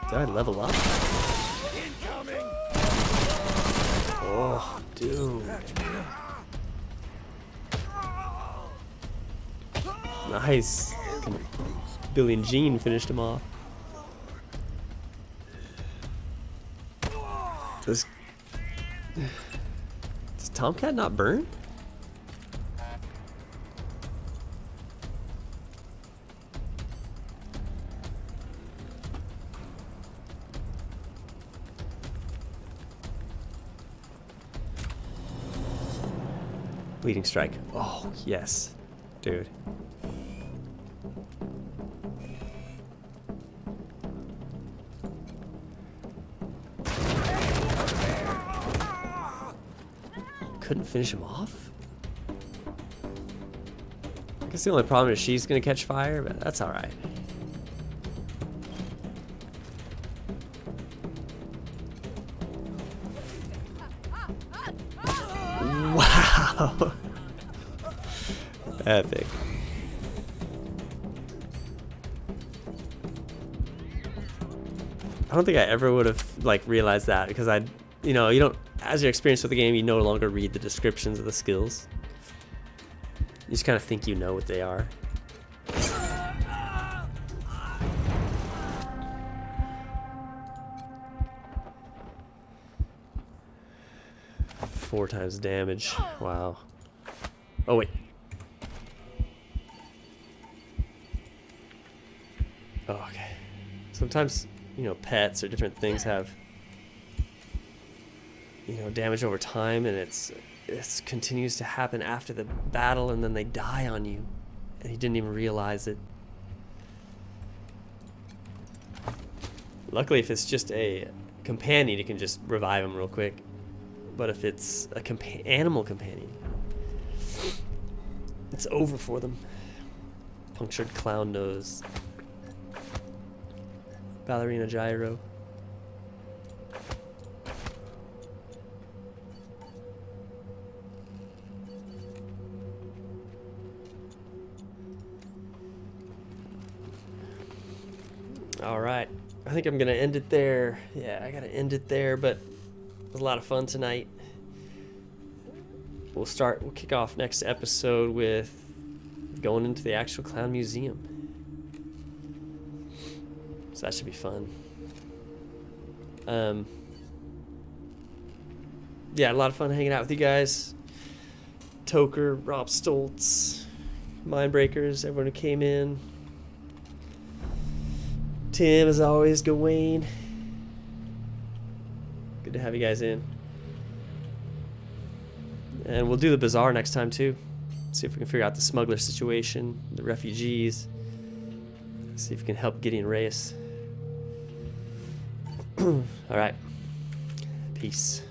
Did I level up? Oh, dude. Nice. Billy and Jean finished him off. Does Tomcat not burn? Bleeding strike. Oh, yes. Dude. Couldn't finish him off? I guess the only problem is she's gonna catch fire, but that's alright. Wow. Epic. I don't think I ever would have like realized that because you don't, as you're experienced with the game, you no longer read the descriptions of the skills. You just kind of think you know what they are. Four times damage. Wow. Oh, wait. Oh, okay. Sometimes, pets or different things have, damage over time, and it continues to happen after the battle, and then they die on you, and you didn't even realize it. Luckily, if it's just a companion, you can just revive them real quick. But if it's a animal companion, it's over for them. Punctured clown nose. Ballerina gyro. All right. I think I'm going to end it there. Yeah, I got to end it there, but it was a lot of fun tonight. We'll kick off next episode with going into the actual clown museum. So that should be fun. Yeah, a lot of fun hanging out with you guys. Toker, Rob Stoltz, Mindbreakers, everyone who came in. Tim, as always, Gawain. Good to have you guys in. And we'll do the bazaar next time too. See if we can figure out the smuggler situation, the refugees. See if we can help Gideon Reyes. Alright. Peace.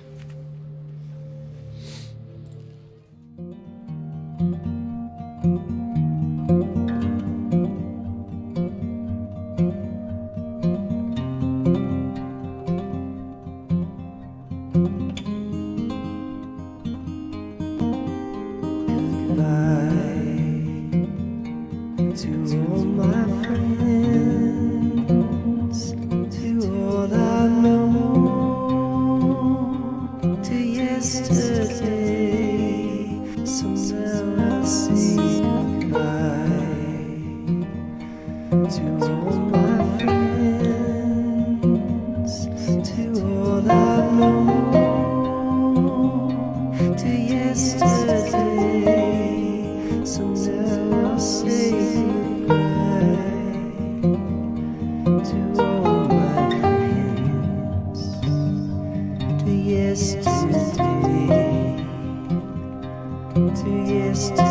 To yesterday.